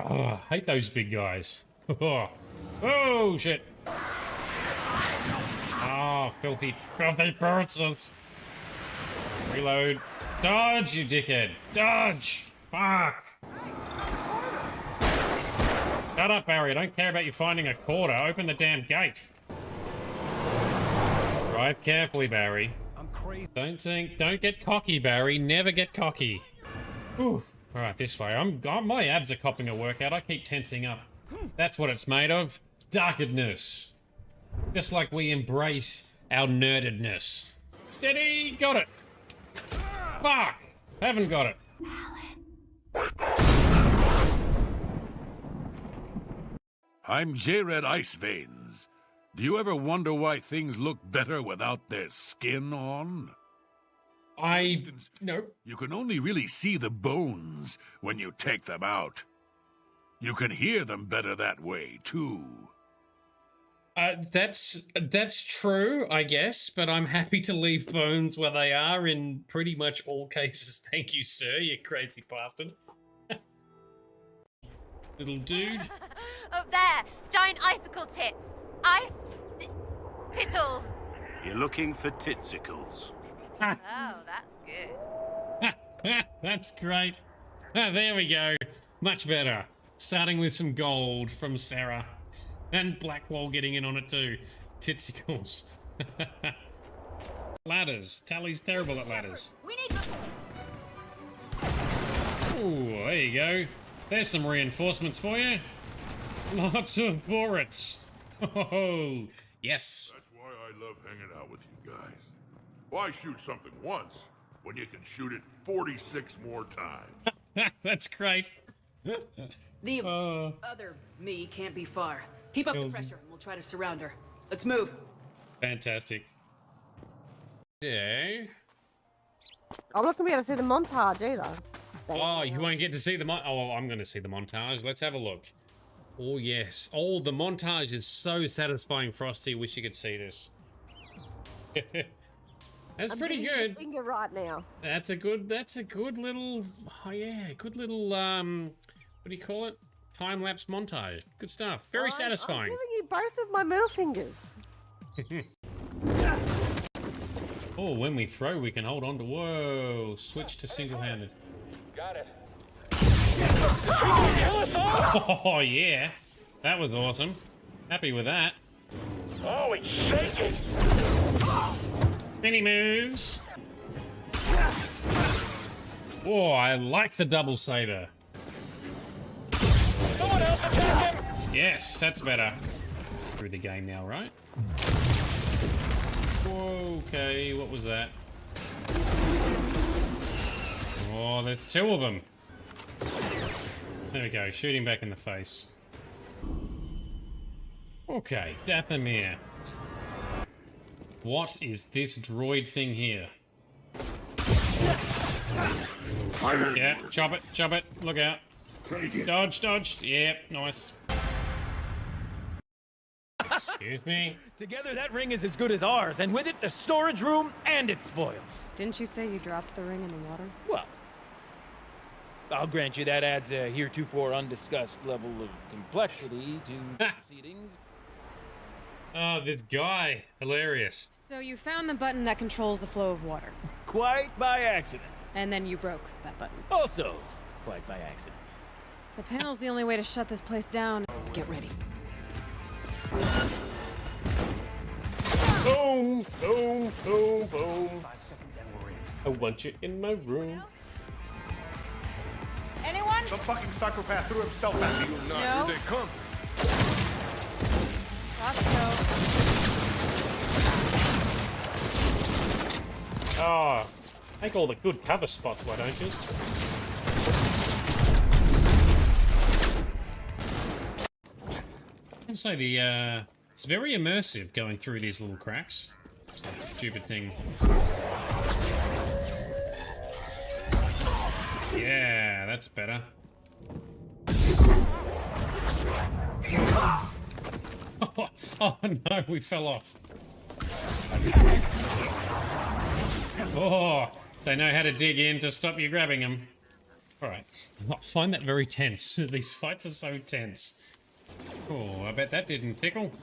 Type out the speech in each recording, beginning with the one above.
Oh, I hate those big guys. Oh, shit. Oh, filthy birds. Reload. Dodge, you dickhead. Dodge. Fuck. Shut up, Barry. I don't care about you finding a quarter. Open the damn gate. Drive carefully, Barry. I'm crazy. Don't get cocky, Barry. Never get cocky. Whew. All right, this way. My abs are copping a workout. I keep tensing up. That's what it's made of. Darkedness. Just like we embrace our nerdedness. Steady. Got it. Fuck. Haven't got it. I'm J-Red Iceveins. Do you ever wonder why things look better without their skin on? No. You can only really see the bones when you take them out. You can hear them better that way, too. That's true, I guess, but I'm happy to leave bones where they are in pretty much all cases. Thank you, sir, you crazy bastard. Little dude. Up there, giant icicle tits. Tittles. You're looking for titsicles. Oh, that's good. That's great. There we go. Much better. Starting with some gold from Sarah. And Blackwall getting in on it too. Titsicles. Ladders. Tally's terrible at ladders. We need. Ooh, there you go. There's some reinforcements for you. Lots of bullets. Oh, yes. That's why I love hanging out with you guys. Why shoot something once when you can shoot it 46 more times? That's great. The other me can't be far. Keep up the pressure and we'll try to surround her. Let's move. Fantastic. Yeah. I'm not going to be able to see the montage either. Oh, you won't get to see the Oh, I'm going to see the montage. Let's have a look. Oh, yes. Oh, the montage is so satisfying, Frosty. Wish you could see this. That's pretty good. Finger right now. That's a good little, oh yeah, good little, what do you call it? Time-lapse montage. Good stuff. Very satisfying. I'm giving you both of my middle fingers. Oh, when we throw, we can hold on to, whoa, switch to single-handed. Got it. Oh, yeah. That was awesome. Happy with that. Oh, it's shaking. Mini moves. Oh, I like the double saber. Someone else attack him. Yes, that's better. Through the game now, right? Okay, what was that? Oh, there's two of them. There we go, shoot him back in the face. Okay, Dathomir. What is this droid thing here? Yeah, chop it, look out. Dodge, dodge. Yep, nice. Excuse me. Together, that ring is as good as ours, and with it, the storage room and its spoils. Didn't you say you dropped the ring in the water? Well, I'll grant you that adds a heretofore undiscussed level of complexity to proceedings. Oh, this guy. Hilarious. So you found the button that controls the flow of water. Quite by accident. And then you broke that button. Also, quite by accident. The panel's the only way to shut this place down. Get ready. Boom, boom, boom, boom. 5 seconds and we're in. I want you in my room. Anyone? Some fucking psychopath threw himself at me. No. Here they come. Oh, take all the good cover spots, why don't you? I'd say it's very immersive going through these little cracks. It's a stupid thing. Yeah, that's better. Oh no, we fell off. Oh, they know how to dig in to stop you grabbing them. Alright. I find that very tense. These fights are so tense. Oh, I bet that didn't tickle.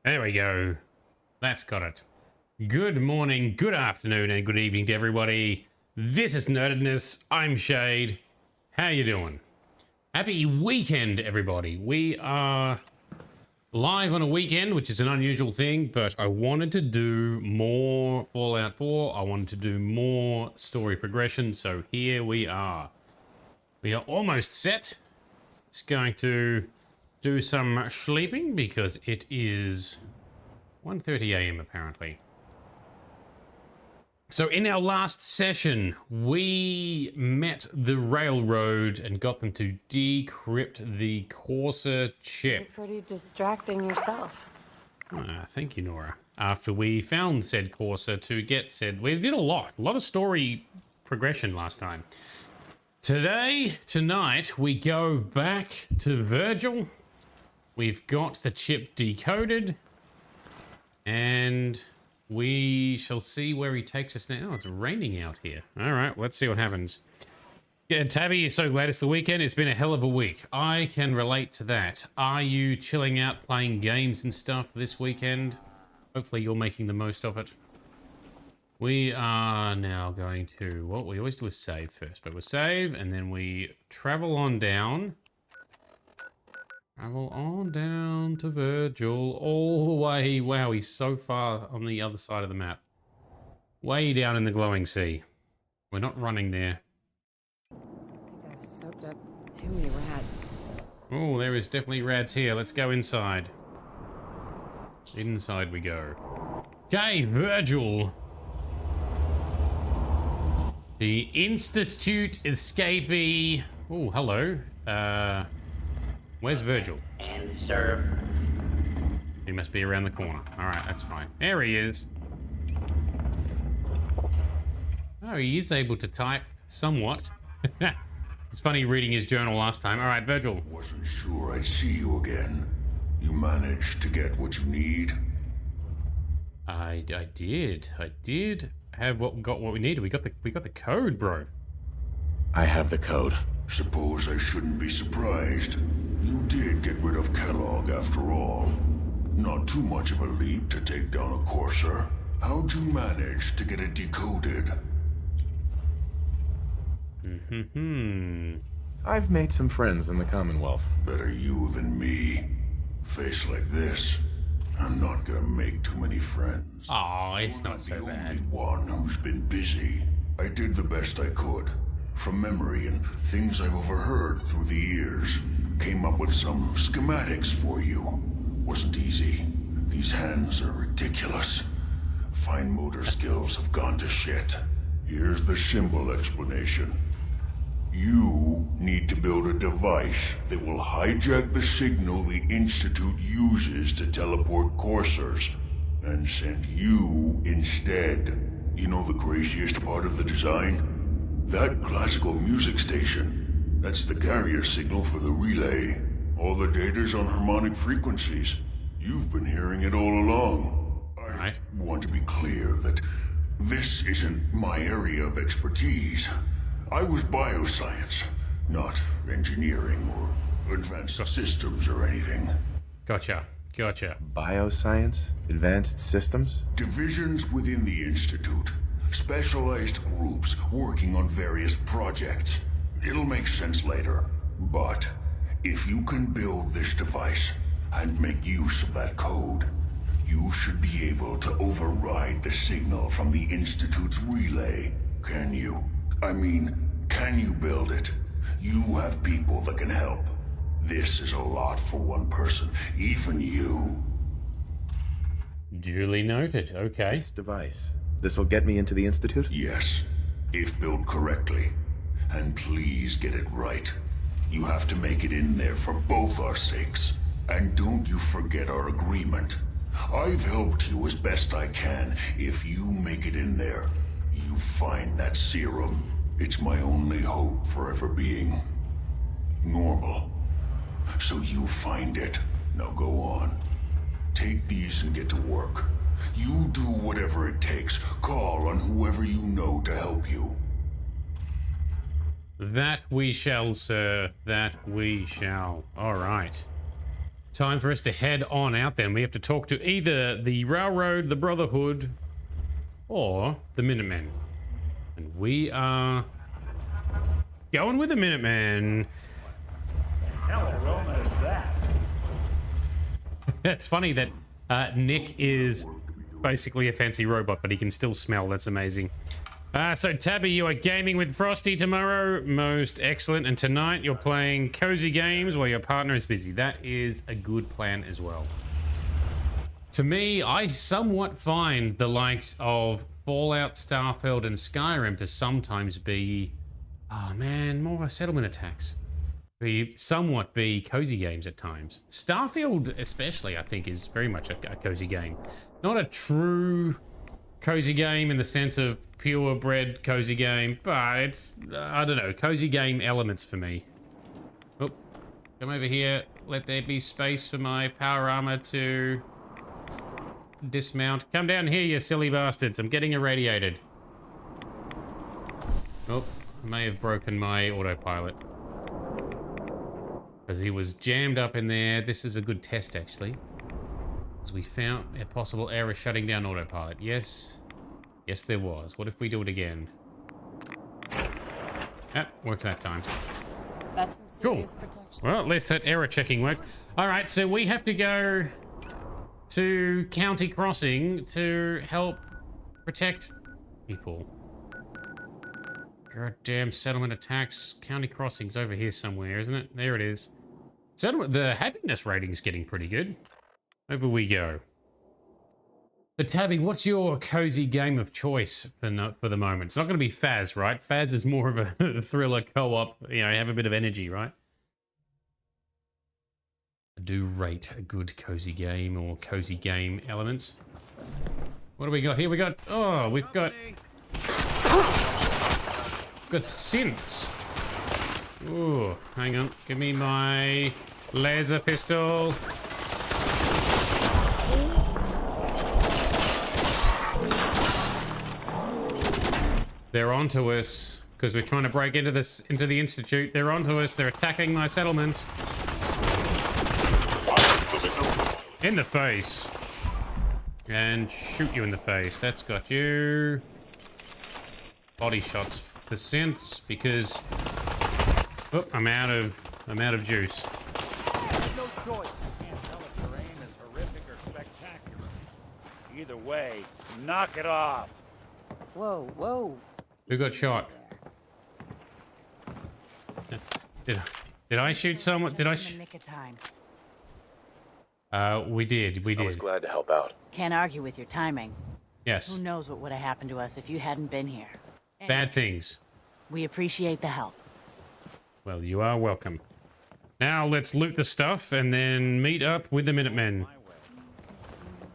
There we go. That's got it. Good morning, good afternoon, and good evening to everybody. This is Nerdedness. I'm Shade. How you doing? Happy weekend, everybody. We are live on a weekend, which is an unusual thing, but I wanted to do more Fallout 4. I wanted to do more story progression, so here we are. We are almost set. It's going to do some sleeping because it is 1:30 a.m. apparently. So in our last session, we met the railroad and got them to decrypt the Corsair chip. You're pretty distracting yourself. Thank you, Nora. After we found said Corsair to get said, we did a lot of story progression last time. Tonight, we go back to Virgil. We've got the chip decoded, and we shall see where he takes us now. Oh, it's raining out here. All right, let's see what happens. Yeah, Tabby, so glad it's the weekend. It's been a hell of a week. I can relate to that. Are you chilling out, playing games and stuff this weekend? Hopefully you're making the most of it. We are now going to, well, we always do a save first, but we'll save, and then we travel on down. Travel on down to Virgil, all the way. Wow, he's so far on the other side of the map. Way down in the glowing sea. We're not running there. I think I've soaked up too many rads. Oh, there is definitely rads here. Let's go inside. Inside we go. Okay, Virgil. The Institute escapee. Oh, hello. Where's Virgil? And serve. He must be around the corner. All right, that's fine. There he is. Oh, he is able to type somewhat. It's funny reading his journal last time. All right, Virgil. Wasn't sure I'd see you again. You managed to get what you need? I did have what we needed. We got the code, bro. I have the code. Suppose I shouldn't be surprised. You did get rid of Kellogg after all. Not too much of a leap to take down a Corsair. How'd you manage to get it decoded? I've made some friends in the Commonwealth. Better you than me. Face like this, I'm not gonna make too many friends. Oh, it's not so bad. The only one who's been busy. I did the best I could. From memory and things I've overheard through the years. Came up with some schematics for you. Wasn't easy. These hands are ridiculous. Fine motor skills have gone to shit. Here's the symbol explanation. You need to build a device that will hijack the signal the Institute uses to teleport Corsairs, and send you instead. You know the craziest part of the design? That classical music station. That's the carrier signal for the relay. All the data's on harmonic frequencies. You've been hearing it all along. I want to be clear that this isn't my area of expertise. I was bioscience, not engineering or advanced systems or anything. Gotcha. Bioscience? Advanced systems? Divisions within the Institute. Specialized groups working on various projects. It'll make sense later. But if you can build this device and make use of that code, you should be able to override the signal from the Institute's relay. Can you? I mean, can you build it? You have people that can help. This is a lot for one person, even you. Duly noted, okay. This device. This will get me into the Institute? Yes, if built correctly. And please get it right. You have to make it in there for both our sakes. And don't you forget our agreement. I've helped you as best I can. If you make it in there, you find that serum. It's my only hope for ever being normal. So you find it. Now go on. Take these and get to work. You do whatever it takes. Call on whoever you know to help you. That we shall, sir. That we shall. All right. Time for us to head on out then. We have to talk to either the Railroad, the Brotherhood, or the Minutemen. And we are going with the Minutemen. Hell of Roma is that? It's funny that Nick is basically a fancy robot, but he can still smell. That's amazing. So Tabby, you are gaming with Frosty tomorrow. Most excellent. And tonight you're playing cozy games while your partner is busy. That is a good plan as well. To me, I somewhat find the likes of Fallout, Starfield, and Skyrim to sometimes be, oh man, more settlement attacks. Somewhat be cozy games at times. Starfield especially, I think, is very much a cozy game. Not a true cozy game in the sense of purebred cozy game, but it's, I don't know, cozy game elements for me. Oh, come over here. Let there be space for my power armor to dismount. Come down here, you silly bastards. I'm getting irradiated. Oh, I may have broken my autopilot. Because he was jammed up in there. This is a good test, actually. Because we found a possible error shutting down autopilot. Yes. Yes, there was. What if we do it again? Ah, worked that time. That's some serious protection. Well, at least that error checking worked. All right, so we have to go to County Crossing to help protect people. Goddamn settlement attacks. County Crossing's over here somewhere, isn't it? There it is. Settlement. The happiness rating's getting pretty good. Over we go. But Tabby, what's your cozy game of choice for the moment? It's not going to be Faz, right? Faz is more of a thriller co-op. You know, have a bit of energy, right? I do rate a good cozy game or cozy game elements. What do we got here? We got, oh, we've got synths. Ooh, hang on. Give me my laser pistol. They're onto us because we're trying to break into the Institute. They're onto us. They're attacking my settlements. In the face. And shoot you in the face. That's got you. Body shots for synths because I'm out of juice. There's no choice. You can't tell if terrain is horrific or spectacular. Either way, knock it off. Whoa, whoa. Who got shot? Did I shoot someone? Did I? We did. I was glad to help out. Can't argue with your timing. Yes. Who knows what would have happened to us if you hadn't been here. Bad things. We appreciate the help. Well, you are welcome. Now let's loot the stuff and then meet up with the Minutemen.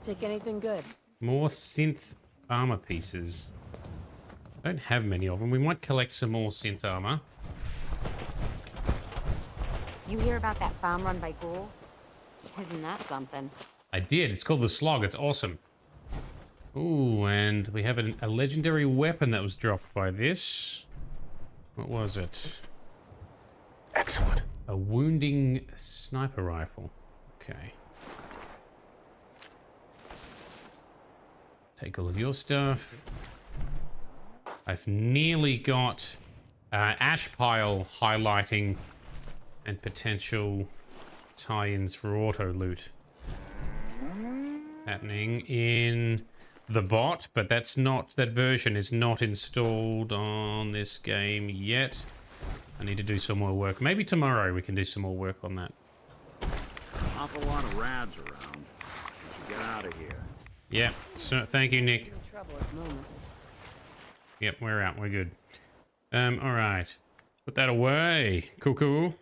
Take anything good. More synth armor pieces. I don't have many of them. We might collect some more synth armor. You hear about that farm run by ghouls? Isn't that something? I did. It's called the Slog. It's awesome. Ooh, and we have a legendary weapon that was dropped by this. What was it? Excellent. A wounding sniper rifle. Okay. Take all of your stuff. I've nearly got ash pile highlighting and potential tie-ins for auto loot happening in the bot, but that version is not installed on this game yet. I need to do some more work. Maybe tomorrow we can do some more work on that. Awful lot of rads around. We should get out of here. Yeah, so thank you, Nick. Yep, we're out. We're good. All right. Put that away. Cool.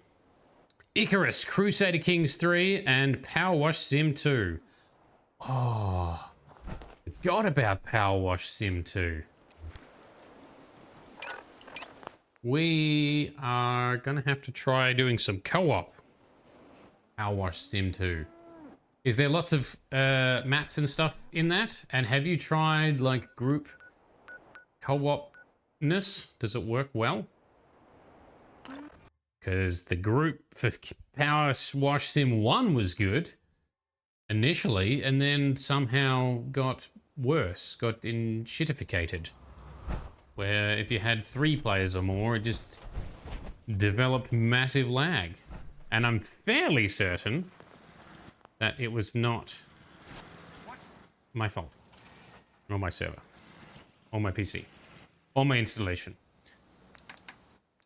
Icarus, Crusader Kings 3, and Power Wash Sim 2. Oh, forgot about Power Wash Sim 2. We are gonna have to try doing some co-op Power Wash Sim 2. Is there lots of maps and stuff in that? And have you tried like group co-opness? Does it work well? Because the group for Power Wash Sim 1 was good initially, and then somehow got worse, got shittificated. Where if you had 3 players or more, it just developed massive lag. And I'm fairly certain that it was not my fault, or my server, or my PC, or my installation.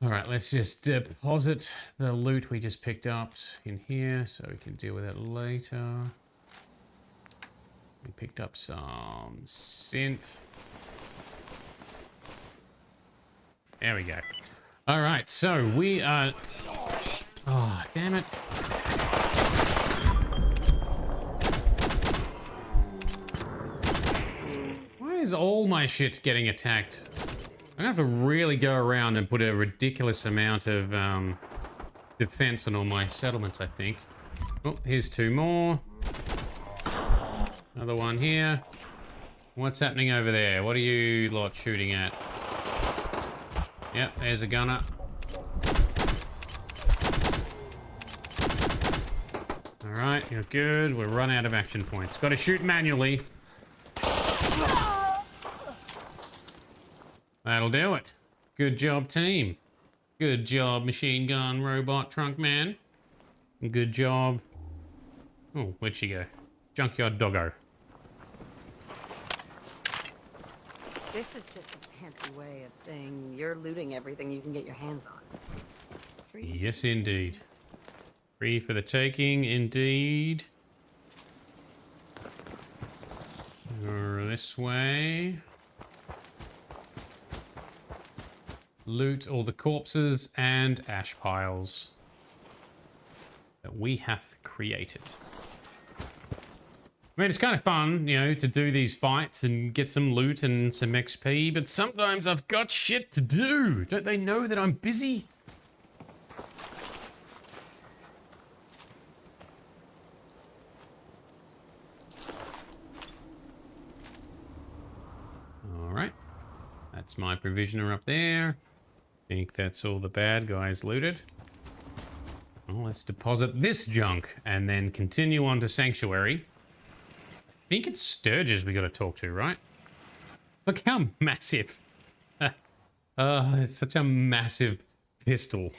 All right, let's just deposit the loot we just picked up in here so we can deal with it later. We picked up some synth. There we go. All right, so we are... Oh, damn it. Why is all my shit getting attacked? I'm gonna have to really go around and put a ridiculous amount of defense on all my settlements, I think. Oh, here's 2 more. Another one here. What's happening over there? What are you lot shooting at? Yep, there's a gunner. Alright, you're good. We're run out of action points. Gotta shoot manually. That'll do it. Good job, team. Good job, machine gun, robot, trunk man. Good job. Oh, where'd she go? Junkyard doggo. This is just a fancy way of saying you're looting everything you can get your hands on. Free. Yes, indeed. Free for the taking, indeed. This way. Loot all the corpses and ash piles that we hath created. I mean, it's kind of fun, you know, to do these fights and get some loot and some XP, but sometimes I've got shit to do. Don't they know that I'm busy? All right. That's my provisioner up there. I think that's all the bad guys looted. Well, let's deposit this junk and then continue on to Sanctuary. I think it's Sturges we got to talk to, right? Look how massive. It's such a massive pistol.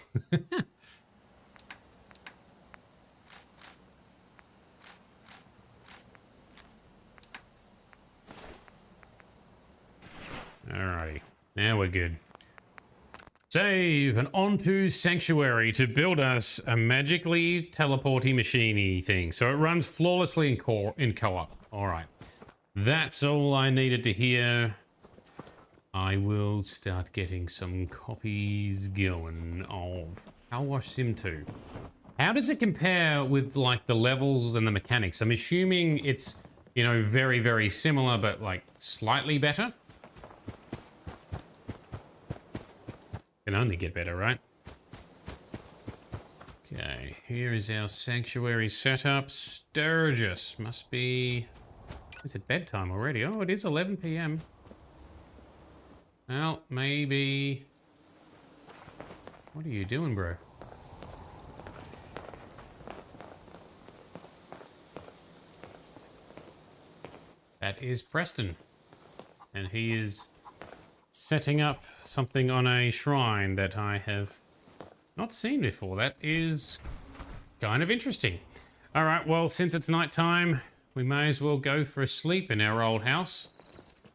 Alrighty, now we're good. Save and onto Sanctuary to build us a magically teleporty machiney thing. So it runs flawlessly in co-op. Alright. That's all I needed to hear. I will start getting some copies going of Power Wash Sim 2. How does it compare with like the levels and the mechanics? I'm assuming it's, you know, very, very similar, but like slightly better. Can only get better, right? Okay, here is our Sanctuary setup. Sturgis must be... Is it bedtime already? Oh, it is 11 PM. Well, maybe... What are you doing, bro? That is Preston. And he is setting up something on a shrine that I have not seen before. That is kind of interesting. All right, well, since it's nighttime, we may as well go for a sleep in our old house,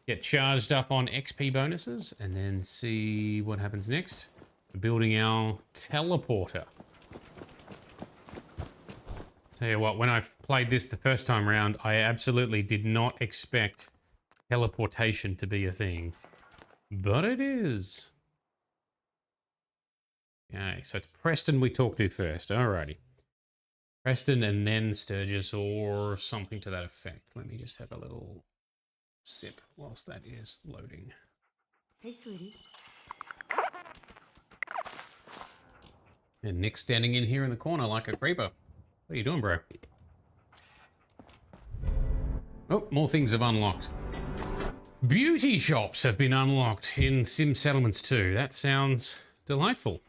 get charged up on XP bonuses, and then see what happens next. We're building our teleporter. Tell you what, when I played this the first time around, I absolutely did not expect teleportation to be a thing. But it is. Okay, so it's Preston we talk to first. Alrighty. Preston and then Sturgis or something to that effect. Let me just have a little sip whilst that is loading. Hey, sweetie. And Nick's standing in here in the corner like a creeper. What are you doing, bro? Oh, more things have unlocked. Beauty shops have been unlocked in Sim Settlements 2. That sounds delightful.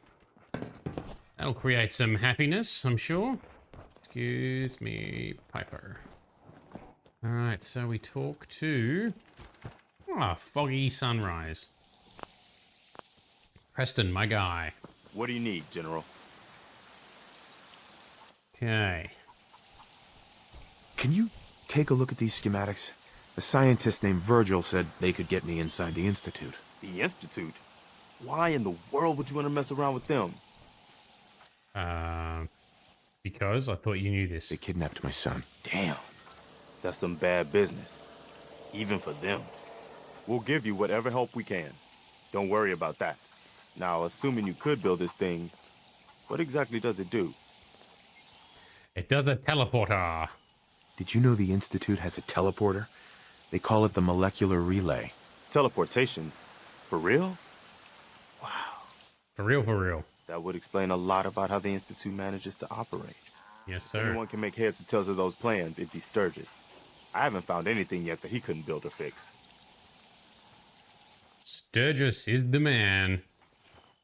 That'll create some happiness, I'm sure. Excuse me, Piper. Alright, so we talk to... Foggy Sunrise. Preston, my guy. What do you need, General? Okay. Can you take a look at these schematics? A scientist named Virgil said they could get me inside the Institute. The Institute? Why in the world would you want to mess around with them? Because I thought you knew this. They kidnapped my son. Damn. That's some bad business. Even for them. We'll give you whatever help we can. Don't worry about that. Now, assuming you could build this thing, what exactly does it do? It does a teleporter. Did you know the Institute has a teleporter? They call it the molecular relay. Teleportation? For real? Wow. For real, for real. That would explain a lot about how the Institute manages to operate. Yes, sir. Anyone can make heads or tails of those plans if he's Sturgis. I haven't found anything yet that he couldn't build or fix. Sturgis is the man.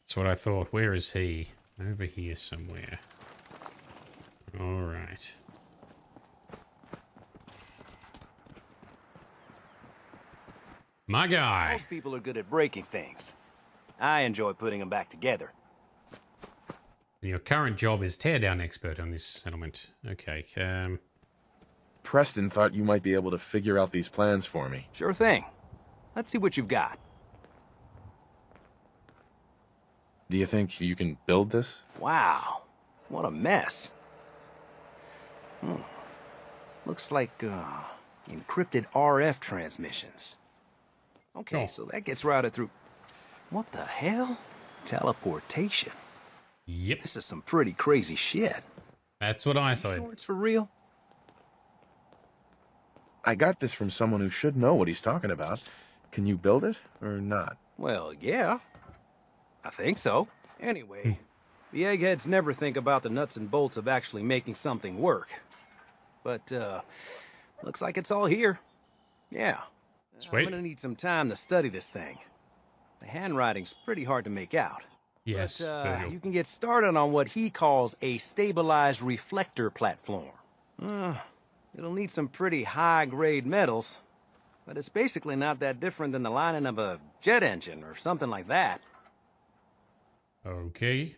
That's what I thought. Where is he? Over here somewhere. All right. My guy. Most people are good at breaking things. I enjoy putting them back together. And your current job is teardown expert on this settlement. Okay. Preston thought you might be able to figure out these plans for me. Sure thing. Let's see what you've got. Do you think you can build this? Wow. What a mess. Looks like, encrypted RF transmissions. Okay, so that gets routed through... What the hell? Teleportation. Yep. This is some pretty crazy shit. That's what I said. Sure it's for real? I got this from someone who should know what he's talking about. Can you build it, or not? Well, yeah. I think so. Anyway, the eggheads never think about the nuts and bolts of actually making something work. But, looks like it's all here. Yeah. Sweet. I'm gonna need some time to study this thing. The handwriting's pretty hard to make out. Yes, but, you can get started on what he calls a stabilized reflector platform. It'll need some pretty high-grade metals, but it's basically not that different than the lining of a jet engine or something like that. Okay.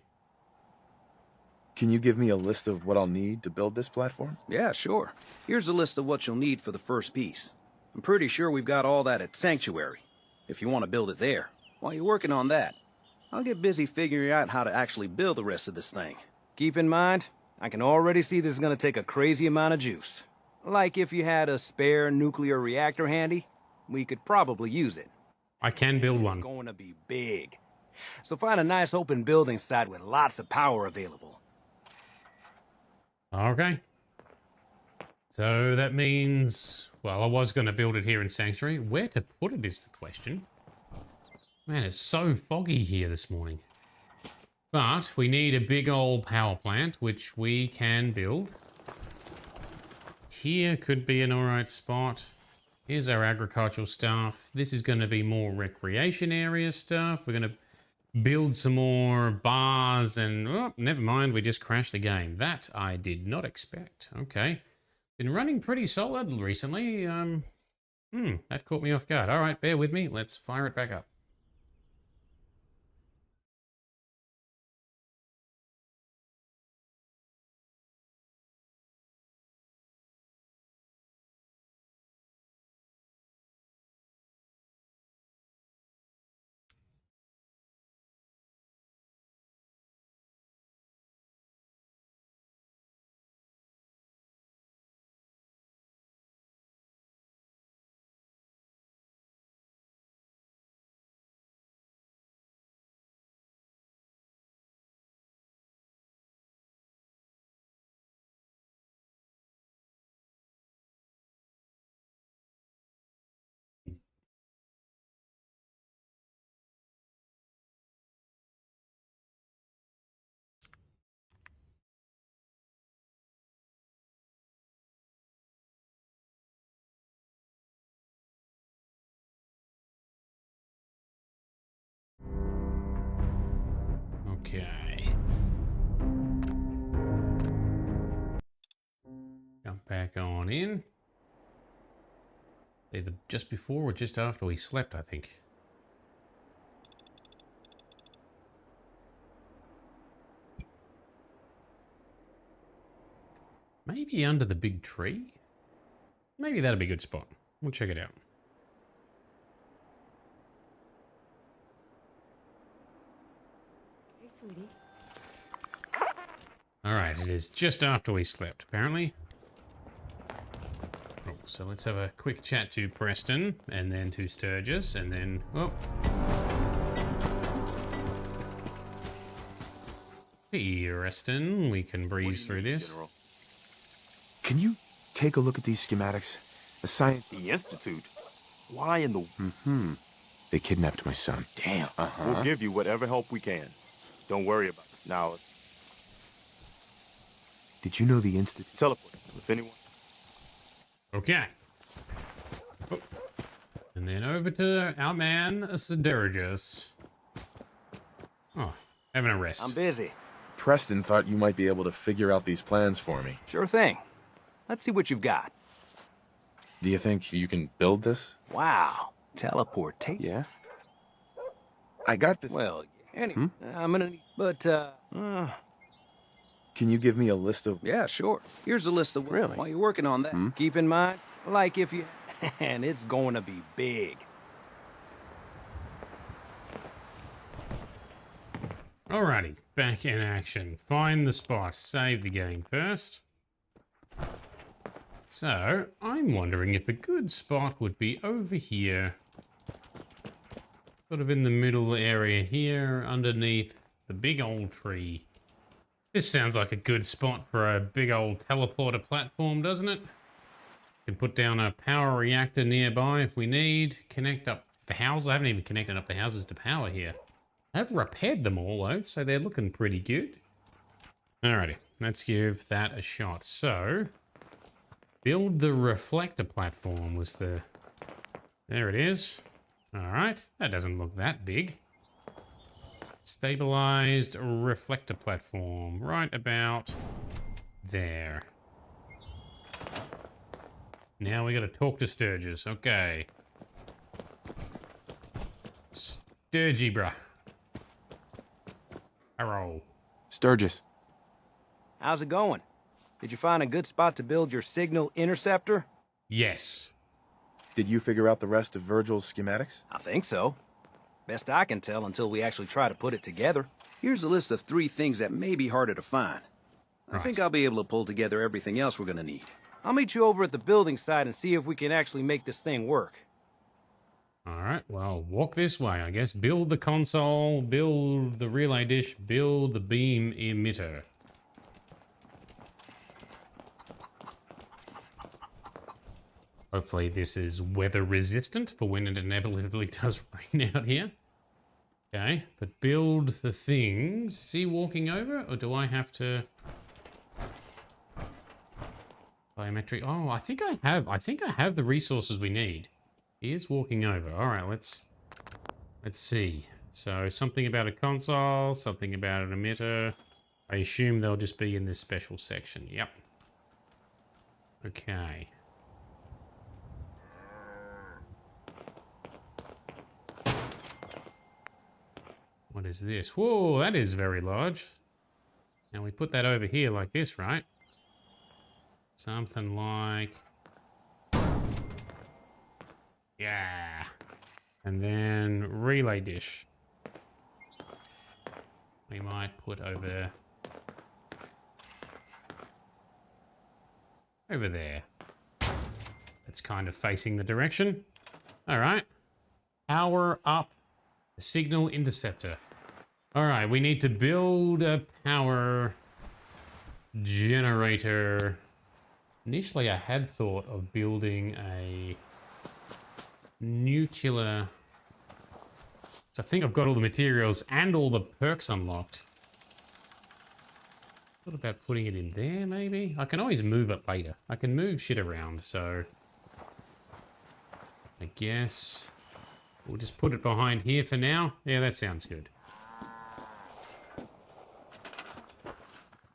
Can you give me a list of what I'll need to build this platform? Yeah, sure. Here's a list of what you'll need for the first piece. I'm pretty sure we've got all that at Sanctuary, if you want to build it there. While you're working on that, I'll get busy figuring out how to actually build the rest of this thing. Keep in mind, I can already see this is going to take a crazy amount of juice. Like if you had a spare nuclear reactor handy, we could probably use it. I can build one. It's going to be big. So find a nice open building site with lots of power available. Okay. So that means, well, I was going to build it here in Sanctuary. Where to put it is the question. Man, it's so foggy here this morning. But we need a big old power plant, which we can build. Here could be an alright spot. Here's our agricultural stuff. This is going to be more recreation area stuff. We're going to build some more bars and... Oh, never mind, we just crashed the game. That I did not expect. Okay. Been running pretty solid recently. That caught me off guard. Alright, bear with me. Let's fire it back up. Okay. Jump back on in. Either just before or just after we slept, I think. Maybe under the big tree? Maybe that'd be a good spot. We'll check it out. Hey, sweetie. Alright, it is just after we slept, apparently. Oh, so let's have a quick chat to Preston, and then to Sturgis, and then... Oh. Hey, Preston, we can breeze through this. General? Can you take a look at these schematics? The science... The Institute? Why in the... Mm-hmm. They kidnapped my son. Damn. We'll give you whatever help we can. Don't worry about it. Now, Did you know the Institute... teleport if anyone... Okay. Oh. And then over to our man, Sturgis. Oh, having a rest. I'm busy. Preston thought you might be able to figure out these plans for me. Sure thing. Let's see what you've got. Do you think you can build this? Wow. Teleportation. Yeah. I got this. Well, anyway, I'm gonna need... But, Can you give me a list of... yeah, sure. Here's a list of... Really? While you're working on that, keep in mind, like if you... and it's going to be big. Alrighty, back in action. Find the spot. Save the game first. So, I'm wondering if a good spot would be over here. Sort of in the middle area here, underneath the big old tree. This sounds like a good spot for a big old teleporter platform, doesn't it? Can put down a power reactor nearby if we need. Connect up the houses. I haven't even connected up the houses to power here. I've repaired them all though, so they're looking pretty good. Alrighty, let's give that a shot. So, build the reflector platform was the... There it is. Alright, that doesn't look that big. Stabilized reflector platform, right about there. Now we gotta talk to Sturgis, okay. Sturgy, bruh. Hello. Sturgis. How's it going? Did you find a good spot to build your signal interceptor? Yes. Did you figure out the rest of Virgil's schematics? I think so. Best I can tell until we actually try to put it together. Here's a list of 3 things that may be harder to find. I think I'll be able to pull together everything else we're gonna need. I'll meet you over at the building site and see if we can actually make this thing work. Alright, well, walk this way, I guess. Build the console, build the relay dish, build the beam emitter. Hopefully this is weather resistant for when it inevitably does rain out here. Okay, but build the things. Is he walking over, or do I have to... Biometric... Oh, I think I have the resources we need. He is walking over. Alright, let's see. So, something about a console, something about an emitter. I assume they'll just be in this special section. Yep. Okay. What is this? Whoa, that is very large. Now we put that over here like this, right? Something like... Yeah. And then relay dish. We might put over there. It's kind of facing the direction. All right. Power up the signal interceptor. All right, we need to build a power generator. Initially, I had thought of building a nuclear... So I think I've got all the materials and all the perks unlocked. What about putting it in there, maybe? I can always move it later. I can move shit around, so... I guess... We'll just put it behind here for now. Yeah, that sounds good.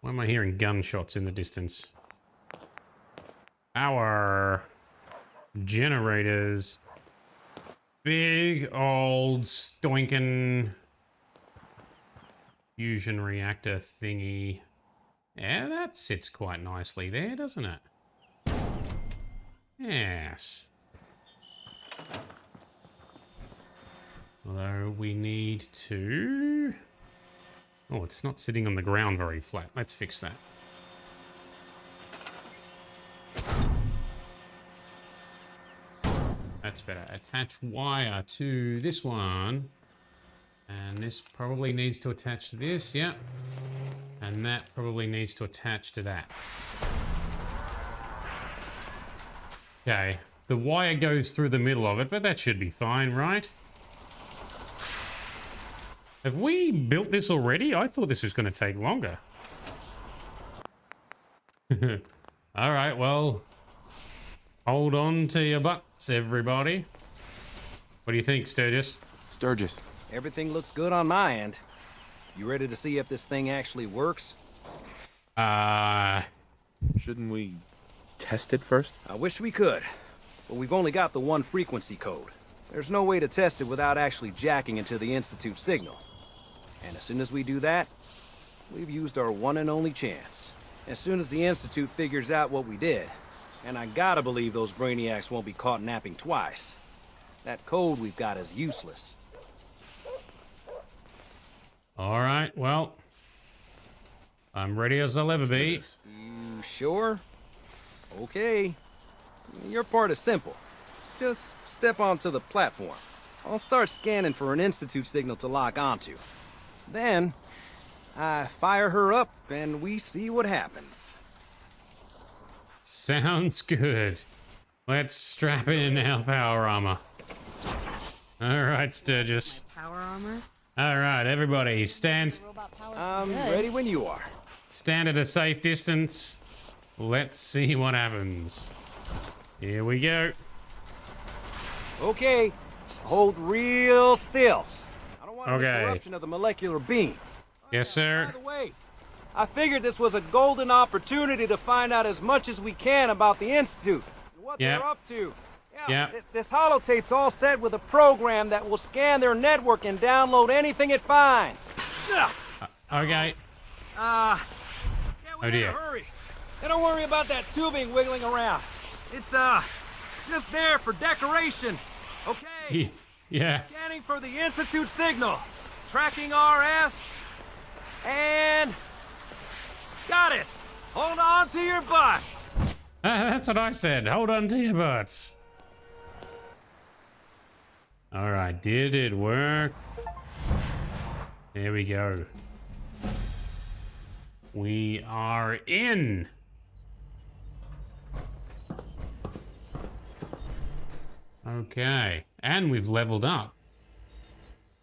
Why am I hearing gunshots in the distance? Power generators. Big old stoinkin' fusion reactor thingy. Yeah, that sits quite nicely there, doesn't it? Yes. Although we need to... Oh, it's not sitting on the ground very flat. Let's fix that. That's better. Attach wire to this one. And this probably needs to attach to this, yeah. And that probably needs to attach to that. Okay. The wire goes through the middle of it, but that should be fine, right? Have we built this already? I thought this was going to take longer. Alright, well... Hold on to your butts, everybody. What do you think, Sturgis? Sturgis. Everything looks good on my end. You ready to see if this thing actually works? Shouldn't we test it first? I wish we could, but we've only got the one frequency code. There's no way to test it without actually jacking into the Institute signal. And as soon as we do that, we've used our one and only chance. As soon as the Institute figures out what we did, and I gotta believe those brainiacs won't be caught napping twice, that code we've got is useless. Alright, well... I'm ready as I'll ever be. You sure? Okay. Your part is simple. Just step onto the platform. I'll start scanning for an Institute signal to lock onto. Then, I fire her up and we see what happens. Sounds good. Let's strap in our power armor. Alright, Sturgis. Power armor? Alright, everybody, stand... I'm ready when you are. Stand at a safe distance. Let's see what happens. Here we go. Okay, hold real still. I don't want an Okay. interruption of the molecular beam. Yes, sir. By the way, I figured this was a golden opportunity to find out as much as we can about the Institute and what Yep. they're up to. Yep. This holotape's all set with a program that will scan their network and download anything it finds. Okay. Yeah, we Oh, dear. better hurry. And don't worry about that tubing wiggling around. It's just there for decoration. Okay. Yeah. Scanning for the Institute signal. Tracking RF. And got it. Hold on to your butt. That's what I said. Hold on to your butts. Alright, did it work? There we go. We are in. Okay, and we've leveled up.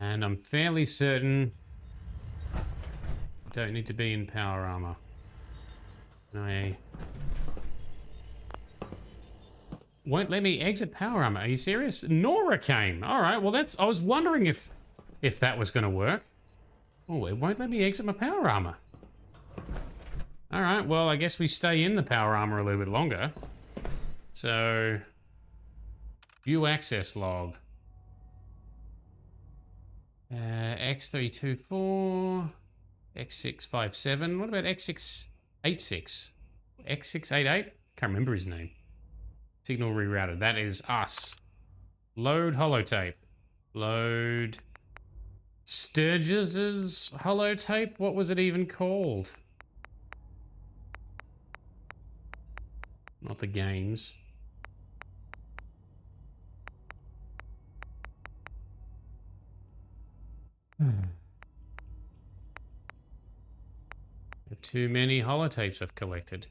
And I'm fairly certain don't need to be in power armor. No. Won't let me exit power armor. Are you serious? Nora came. All right. Well, I was wondering if that was going to work. Oh, it won't let me exit my power armor. All right. Well, I guess we stay in the power armor a little bit longer. So, view access log. X324, X657. What about X686? X688? Can't remember his name. Signal rerouted. That is us. Load holotape. Load Sturgis's holotape? What was it even called? Not the games. Too many holotapes I've collected.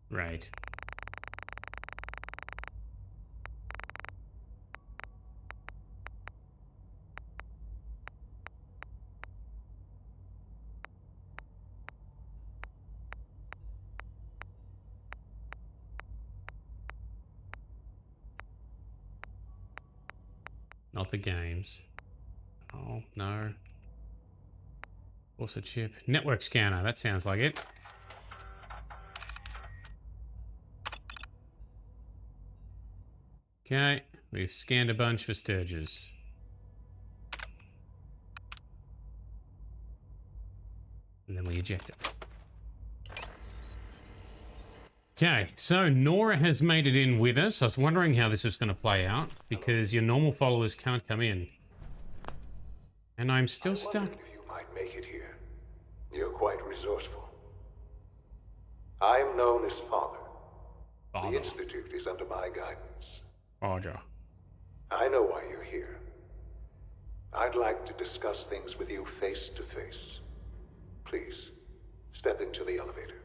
Right. Not the games. Oh, no. What's a chip? Network scanner. That sounds like it. Okay. We've scanned a bunch for Sturges. And then we eject it. Okay, so Nora has made it in with us. I was wondering how this was going to play out, because your normal followers can't come in. And I'm still stuck. If you might make it here. You're quite resourceful. I'm known as Father. The Institute is under my guidance. Roger. I know why you're here. I'd like to discuss things with you face to face. Please, step into the elevator.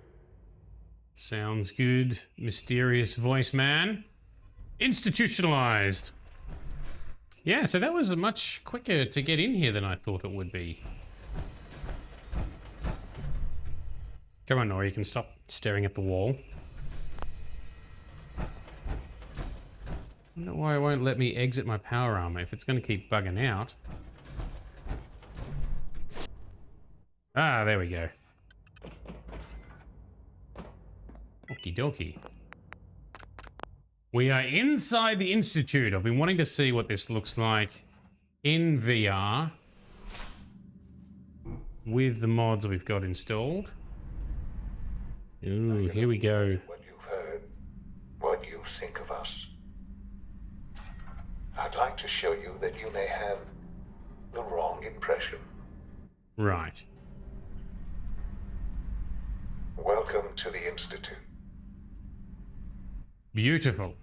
Sounds good. Mysterious voice man. Institutionalized. Yeah, so that was much quicker to get in here than I thought it would be. Come on, Nora, you can stop staring at the wall. I don't know why it won't let me exit my power armor if it's going to keep bugging out. Ah, there we go. Okie dokie. We are inside the Institute. I've been wanting to see what this looks like in VR with the mods we've got installed. Ooh, here we go. What you've heard, what you think of us. I'd like to show you that you may have the wrong impression. Right. Welcome to the Institute. Beautiful.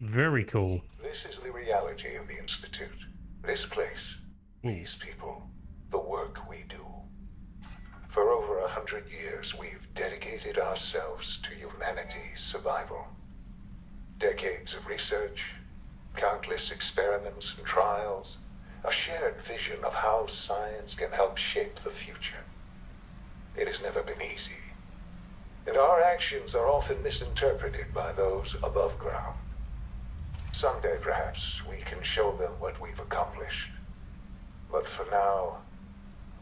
Very cool. This is the reality of the Institute. This place, these people, the work we do. For over 100 years, we've dedicated ourselves to humanity's survival. Decades of research, countless experiments and trials, a shared vision of how science can help shape the future. It has never been easy. And our actions are often misinterpreted by those above ground. Someday, perhaps, we can show them what we've accomplished. But for now,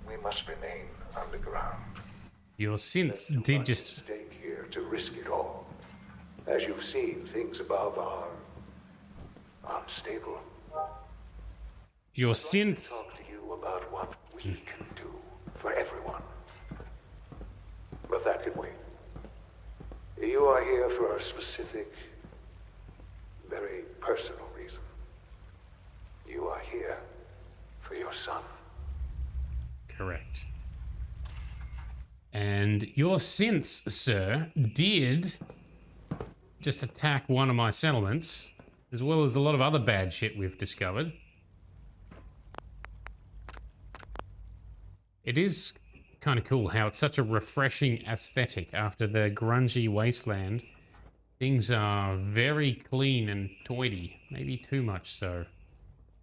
we must remain underground. Your synths did just... Stay here to risk it all. As you've seen, things above are unstable. Your synths... Talk to you about what we can do for everyone. But that can wait. You are here for a specific, very personal reason. You are here for your son. Correct. And your synths, sir, did just attack one of my settlements, as well as a lot of other bad shit we've discovered. It is kind of cool how it's such a refreshing aesthetic after the grungy wasteland. Things are very clean and toity, maybe too much so.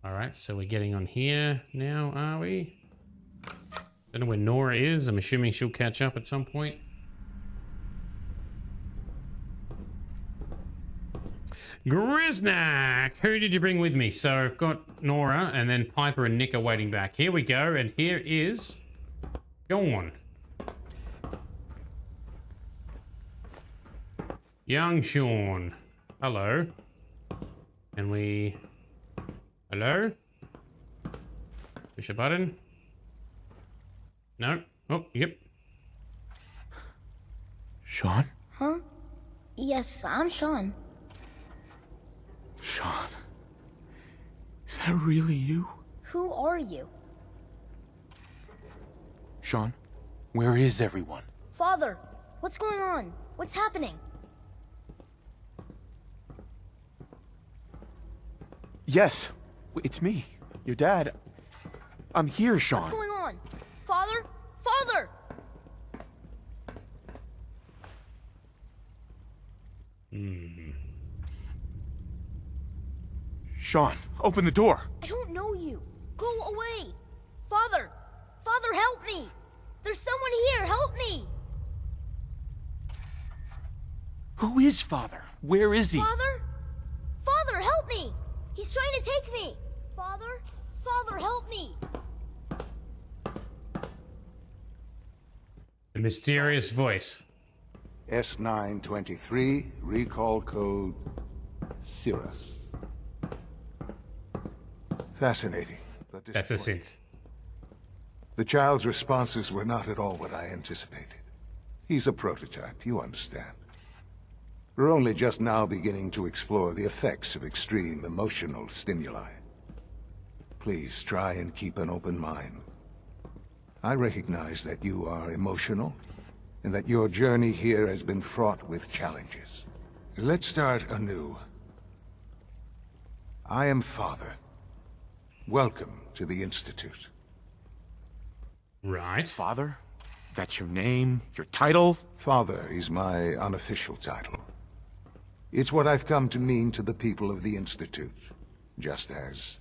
Alright, so we're getting on here now, are we? Don't know where Nora is. I'm assuming she'll catch up at some point. Grisnak! Who did you bring with me? So I've got Nora, and then Piper and Nick are waiting back. Here we go, and here is Shaun. Young Shaun. Hello. Can we... Hello? Push a button. No. Oh, yep. Shaun? Huh? Yes, I'm Shaun. Shaun? Is that really you? Who are you? Shaun, where is everyone? Father, what's going on? What's happening? Yes, it's me, your dad. I'm here, Shaun. What's going on? Father? Father! Shaun, open the door. I don't know you. Go away. Father! Father, help me! There's someone here, help me! Who is Father? Where is he? Father? Father, help me! He's trying to take me! Father? Father, help me! mysterious voice. S923, recall code Cirrus. Fascinating. But That's a synth. The child's responses were not at all what I anticipated. He's a prototype, you understand. We're only just now beginning to explore the effects of extreme emotional stimuli. Please try and keep an open mind. I recognize that you are emotional, and that your journey here has been fraught with challenges. Let's start anew. I am Father. Welcome to the Institute. Right. Father? That's your name? Your title? Father is my unofficial title. It's what I've come to mean to the people of the Institute, just as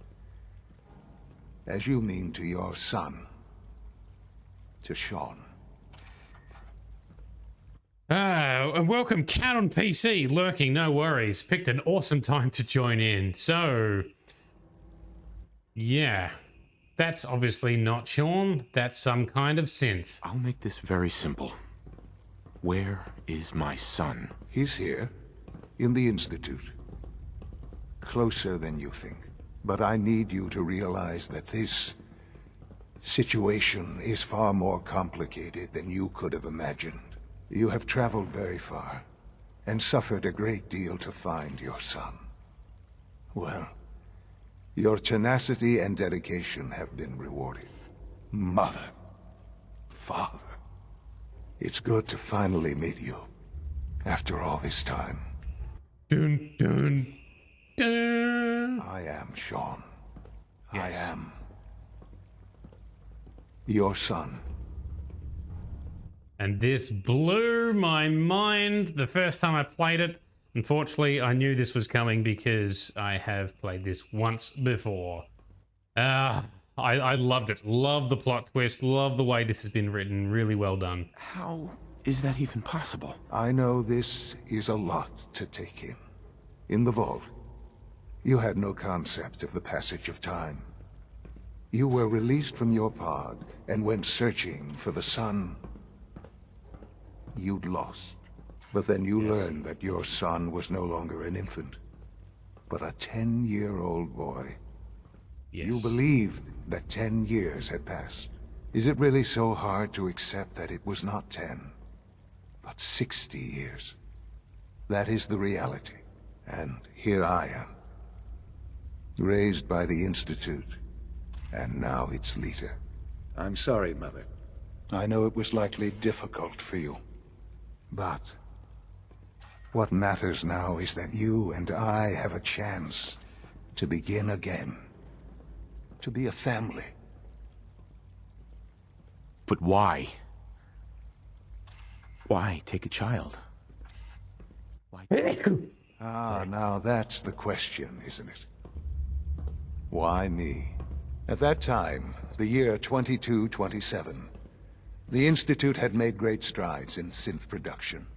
you mean to your son, to Shaun. And welcome Cat on PC, lurking, no worries. Picked an awesome time to join in. So, yeah, that's obviously not Shaun. That's some kind of synth. I'll make this very simple. Where is my son? He's here, in the Institute. Closer than you think. But I need you to realize that this situation is far more complicated than you could have imagined. You have traveled very far, and suffered a great deal to find your son. Well, your tenacity and dedication have been rewarded. Mother, Father, it's good to finally meet you, after all this time. Dun, dun, dun. I am Shaun. Yes. I am your son. And this blew my mind the first time I played it. Unfortunately, I knew this was coming because I have played this once before. I loved it. Love the plot twist. Love the way this has been written. Really well done. How is that even possible? I know this is a lot to take in. In the vault, you had no concept of the passage of time. You were released from your pod and went searching for the son you'd lost. But then you learned that your son was no longer an infant, but a 10-year-old boy. Yes. You believed that 10 years had passed. Is it really so hard to accept that it was not 10, but 60 years? That is the reality. And here I am, raised by the Institute, and now its leader. I'm sorry, Mother. I know it was likely difficult for you. But what matters now is that you and I have a chance to begin again. To be a family. But why? Why take a child? Why now that's the question, isn't it? Why me? At that time, the year 2227, the Institute had made great strides in synth production.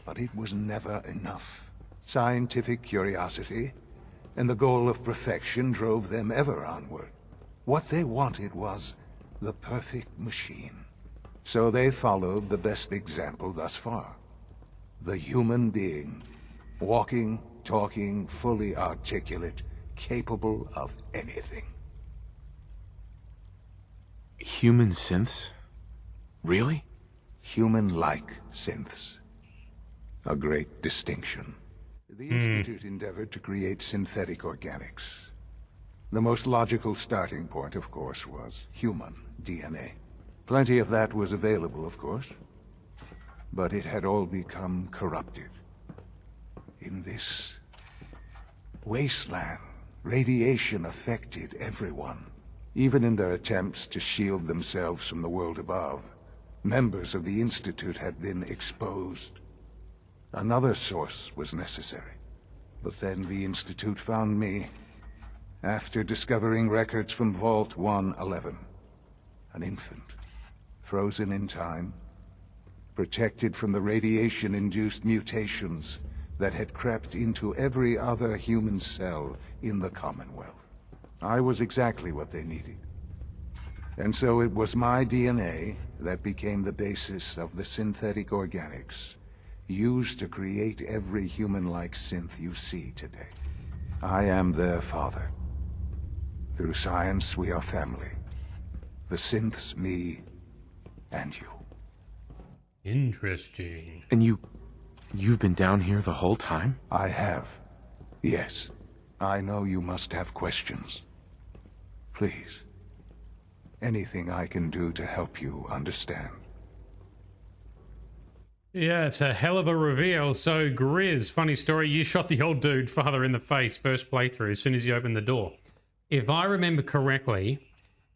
But it was never enough. Scientific curiosity and the goal of perfection drove them ever onward. What they wanted was the perfect machine. So they followed the best example thus far. The human being. Walking, talking, fully articulate, capable of anything. Human synths? Really? Human-like synths. A great distinction. The Institute endeavored to create synthetic organics. The most logical starting point, of course, was human DNA. Plenty of that was available, of course. But it had all become corrupted. In this wasteland, radiation affected everyone. Even in their attempts to shield themselves from the world above, members of the Institute had been exposed. Another source was necessary. But then the Institute found me, after discovering records from Vault 111. An infant, frozen in time, protected from the radiation-induced mutations that had crept into every other human cell in the Commonwealth. I was exactly what they needed. And so it was my DNA that became the basis of the synthetic organics used to create every human-like synth you see today. I am their father. Through science, we are family. The synths, me, and you. Interesting. And you've been down here the whole time? I have. Yes. I know you must have questions. Please. Anything I can do to help you understand. Yeah, it's a hell of a reveal. So, Grizz, funny story, you shot the old dude father in the face first playthrough as soon as you opened the door. If I remember correctly,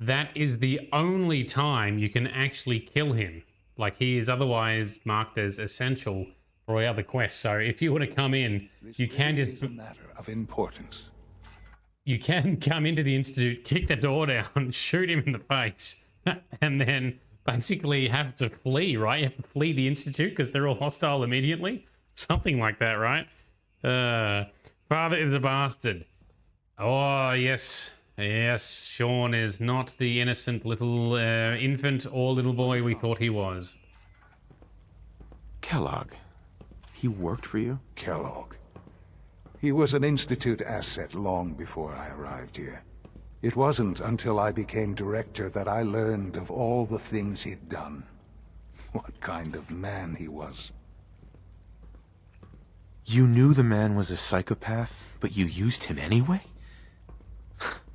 that is the only time you can actually kill him. Like, he is otherwise marked as essential for all the other quests. So if you want to come in, you can just... This is a matter of importance. You can come into the Institute, kick the door down, shoot him in the face, and then basically have to flee, right? You have to flee the Institute because they're all hostile immediately? Something like that, right? Father is a bastard. Oh, yes. Yes, Shaun is not the innocent little infant or little boy we thought he was. Kellogg. He worked for you? Kellogg. He was an Institute asset long before I arrived here. It wasn't until I became director that I learned of all the things he'd done. What kind of man he was. You knew the man was a psychopath, but you used him anyway?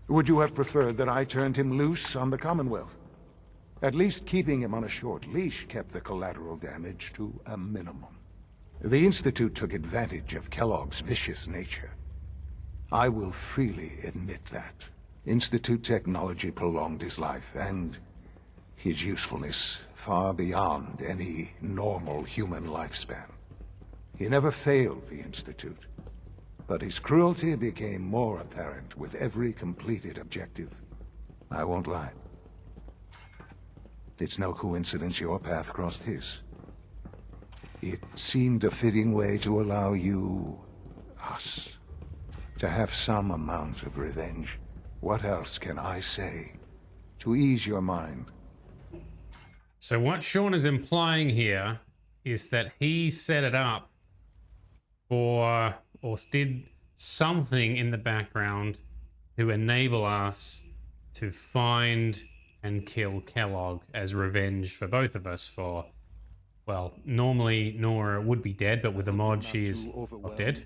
Would you have preferred that I turned him loose on the Commonwealth? At least keeping him on a short leash kept the collateral damage to a minimum. The Institute took advantage of Kellogg's vicious nature. I will freely admit that. Institute technology prolonged his life, and his usefulness far beyond any normal human lifespan. He never failed the Institute. But his cruelty became more apparent with every completed objective. I won't lie. It's no coincidence your path crossed his. It seemed a fitting way to allow you, us, to have some amount of revenge. What else can I say to ease your mind? So what Shaun is implying here is that he set it up for, or did something in the background to enable us to find and kill Kellogg as revenge for both of us for, well, normally Nora would be dead, but with the mod she is not dead.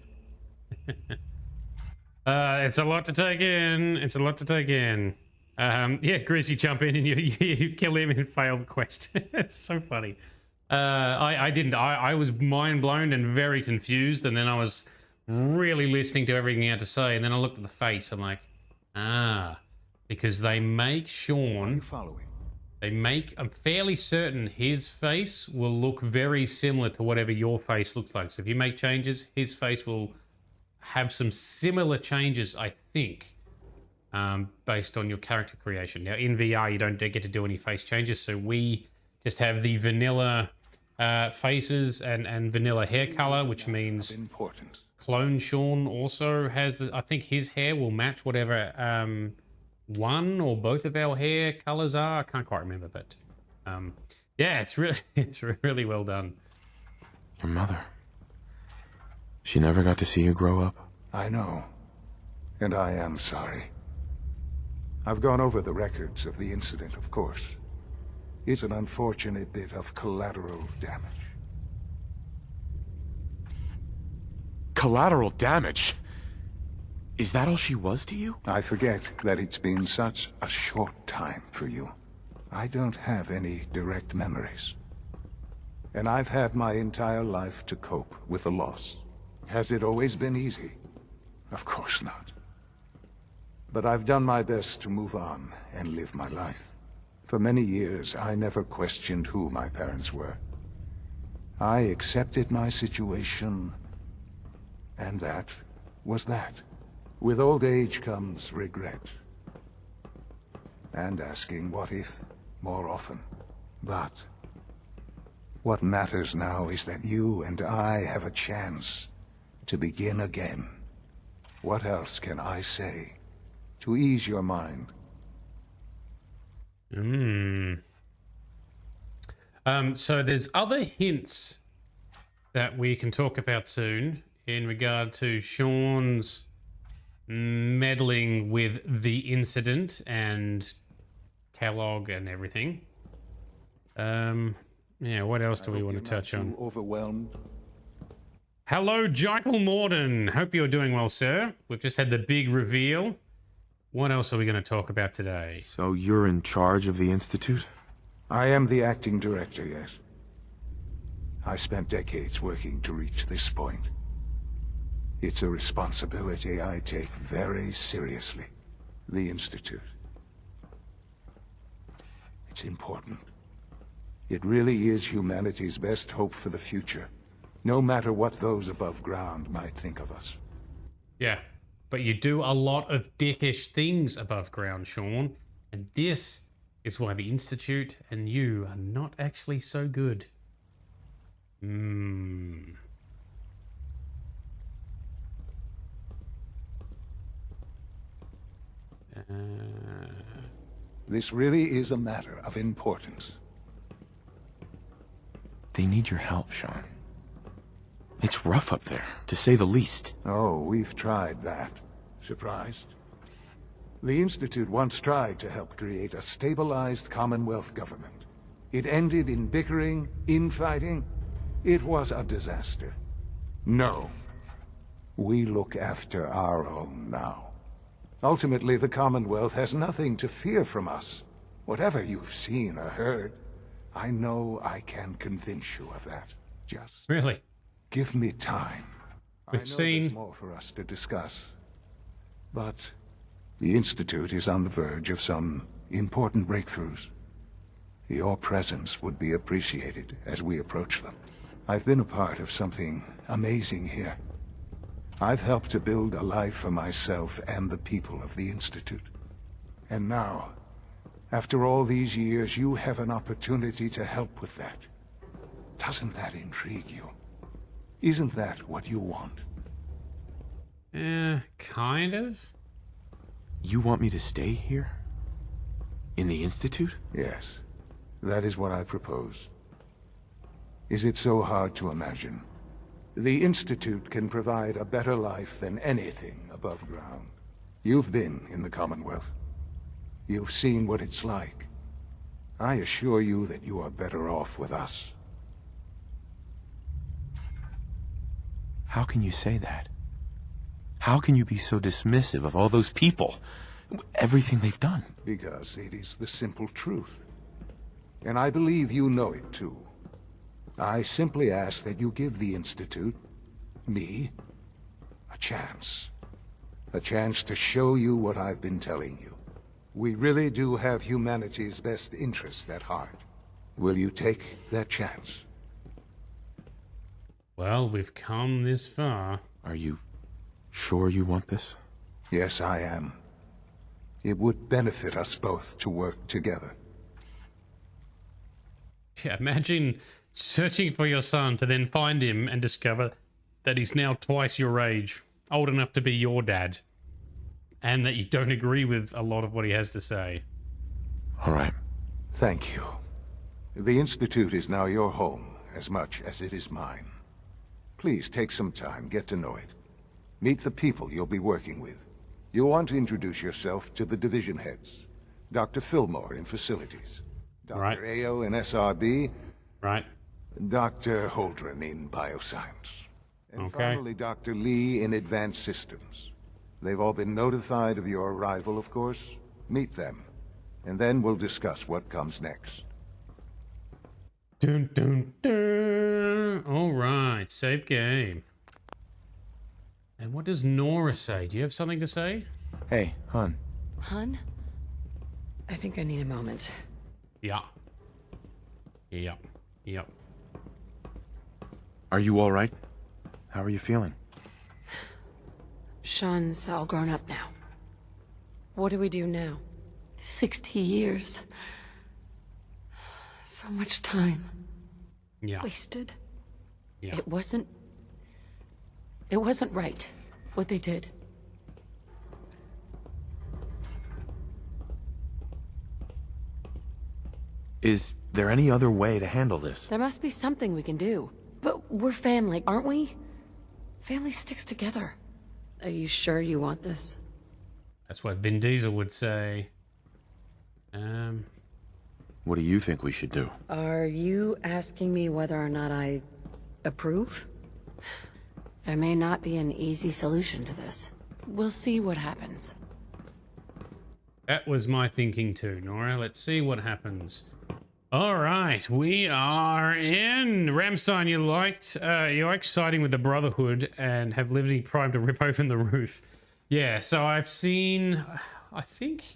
It's a lot to take in. It's a lot to take in. Yeah, Grizz, you jump in and you kill him and fail the quest. It's so funny. I didn't. I was mind blown and very confused, and then I was really listening to everything he had to say, and then I looked at the face. I'm like, because they make Shaun. I'm fairly certain his face will look very similar to whatever your face looks like. So if you make changes, his face will have some similar changes, I think, based on your character creation. Now in VR, you don't get to do any face changes, so we just have the vanilla faces and vanilla hair color, which means clone Shaun also has I think his hair will match whatever one or both of our hair colors are. I can't quite remember, but yeah, it's really well done. Your mother, she never got to see you grow up. I know, and I am sorry. I've gone over the records of the incident, of course. It's an unfortunate bit of collateral damage. Collateral damage? Is that all she was to you? I forget that it's been such a short time for you. I don't have any direct memories. And I've had my entire life to cope with the loss. Has it always been easy? Of course not. But I've done my best to move on and live my life. For many years, I never questioned who my parents were. I accepted my situation, and that was that. With old age comes regret. And asking what if more often. But what matters now is that you and I have a chance to begin again. What else can I say to ease your mind? So there's other hints that we can talk about soon in regard to Shaun's meddling with the incident and Kellogg and everything. Yeah, what else do we want to touch on? Overwhelmed. Hello, Jekyll Morden. Hope you're doing well, sir. We've just had the big reveal. What else are we going to talk about today? So you're in charge of the Institute? I am the acting director, yes. I spent decades working to reach this point. It's a responsibility I take very seriously. The Institute. It's important. It really is humanity's best hope for the future, no matter what those above ground might think of us. Yeah, but you do a lot of dickish things above ground, Shaun, and this is why the Institute and you are not actually so good. This really is a matter of importance. They need your help, Shaun. It's rough up there, to say the least. Oh, we've tried that. Surprised? The Institute once tried to help create a stabilized Commonwealth government. It ended in bickering, infighting. It was a disaster. No. We look after our own now. Ultimately, the Commonwealth has nothing to fear from us. Whatever you've seen or heard, I know I can convince you of that. Just really give me time. We've seen there's more for us to discuss. But the Institute is on the verge of some important breakthroughs. Your presence would be appreciated as we approach them. I've been a part of something amazing here. I've helped to build a life for myself and the people of the Institute. And now, after all these years, you have an opportunity to help with that. Doesn't that intrigue you? Isn't that what you want? Kind of. You want me to stay here? In the Institute? Yes, that is what I propose. Is it so hard to imagine? The Institute can provide a better life than anything above ground. You've been in the Commonwealth. You've seen what it's like. I assure you that you are better off with us. How can you say that? How can you be so dismissive of all those people? Everything they've done? Because it is the simple truth. And I believe you know it too. I simply ask that you give the Institute, me, a chance. A chance to show you what I've been telling you. We really do have humanity's best interest at heart. Will you take that chance? Well, we've come this far. Are you sure you want this? Yes, I am. It would benefit us both to work together. Yeah, imagine searching for your son to then find him and discover that he's now twice your age, old enough to be your dad, and that you don't agree with a lot of what he has to say. All right. Thank you. The Institute is now your home as much as it is mine. Please take some time, get to know it. Meet the people you'll be working with. You'll want to introduce yourself to the division heads. Dr. Fillmore in Facilities. Dr. Ayo in SRB. Right. Dr. Holdren in Bioscience. And finally, Dr. Lee in Advanced Systems. They've all been notified of your arrival, of course. Meet them. And then we'll discuss what comes next. Dun, dun, dun. All right, save game. And what does Nora say? Do you have something to say? Hey, hon. Hun? I think I need a moment. Yeah. Yep. Yep. Are you all right? How are you feeling? Shaun's all grown up now. What do we do now? 60 years. So much time. Yeah. Wasted. Yeah. It wasn't right, what they did. Is there any other way to handle this? There must be something we can do. But we're family, aren't we? Family sticks together. Are you sure you want this? That's what Vin Diesel would say. What do you think we should do? Are you asking me whether or not I approve? There may not be an easy solution to this. We'll see what happens. That was my thinking too, Nora. Let's see what happens. All right, we are in Ramstein. You're exciting with the Brotherhood and have Liberty Prime to rip open the roof. Yeah, so I've seen. I think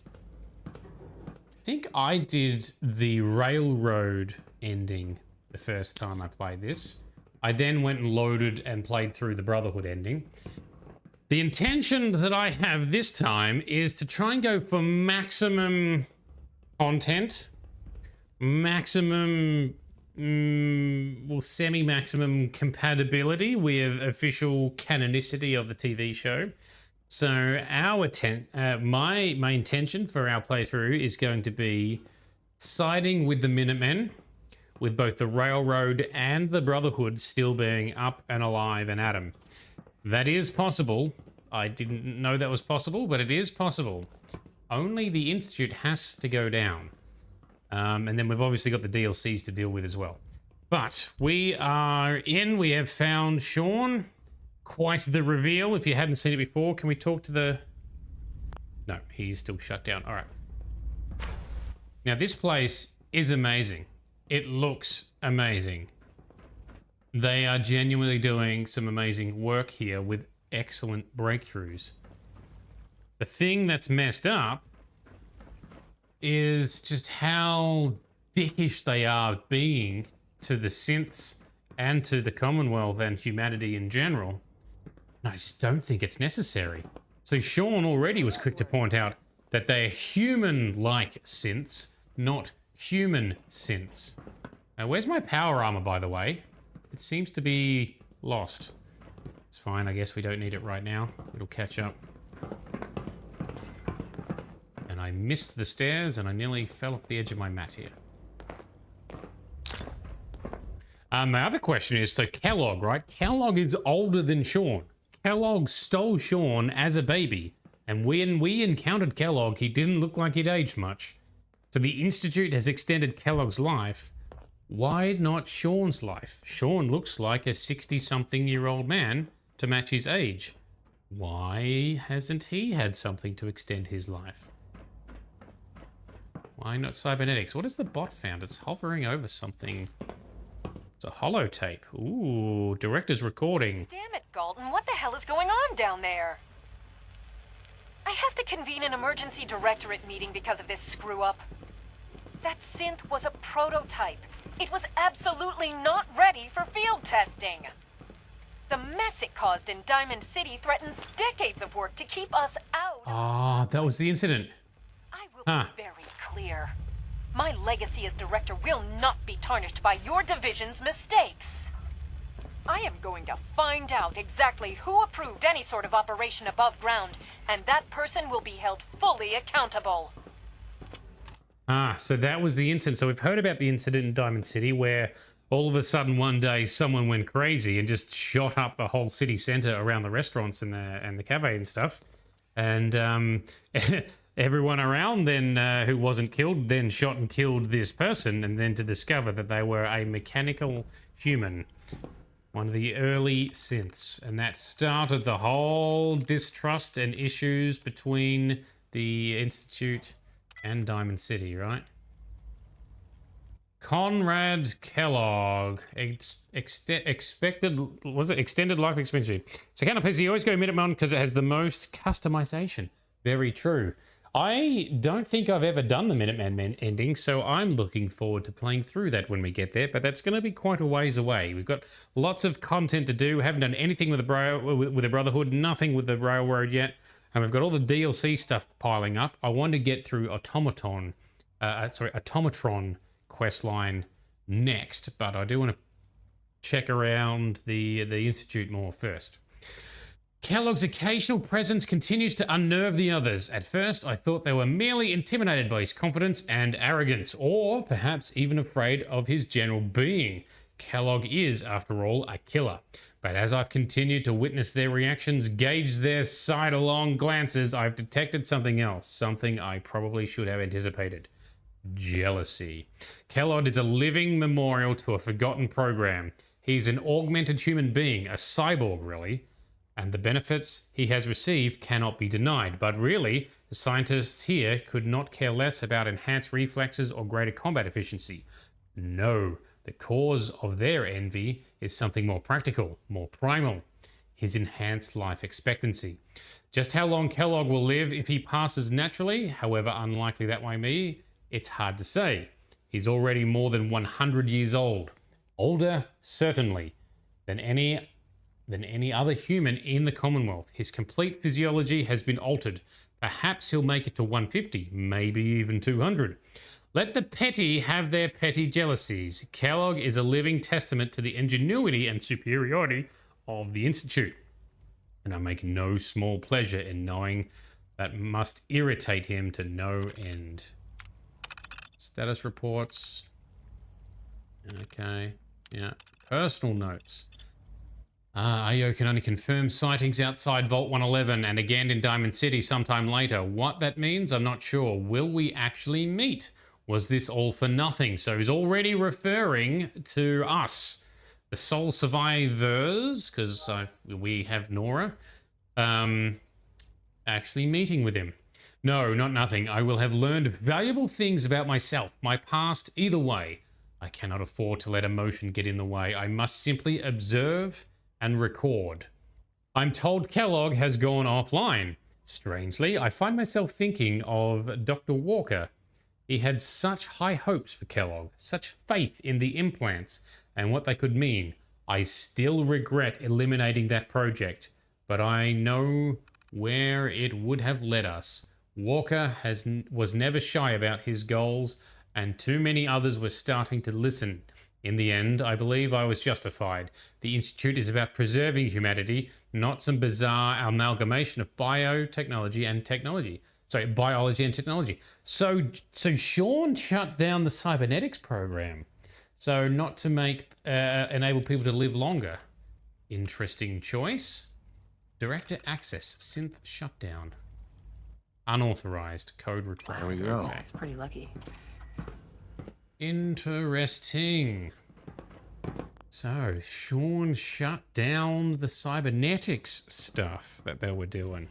I did the Railroad ending the first time I played this. I then went and loaded and played through the Brotherhood ending. The intention that I have this time is to try and go for maximum content, maximum, semi-maximum compatibility with official canonicity of the TV show. So my intention for our playthrough is going to be siding with the Minutemen, with both the Railroad and the Brotherhood still being up and alive and at 'em. That is possible. I didn't know that was possible, but it is possible. Only the Institute has to go down. And then we've obviously got the DLCs to deal with as well. But we are in. We have found Shaun. Quite the reveal. If you hadn't seen it before, can we talk to the... No, he's still shut down. All right. Now, this place is amazing. It looks amazing. They are genuinely doing some amazing work here with excellent breakthroughs. The thing that's messed up is just how dickish they are being to the synths and to the Commonwealth and humanity in general. And I just don't think it's necessary. So Shaun already was quick to point out that they're human-like synths, not human synths. Where's my power armor, by the way? It seems to be lost. It's fine, I guess we don't need it right now. It'll catch up. And I missed the stairs and I nearly fell off the edge of my mat here. My other question is, so Kellogg, right? Kellogg is older than Shaun. Kellogg stole Shaun as a baby. And when we encountered Kellogg, he didn't look like he'd aged much. So the Institute has extended Kellogg's life. Why not Shaun's life? Shaun looks like a 60-something-year-old man to match his age. Why hasn't he had something to extend his life? Why not cybernetics? What has the bot found? It's hovering over something. It's a holotape. Ooh, director's recording. Damn it, Galton. What the hell is going on down there? I have to convene an emergency directorate meeting because of this screw-up. That synth was a prototype. It was absolutely not ready for field testing. The mess it caused in Diamond City threatens decades of work to keep us out. Ah, that was the incident. I will be very clear. My legacy as director will not be tarnished by your division's mistakes. I am going to find out exactly who approved any sort of operation above ground, and that person will be held fully accountable. Ah, so that was the incident. So we've heard about the incident in Diamond City where all of a sudden one day someone went crazy and just shot up the whole city center around the restaurants and the cafe and stuff. And everyone around then who wasn't killed then shot and killed this person, and then to discover that they were a mechanical human. One of the early synths. And that started the whole distrust and issues between the Institute and Diamond City, right? Conrad Kellogg. Extended life expectancy. So kind of PC, you always go Minuteman because it has the most customization. Very true. I don't think I've ever done the Minuteman ending, so I'm looking forward to playing through that when we get there, but that's going to be quite a ways away. We've got lots of content to do. We haven't done anything with the Brotherhood, nothing with the Railroad yet, and we've got all the DLC stuff piling up. I want to get through Automatron questline next, but I do want to check around the Institute more first. Kellogg's occasional presence continues to unnerve the others. At first, I thought they were merely intimidated by his confidence and arrogance, or perhaps even afraid of his general being. Kellogg is, after all, a killer. But as I've continued to witness their reactions, gauge their sidelong glances, I've detected something else, something I probably should have anticipated. Jealousy. Kellogg is a living memorial to a forgotten program. He's an augmented human being, a cyborg really, and the benefits he has received cannot be denied. But really, the scientists here could not care less about enhanced reflexes or greater combat efficiency. No, the cause of their envy is something more practical, more primal, his enhanced life expectancy. Just how long Kellogg will live if he passes naturally, however unlikely that may be, it's hard to say. He's already more than 100 years old. Older, certainly, than any other human in the Commonwealth. His complete physiology has been altered. Perhaps he'll make it to 150, maybe even 200. Let the petty have their petty jealousies. Kellogg is a living testament to the ingenuity and superiority of the Institute. And I make no small pleasure in knowing that must irritate him to no end. Status reports. Okay, yeah. Personal notes. IO can only confirm sightings outside Vault 111 and again in Diamond City sometime later. What that means, I'm not sure. Will we actually meet? Was this all for nothing? So he's already referring to us, the sole survivors, because we have Nora, actually meeting with him. No, not nothing. I will have learned valuable things about myself, my past, either way. I cannot afford to let emotion get in the way. I must simply observe and record. I'm told Kellogg has gone offline. Strangely, I find myself thinking of Dr. Walker. He had such high hopes for Kellogg, such faith in the implants and what they could mean. I still regret eliminating that project, but I know where it would have led us. Walker was never shy about his goals, and too many others were starting to listen. In the end, I believe I was justified. The Institute is about preserving humanity, not some bizarre amalgamation of biotechnology and technology. Sorry, biology and technology. So Shaun shut down the cybernetics program. So not to make enable people to live longer. Interesting choice. Director access synth shutdown. Unauthorized code required. There we go. Okay. That's pretty lucky. Interesting. So Shaun shut down the cybernetics stuff that they were doing.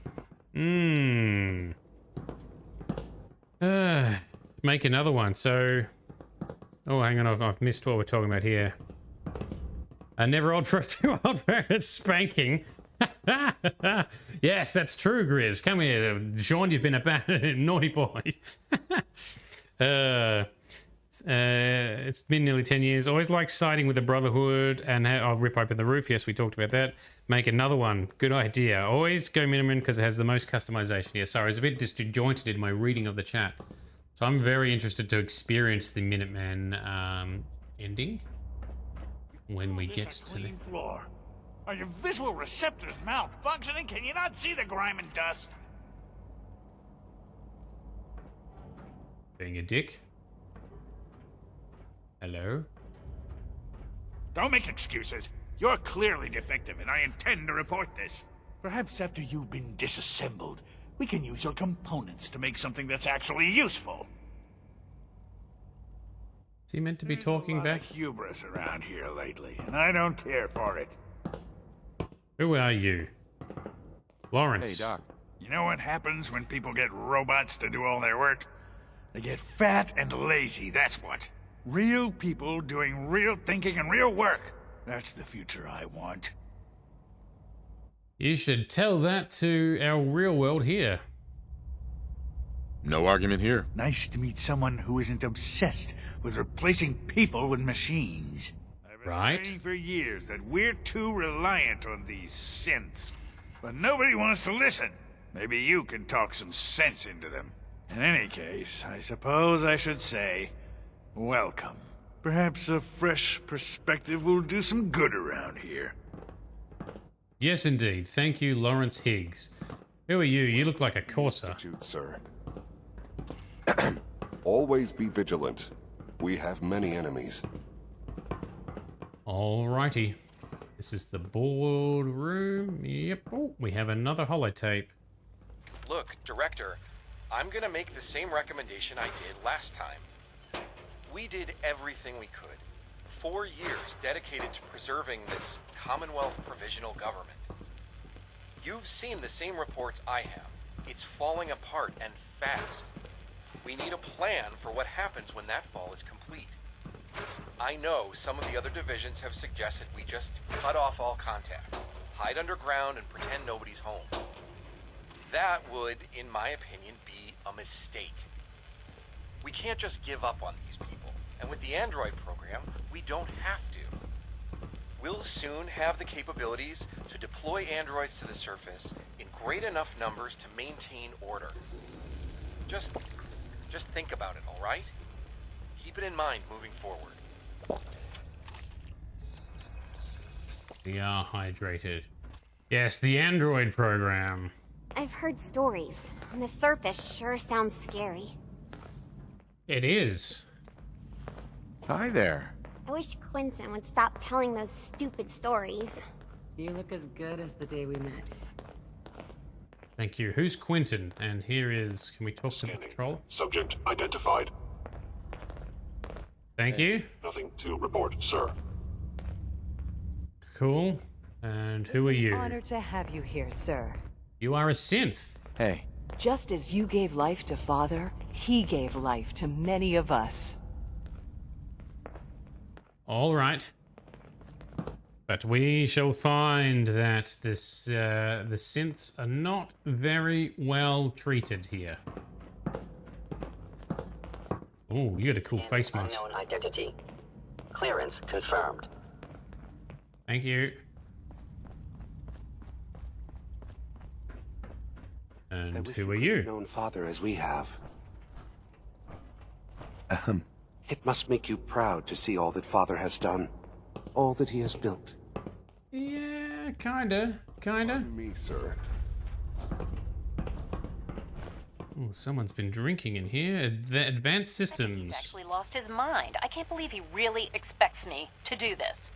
Make another one. So, oh, hang on, I've missed what we're talking about here. Never old for too old for a spanking. Yes, that's true, Grizz. Come here, Shaun. You've been a naughty boy. It's been nearly 10 years. Always liked siding with the Brotherhood, and I'll rip open the roof. Yes, we talked about that. Make another one. Good idea. Always go minimum because it has the most customization. Yeah, sorry, I was a bit disjointed in my reading of the chat. So I'm very interested to experience the Minuteman ending when we get to the floor. Are your visual receptors malfunctioning? Can you not see the grime and dust? Being a dick. Hello? Don't make excuses. You're clearly defective, and I intend to report this. Perhaps after you've been disassembled, we can use your components to make something that's actually useful. Is he meant to be talking back? Hubris around here lately, and I don't care for it. Who are you? Lawrence. Hey, Doc. You know what happens when people get robots to do all their work? They get fat and lazy, that's what. Real people doing real thinking and real work. That's the future I want. You should tell that to our real world here. No argument here. Nice to meet someone who isn't obsessed with replacing people with machines. I've been saying for years that we're too reliant on these synths. But nobody wants to listen. Maybe you can talk some sense into them. In any case, I suppose I should say, welcome. Perhaps a fresh perspective will do some good around here. Yes, indeed. Thank you, Lawrence Higgs. Who are you? You look like a courser. Sir. Always be vigilant. We have many enemies. Alrighty. This is the boardroom. Yep. Oh, we have another holotape. Look, Director, I'm gonna make the same recommendation I did last time. We did everything we could. 4 years dedicated to preserving this Commonwealth provisional government. You've seen the same reports I have. It's falling apart and fast. We need a plan for what happens when that fall is complete. I know some of the other divisions have suggested we just cut off all contact, hide underground and pretend nobody's home. That would, in my opinion, be a mistake. We can't just give up on these people, and with the Android program, we don't have to. We'll soon have the capabilities to deploy androids to the surface in great enough numbers to maintain order. Just think about it, all right? Keep it in mind moving forward. We are hydrated. Yes, the Android program. I've heard stories. On the surface, sure sounds scary. It is. Hi there. I wish Quentin would stop telling those stupid stories. You look as good as the day we met. Thank you. Who's Quentin? And here is... Can we talk to the patrol? Subject identified. Thank you. Nothing to report, sir. Cool. And who are you? It's an honor to have you here, sir. You are a synth. Hey. Just as you gave life to Father, he gave life to many of us. All right. But we shall find that this the synths are not very well treated here. Oh, you got a cool face mask. Unknown identity. Clearance confirmed. Thank you. And who are you? Known Father as we have. Ahem. It must make you proud to see all that Father has done. All that he has built. Yeah, kinda. Me, sir. Oh, someone's been drinking in here. The advanced He's systems. actually lost his mind. I can't believe he really expects me to do this.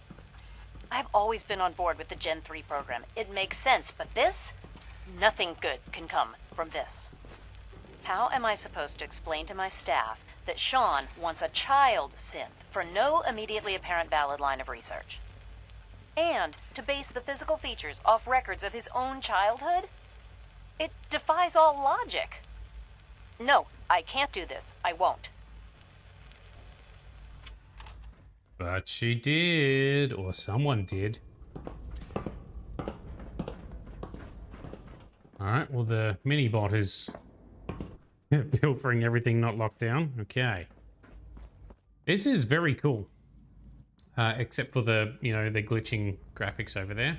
I've always been on board with the Gen 3 program. It makes sense, but this? Nothing good can come from this. How am I supposed to explain to my staff that Shaun wants a child synth for no immediately apparent valid line of research? And to base the physical features off records of his own childhood? It defies all logic. No, I can't do this. I won't. But she did, or someone did. Alright, well the mini-bot is pilfering everything not locked down. Okay. This is very cool. Except for the, you know, the glitching graphics over there.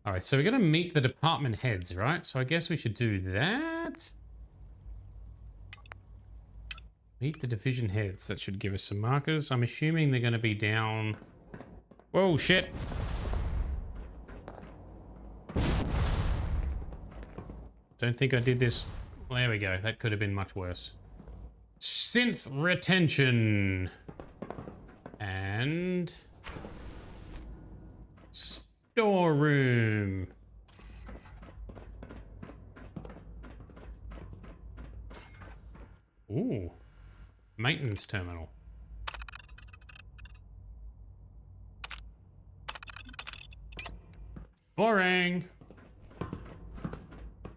Alright, so we're gonna meet the department heads, right? So I guess we should do that. Meet the division heads. That should give us some markers. I'm assuming they're gonna be down... Whoa, shit! Don't think I did this. Well, there we go. That could have been much worse. Synth retention. And... storeroom. Ooh. Maintenance terminal. Boring.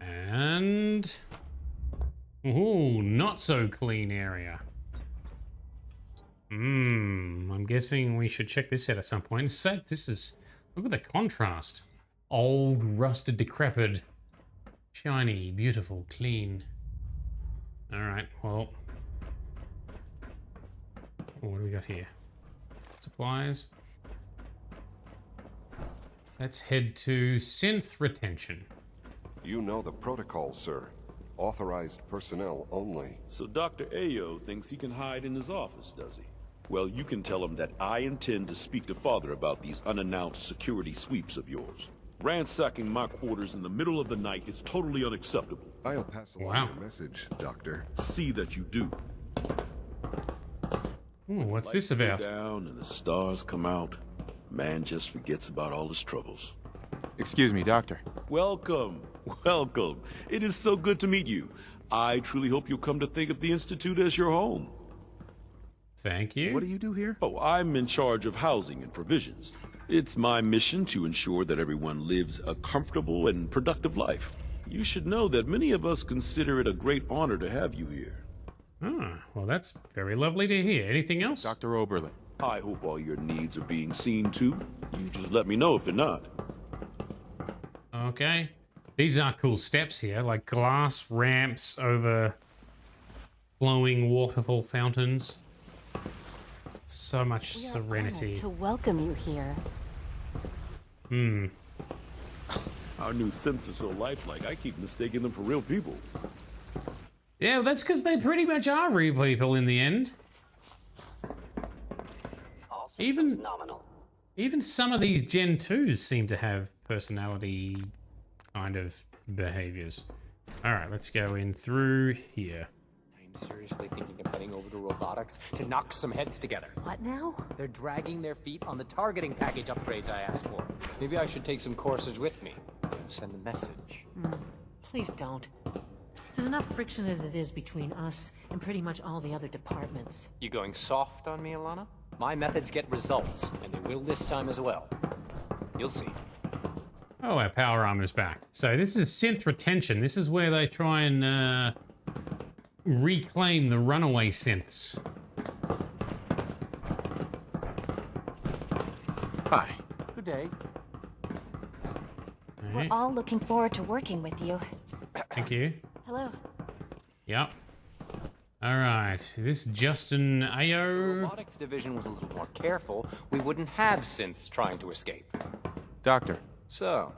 And... ooh, not so clean area. I'm guessing we should check this out at some point. So this is... look at the contrast. Old, rusted, decrepit. Shiny, beautiful, clean. Alright, well... what do we got here? Supplies. Let's head to synth retention. You know the protocol, sir. Authorized personnel only. So Dr. Ayo thinks he can hide in his office, does he? Well, you can tell him that I intend to speak to Father about these unannounced security sweeps of yours. Ransacking my quarters in the middle of the night is totally unacceptable. I'll pass along your message, Doctor. See that you do. Ooh, what's Lights this about? go down and the stars come out. Man just forgets about all his troubles. Excuse me, Doctor. Welcome, welcome. It is so good to meet you. I truly hope you'll come to think of the Institute as your home. Thank you. What do you do here? Oh, I'm in charge of housing and provisions. It's my mission to ensure that everyone lives a comfortable and productive life. You should know that many of us consider it a great honor to have you here. Ah, well, that's very lovely to hear. Anything else? Dr. Oberlin. I hope all your needs are being seen to. You just let me know if they're not. Okay. These are cool steps here, like glass ramps over flowing waterfall fountains. So much serenity. To welcome you here. Hmm. Our new synths are so lifelike, I keep mistaking them for real people. Yeah, well, that's because they pretty much are real people in the end. Even some of these Gen 2s seem to have personality kind of behaviors. Alright, let's go in through here. I'm seriously thinking of heading over to robotics to knock some heads together. What now? They're dragging their feet on the targeting package upgrades I asked for. Maybe I should take some courses with me. Send a message. Please don't. There's enough friction as it is between us and pretty much all the other departments. You going soft on me, Alana? My methods get results, and they will this time as well. You'll see. Oh, our power armor's back. So this is synth retention. This is where they try and reclaim the runaway synths. Hi. Good day. We're all looking forward to working with you. Thank you. Hello. Yep. Alright, this Justin If the Ayo. robotics division was a little more careful, we wouldn't have synths trying to escape. Doctor. So,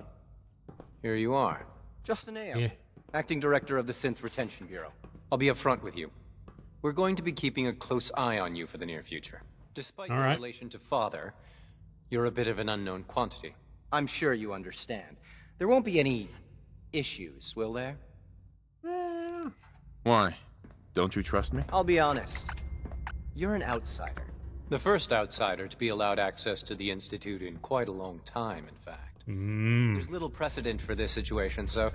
here you are. Justin Ayo, Yeah. Acting Director of the Synth Retention Bureau. I'll be upfront with you. We're going to be keeping a close eye on you for the near future. Despite your right. relation to Father, you're a bit of an unknown quantity. I'm sure you understand. There won't be any issues, will there? Why? Don't you trust me? I'll be honest. You're an outsider. The first outsider to be allowed access to the Institute in quite a long time, in fact. There's little precedent for this situation, so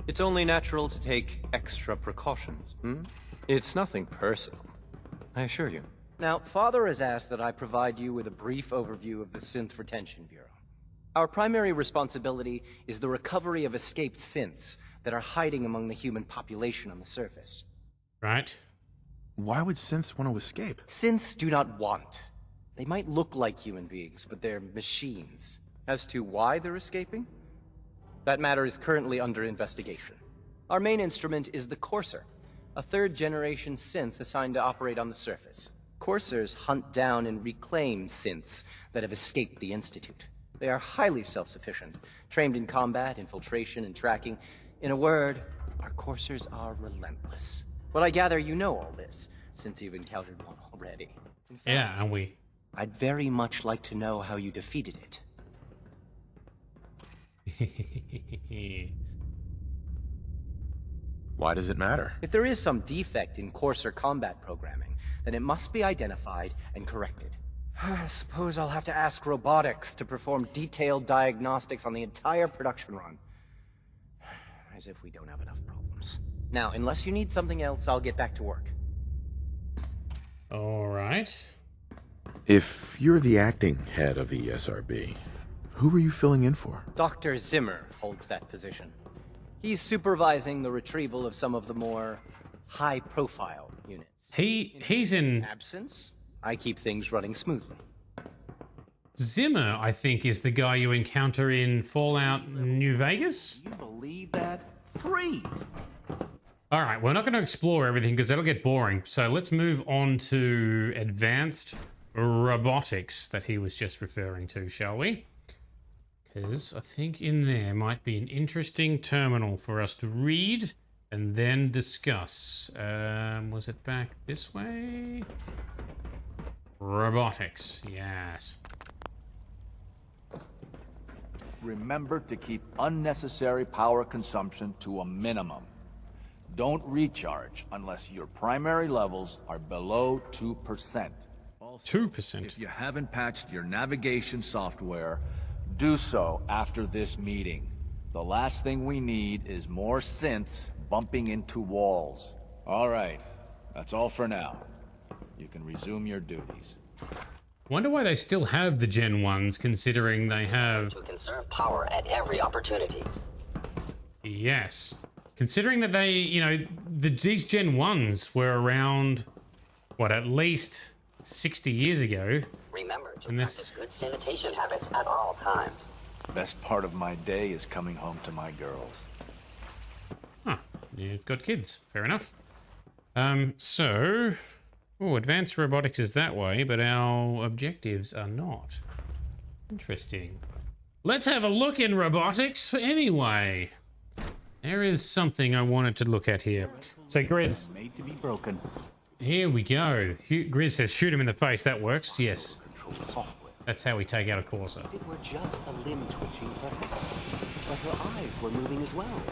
it's only natural to take extra precautions. It's nothing personal, I assure you. Now, Father has asked that I provide you with a brief overview of the Synth Retention Bureau. Our primary responsibility is the recovery of escaped synths that are hiding among the human population on the surface. Right. Why would synths want to escape? Synths do not want. They might look like human beings, but they're machines. As to why they're escaping? That matter is currently under investigation. Our main instrument is the Courser, a third-generation synth assigned to operate on the surface. Coursers hunt down and reclaim synths that have escaped the Institute. They are highly self-sufficient, trained in combat, infiltration, and tracking. In a word, our Coursers are relentless. But I gather you know all this, since you've encountered one already. In fact, Yeah, and we. I'd very much like to know how you defeated it. Why does it matter? If there is some defect in Courser combat programming, then it must be identified and corrected. I suppose I'll have to ask robotics to perform detailed diagnostics on the entire production run. As if we don't have enough problems. Now, unless you need something else, I'll get back to work. All right. If you're the acting head of the SRB, who are you filling in for? Dr. Zimmer holds that position. He's supervising the retrieval of some of the more high-profile units. He's in absence. I keep things running smoothly. Zimmer, I think, is the guy you encounter in Fallout New Vegas. You believe that? Free! All right, we're not going to explore everything because that'll get boring. So let's move on to advanced robotics that he was just referring to, shall we? Because I think in there might be an interesting terminal for us to read and then discuss. Was it back this way? Robotics, yes. Remember to keep unnecessary power consumption to a minimum. Don't recharge unless your primary levels are below 2%. 2%? If you haven't patched your navigation software, do so after this meeting. The last thing we need is more synths bumping into walls. All right, that's all for now. You can resume your duties. Wonder why they still have the Gen 1s, considering they have... To conserve power at every opportunity. Yes. Considering that they, you know, these Gen 1s were around, what, at least 60 years ago. Remember to practice good sanitation habits at all times. Best part of my day is coming home to my girls. Huh. You've got kids. Fair enough. So... Oh, advanced robotics is that way, but our objectives are not. Interesting. Let's have a look in robotics anyway. There is something I wanted to look at here. So, Grizz. Made to be broken. Here we go. Grizz says, shoot him in the face. That works. Yes. That's how we take out a Corsa. It were just a limb twitching, perhaps. But her eyes were moving as well.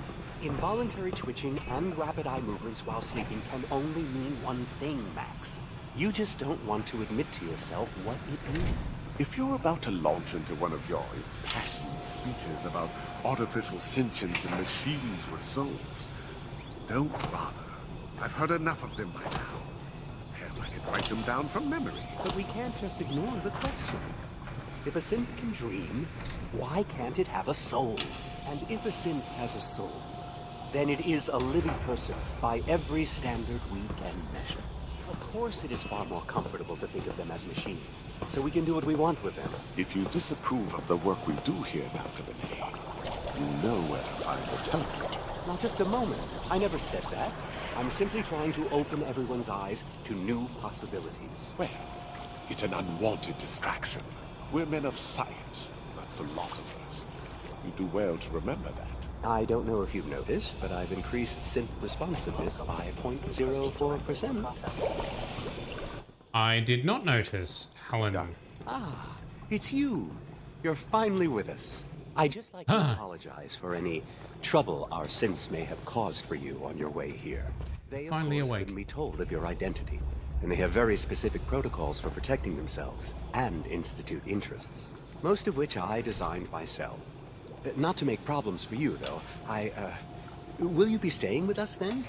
Involuntary twitching and rapid eye movements while sleeping can only mean one thing, Max. You just don't want to admit to yourself what it means. If you're about to launch into one of your impassioned speeches about artificial sentience and machines with souls, don't bother. I've heard enough of them by now. Hell, I could write them down from memory. But we can't just ignore the question. If a synth can dream, why can't it have a soul? And if a synth has a soul, then it is a living person by every standard we can measure. Of course it is far more comfortable to think of them as machines, so we can do what we want with them. If you disapprove of the work we do here, Dr. Benet, you know where to find the teleporter. Now just a moment. I never said that. I'm simply trying to open everyone's eyes to new possibilities. Well, it's an unwanted distraction. We're men of science, not philosophers. You do well to remember that. I don't know if you've noticed, but I've increased synth responsiveness by 0.04%. I did not notice, Helen. Ah, it's you. You're finally with us. I'd just like to apologize for any trouble our synths may have caused for you on your way here. They, finally of course, awake. couldn't be told of your identity, and they have very specific protocols for protecting themselves and Institute interests, most of which I designed myself. Not to make problems for you, though. Will you be staying with us, then?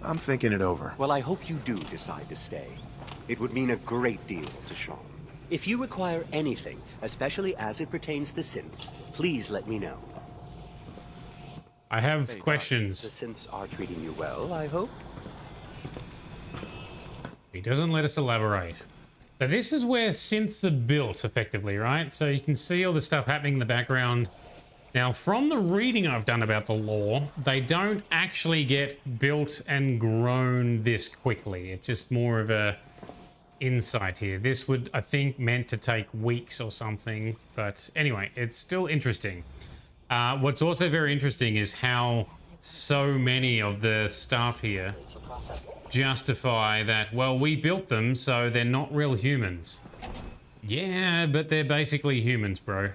I'm thinking it over. Well, I hope you do decide to stay. It would mean a great deal to Shaun. If you require anything, especially as it pertains to synths, please let me know. I have questions. The synths are treating you well, I hope? He doesn't let us elaborate. So this is where synths are built, effectively, right? So you can see all the stuff happening in the background. Now, from the reading I've done about the lore, they don't actually get built and grown this quickly. It's just more of a insight here. This would, I think, meant to take weeks or something. But anyway, it's still interesting. What's also very interesting is how so many of the staff here justify that, well, we built them, so they're not real humans. Yeah, but they're basically humans, bro.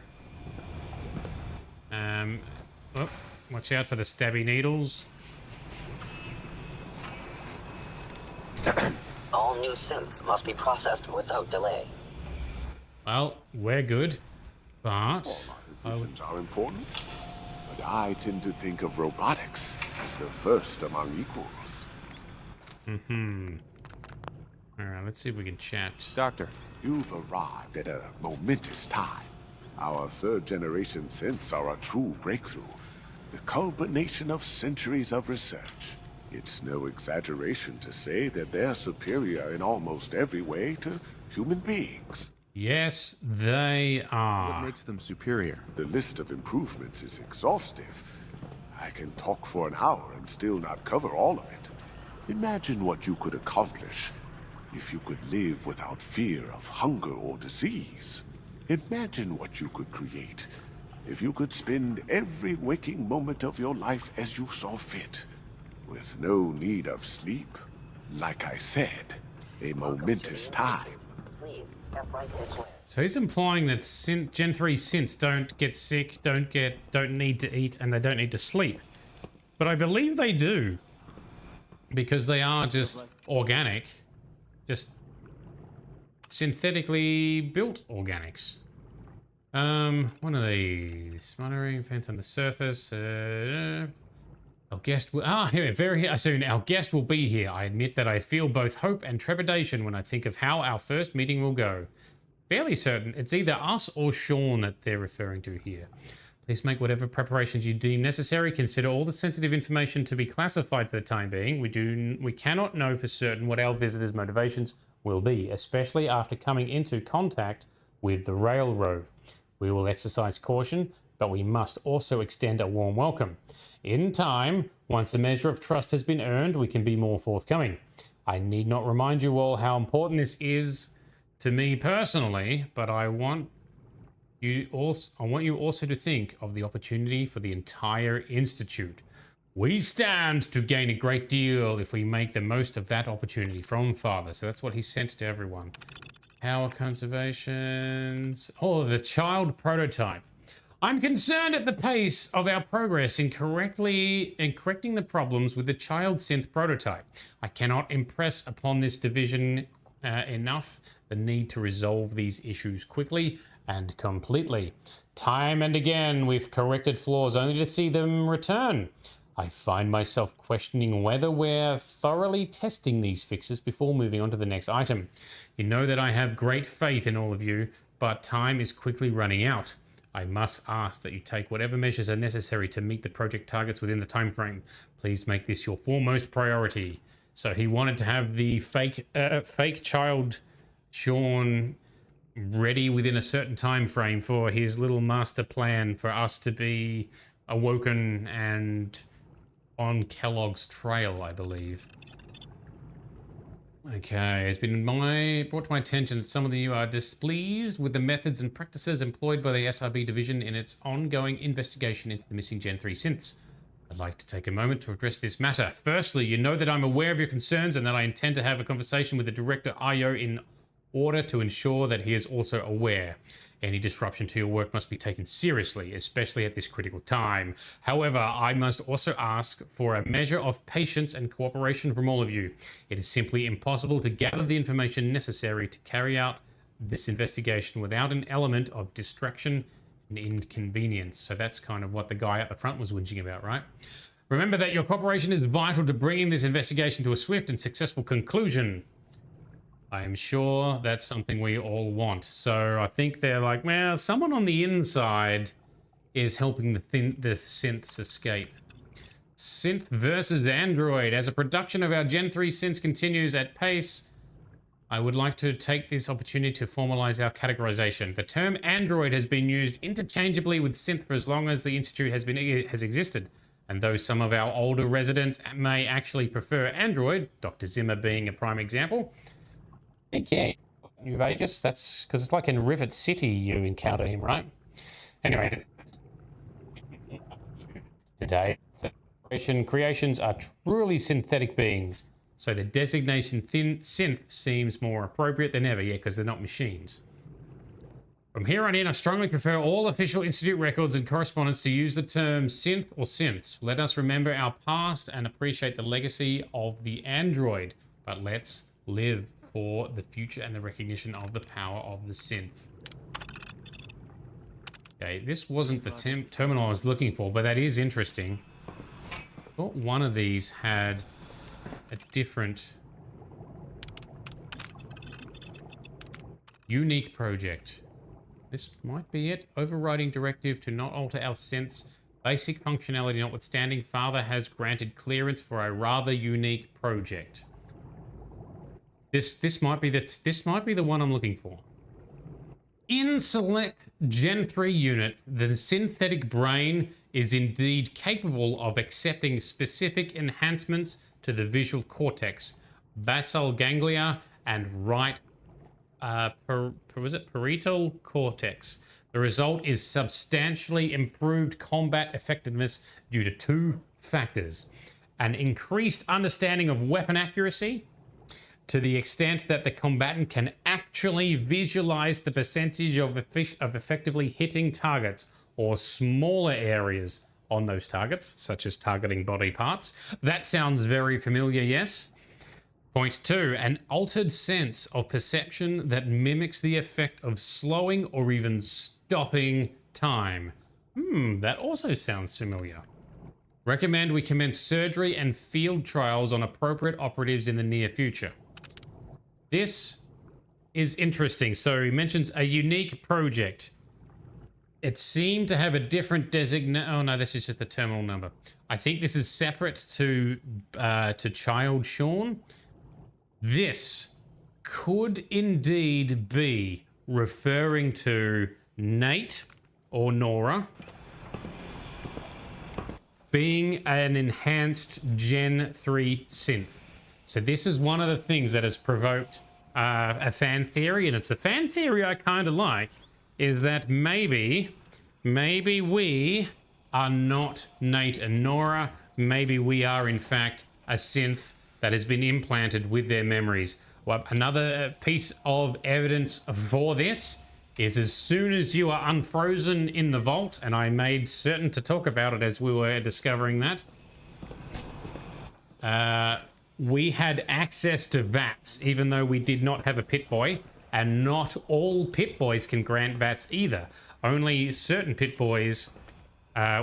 Oh, watch out for the stabby needles. All new synths must be processed without delay. Well, we're good, but... Visions are important, but I tend to think of robotics as the first among equals. Alright, let's see if we can chat. Doctor, you've arrived at a momentous time. Our third-generation synths are a true breakthrough, the culmination of centuries of research. It's no exaggeration to say that they're superior in almost every way to human beings. Yes, they are. What makes them superior? The list of improvements is exhaustive. I can talk for an hour and still not cover all of it. Imagine what you could accomplish if you could live without fear of hunger or disease. Imagine what you could create if you could spend every waking moment of your life as you saw fit, with no need of sleep Like I said, a momentous time. Please step right this way. So he's implying that Gen 3 synths don't get sick, don't need to eat, and they don't need to sleep. But I believe they do. Because they are just organic. Just synthetically built organics. One of these. Smothering fence on the surface. Our guest will... here, very soon. Our guest will be here. I admit that I feel both hope and trepidation when I think of how our first meeting will go. Fairly certain it's either us or Shaun that they're referring to here. Please make whatever preparations you deem necessary. Consider all the sensitive information to be classified for the time being. We cannot know for certain what our visitors' motivations will be, especially after coming into contact with the railroad. We will exercise caution, but we must also extend a warm welcome. In time, once a measure of trust has been earned, we can be more forthcoming. I need not remind you all how important this is to me personally, but I want you also to think of the opportunity for the entire Institute. We stand to gain a great deal if we make the most of that opportunity from Father. So that's what he sent to everyone. Power conservations. Oh, the child prototype. I'm concerned at the pace of our progress in correcting the problems with the child synth prototype. I cannot impress upon this division enough the need to resolve these issues quickly and completely. Time and again, we've corrected flaws only to see them return. I find myself questioning whether we're thoroughly testing these fixes before moving on to the next item. You know that I have great faith in all of you, but time is quickly running out. I must ask that you take whatever measures are necessary to meet the project targets within the time frame. Please make this your foremost priority. So he wanted to have the fake child Shaun ready within a certain time frame for his little master plan for us to be awoken and on Kellogg's trail, I believe. Okay, it's been brought to my attention that some of you are displeased with the methods and practices employed by the SRB division in its ongoing investigation into the missing Gen 3 synths. I'd like to take a moment to address this matter. Firstly, you know that I'm aware of your concerns and that I intend to have a conversation with the Director IO in order to ensure that he is also aware. Any disruption to your work must be taken seriously, especially at this critical time. However, I must also ask for a measure of patience and cooperation from all of you. It is simply impossible to gather the information necessary to carry out this investigation without an element of distraction and inconvenience. So that's kind of what the guy at the front was whinging about, right? Remember that your cooperation is vital to bringing this investigation to a swift and successful conclusion. I am sure that's something we all want. So I think they're like, well, someone on the inside is helping the synths escape. Synth versus Android. As a production of our Gen 3 synths continues at pace, I would like to take this opportunity to formalize our categorization. The term Android has been used interchangeably with synth for as long as the Institute has existed. And though some of our older residents may actually prefer Android, Dr. Zimmer being a prime example, okay, New Vegas, that's because it's like in Rivet City you encounter him, right? Anyway, today, creations are truly synthetic beings, so the designation synth seems more appropriate than ever, yeah, because they're not machines. From here on in, I strongly prefer all official Institute records and correspondence to use the term synth or synths. Let us remember our past and appreciate the legacy of the android, but let's live for the future and the recognition of the power of the synth. Okay, this wasn't the terminal I was looking for, but that is interesting. I thought one of these had a different unique project. This might be it. Overriding directive to not alter our synths. Basic functionality notwithstanding, Father has granted clearance for a rather unique project. This might be the one I'm looking for. In select Gen 3 units, the synthetic brain is indeed capable of accepting specific enhancements to the visual cortex, basal ganglia, and right parietal cortex. The result is substantially improved combat effectiveness due to two factors: an increased understanding of weapon accuracy to the extent that the combatant can actually visualize the percentage of effectively hitting targets or smaller areas on those targets, such as targeting body parts. That sounds very familiar, yes? Point 2, an altered sense of perception that mimics the effect of slowing or even stopping time. That also sounds familiar. Recommend we commence surgery and field trials on appropriate operatives in the near future. This is interesting. So he mentions a unique project. It seemed to have a different designation. Oh no, this is just the terminal number. I think this is separate to Child Shaun. This could indeed be referring to Nate or Nora being an enhanced Gen 3 synth. So this is one of the things that has provoked a fan theory, and it's a fan theory I kind of like, is that maybe we are not Nate and Nora. Maybe we are, in fact, a synth that has been implanted with their memories. Well, another piece of evidence for this is as soon as you are unfrozen in the vault, and I made certain to talk about it as we were discovering that, we had access to VATs, even though we did not have a Pit Boy, and not all Pit Boys can grant VATs either. Only certain Pit Boys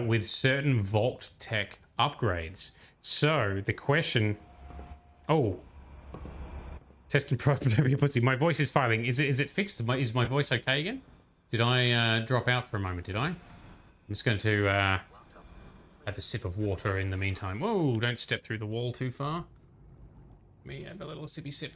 with certain vault tech upgrades. So the question... Oh. Test and probe your pussy. My voice is filing. Is it fixed? Is my voice okay again? Did I drop out for a moment? Did I? I'm just going to have a sip of water in the meantime. Whoa! Don't step through the wall too far. Let me have a little sippy sip.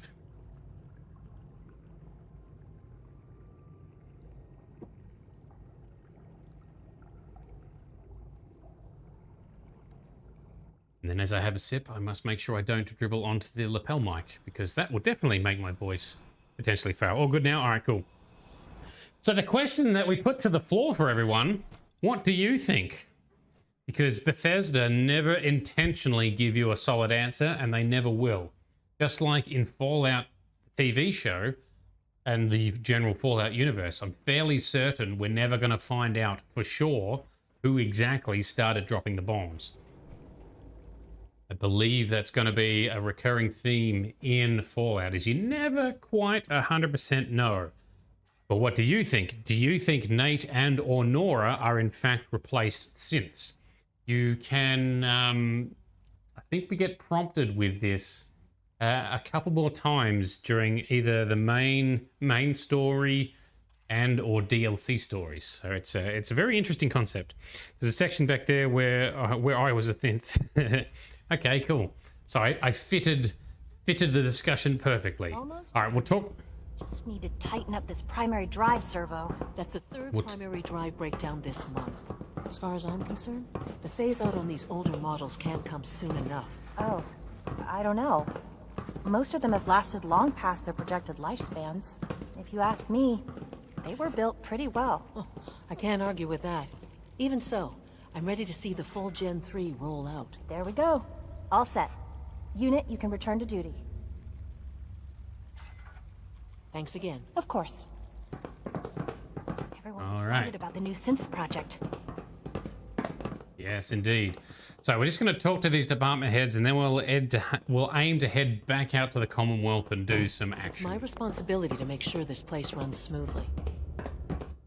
And then as I have a sip, I must make sure I don't dribble onto the lapel mic, because that will definitely make my voice potentially fail. All good now? All right, cool. So the question that we put to the floor for everyone, what do you think? Because Bethesda never intentionally give you a solid answer, and they never will. Just like in Fallout TV show and the general Fallout universe, I'm fairly certain we're never going to find out for sure who exactly started dropping the bombs. I believe that's going to be a recurring theme in Fallout, is you never quite 100% know. But what do you think? Do you think Nate and or Nora are in fact replaced synths? You can, I think we get prompted with this a couple more times during either the main story and or DLC stories. So it's a very interesting concept. There's a section back there where I was a synth. Okay, cool. So I fitted the discussion perfectly. Almost. All right, we'll talk. Just need to tighten up this primary drive servo. That's the third primary drive breakdown this month. As far as I'm concerned, the phase out on these older models can't come soon enough. Oh, I don't know. Most of them have lasted long past their projected lifespans. If you ask me, they were built pretty well. Oh, I can't argue with that. Even so, I'm ready to see the full Gen 3 roll out. There we go. All set. Unit, you can return to duty. Thanks again. Of course. Everyone's All excited right. about the new synth project. Yes, indeed. So we're just going to talk to these department heads, and then we'll aim to head back out to the Commonwealth and do some It's action. my responsibility to make sure this place runs smoothly.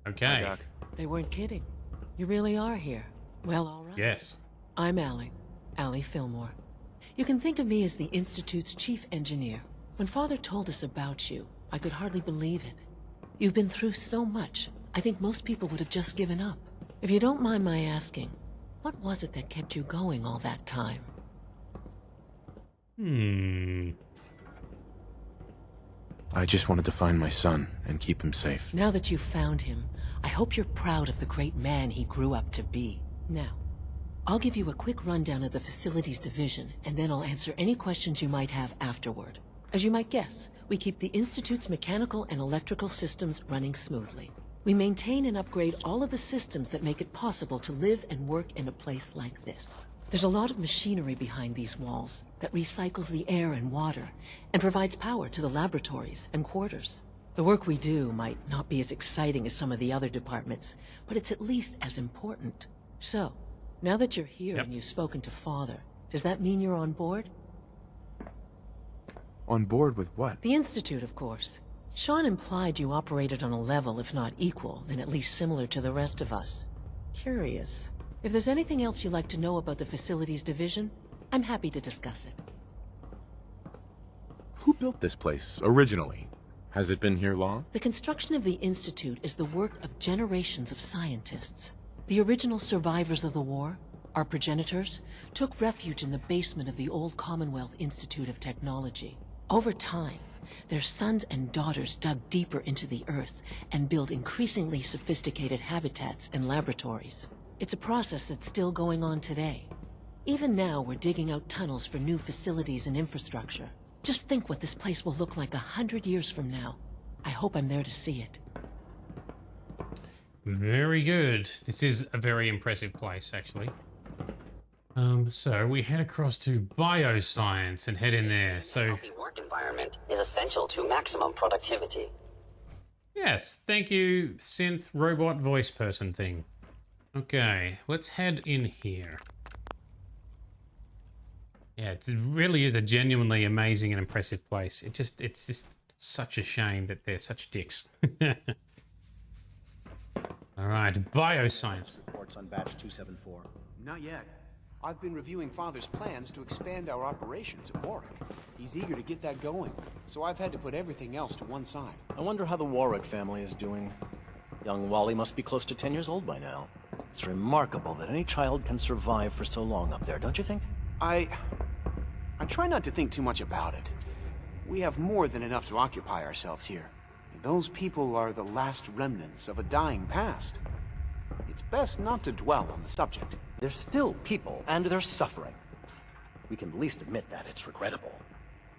Okay. They weren't kidding. You really are here. Well, all right. Yes. I'm Allie Fillmore. You can think of me as the Institute's chief engineer. When Father told us about you, I could hardly believe it. You've been through so much, I think most people would have just given up. If you don't mind my asking, what was it that kept you going all that time? I just wanted to find my son and keep him safe. Now that you've found him, I hope you're proud of the great man he grew up to be. Now, I'll give you a quick rundown of the facilities division, and then I'll answer any questions you might have afterward. As you might guess, we keep the Institute's mechanical and electrical systems running smoothly. We maintain and upgrade all of the systems that make it possible to live and work in a place like this. There's a lot of machinery behind these walls that recycles the air and water and provides power to the laboratories and quarters. The work we do might not be as exciting as some of the other departments, but it's at least as important. So, now that you're here and you've spoken to Father, does that mean you're on board? On board with what? The Institute, of course. Shaun implied you operated on a level, if not equal, then at least similar to the rest of us. Curious. If there's anything else you'd like to know about the Facilities Division, I'm happy to discuss it. Who built this place, originally? Has it been here long? The construction of the Institute is the work of generations of scientists. The original survivors of the war, our progenitors, took refuge in the basement of the old Commonwealth Institute of Technology. Over time, their sons and daughters dug deeper into the earth and built increasingly sophisticated habitats and laboratories. It's a process that's still going on today. Even now, we're digging out tunnels for new facilities and infrastructure. Just think what this place will look like 100 years from now. I hope I'm there to see it. Very good. This is a very impressive place, actually. So we head across to bioscience and head in there. So, a healthy work environment is essential to maximum productivity. Yes, thank you, synth robot voice person thing. Okay, let's head in here. Yeah, it really is a genuinely amazing and impressive place. It's just such a shame that they're such dicks. All right, bioscience. Reports on batch 274. Not yet. I've been reviewing Father's plans to expand our operations at Warwick. He's eager to get that going, so I've had to put everything else to one side. I wonder how the Warwick family is doing. Young Wally must be close to 10 years old by now. It's remarkable that any child can survive for so long up there, don't you think? I try not to think too much about it. We have more than enough to occupy ourselves here. Those people are the last remnants of a dying past. It's best not to dwell on the subject. They're still people, and they're suffering. We can at least admit that it's regrettable.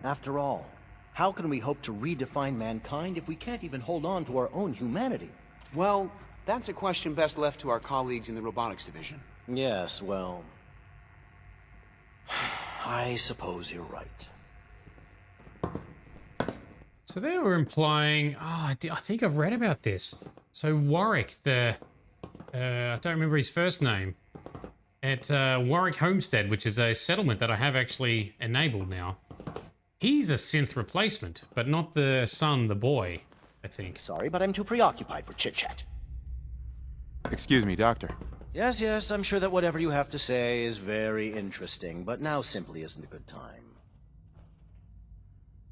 After all, how can we hope to redefine mankind if we can't even hold on to our own humanity? Well, that's a question best left to our colleagues in the robotics division. Yes, well, I suppose you're right. So they were implying, I think I've read about this. So Warwick, I don't remember his first name, at Warwick Homestead, which is a settlement that I have actually enabled now. He's a synth replacement, but not the son, the boy, I think. Sorry, but I'm too preoccupied for chit-chat. Excuse me, Doctor. Yes, I'm sure that whatever you have to say is very interesting, but now simply isn't a good time.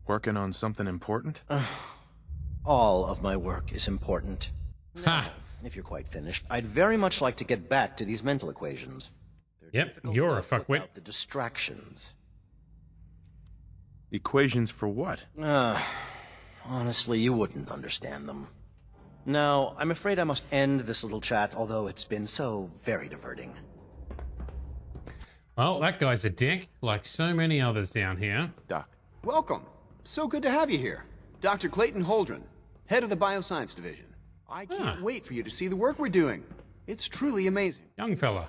Working on something important? All of my work is important. Now, if you're quite finished, I'd very much like to get back to these mental equations. Yep, you're a fuckwit. The distractions. Equations for what? Honestly, you wouldn't understand them. Now, I'm afraid I must end this little chat, although it's been so very diverting. Well, that guy's a dick, like so many others down here. Doc. Welcome. So good to have you here. Dr. Clayton Holdren, head of the Bioscience Division. I can't wait for you to see the work we're doing. It's truly amazing. Young fella.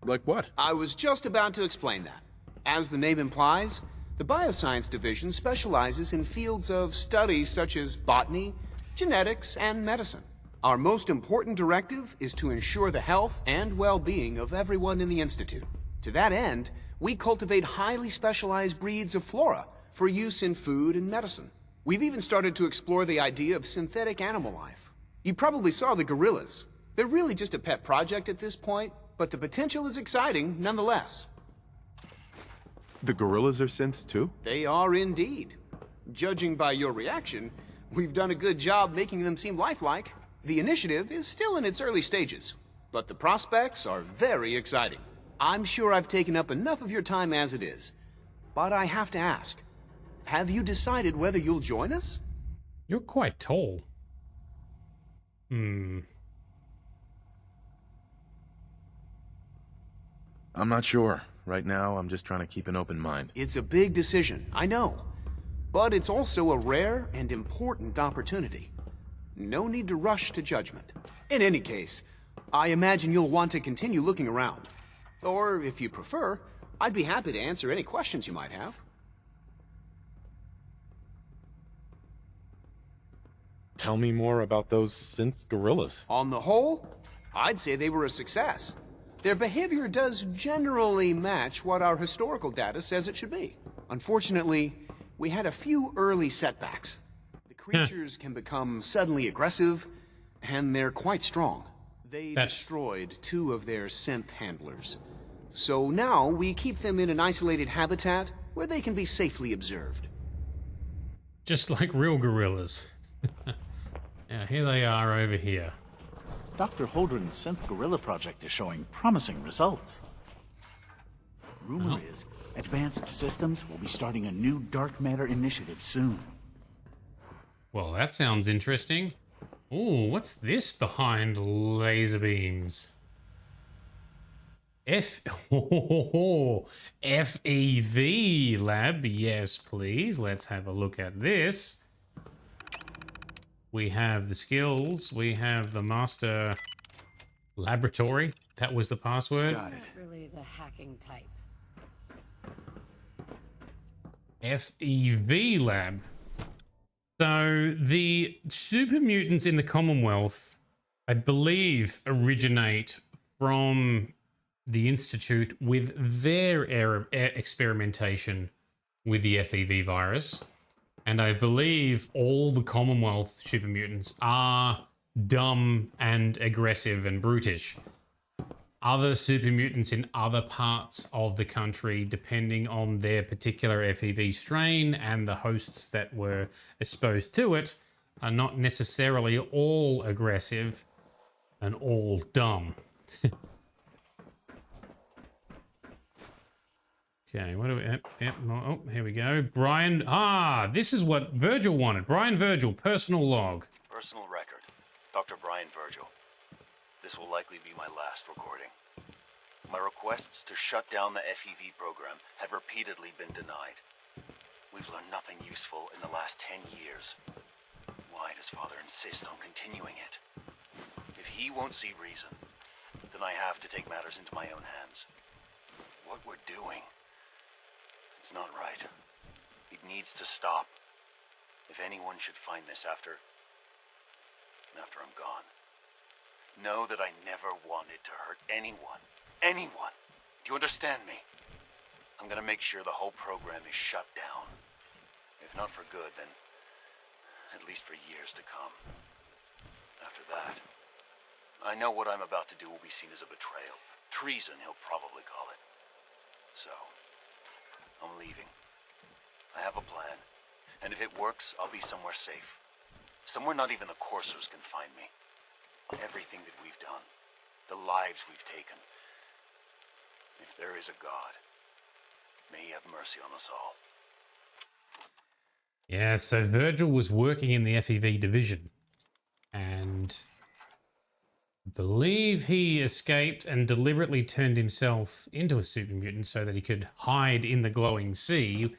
Like what? I was just about to explain that. As the name implies, the Bioscience Division specializes in fields of studies such as botany, genetics, and medicine. Our most important directive is to ensure the health and well-being of everyone in the Institute. To that end, we cultivate highly specialized breeds of flora for use in food and medicine. We've even started to explore the idea of synthetic animal life. You probably saw the gorillas. They're really just a pet project at this point, but the potential is exciting nonetheless. The gorillas are synths too? They are indeed. Judging by your reaction, we've done a good job making them seem lifelike. The initiative is still in its early stages, but the prospects are very exciting. I'm sure I've taken up enough of your time as it is, but I have to ask, have you decided whether you'll join us? You're quite tall. I'm not sure. Right now, I'm just trying to keep an open mind. It's a big decision, I know. But it's also a rare and important opportunity. No need to rush to judgment. In any case, I imagine you'll want to continue looking around. Or, if you prefer, I'd be happy to answer any questions you might have. Tell me more about those synth gorillas. On the whole, I'd say they were a success. Their behavior does generally match what our historical data says it should be. Unfortunately, we had a few early setbacks. The creatures can become suddenly aggressive, and they're quite strong. They destroyed 2 of their synth handlers. So now we keep them in an isolated habitat where they can be safely observed. Just like real gorillas. Now, here they are over here. Dr. Holdren's synth gorilla project is showing promising results. Rumor is, Advanced Systems will be starting a new dark matter initiative soon. Well, that sounds interesting. Ooh, what's this behind laser beams? FEV lab, yes please. Let's have a look at this. We have the skills, we have the master laboratory. That was the password. Got it. Really the hacking type. FEV lab. So the super mutants in the Commonwealth, I believe, originate from the Institute with their experimentation with the FEV virus. And I believe all the Commonwealth super mutants are dumb and aggressive and brutish. Other super mutants in other parts of the country, depending on their particular FEV strain and the hosts that were exposed to it, are not necessarily all aggressive and all dumb. Okay, what do we... oh, here we go. Brian... this is what Virgil wanted. Brian Virgil, personal log. Personal record. Dr. Brian Virgil. This will likely be my last recording. My requests to shut down the FEV program have repeatedly been denied. We've learned nothing useful in the last 10 years. Why does Father insist on continuing it? If he won't see reason, then I have to take matters into my own hands. What we're doing... it's not right. It needs to stop. If anyone should find this after I'm gone, know that I never wanted to hurt anyone. Anyone. Do you understand me? I'm gonna make sure the whole program is shut down. If not for good, then at least for years to come. After that, I know what I'm about to do will be seen as a betrayal. Treason, he'll probably call it. So... I'm leaving. I have a plan. And if it works, I'll be somewhere safe. Somewhere not even the coursers can find me. Everything that we've done. The lives we've taken. If there is a God, may he have mercy on us all. Yeah, so Virgil was working in the FEV division. And... I believe he escaped and deliberately turned himself into a super mutant so that he could hide in the glowing sea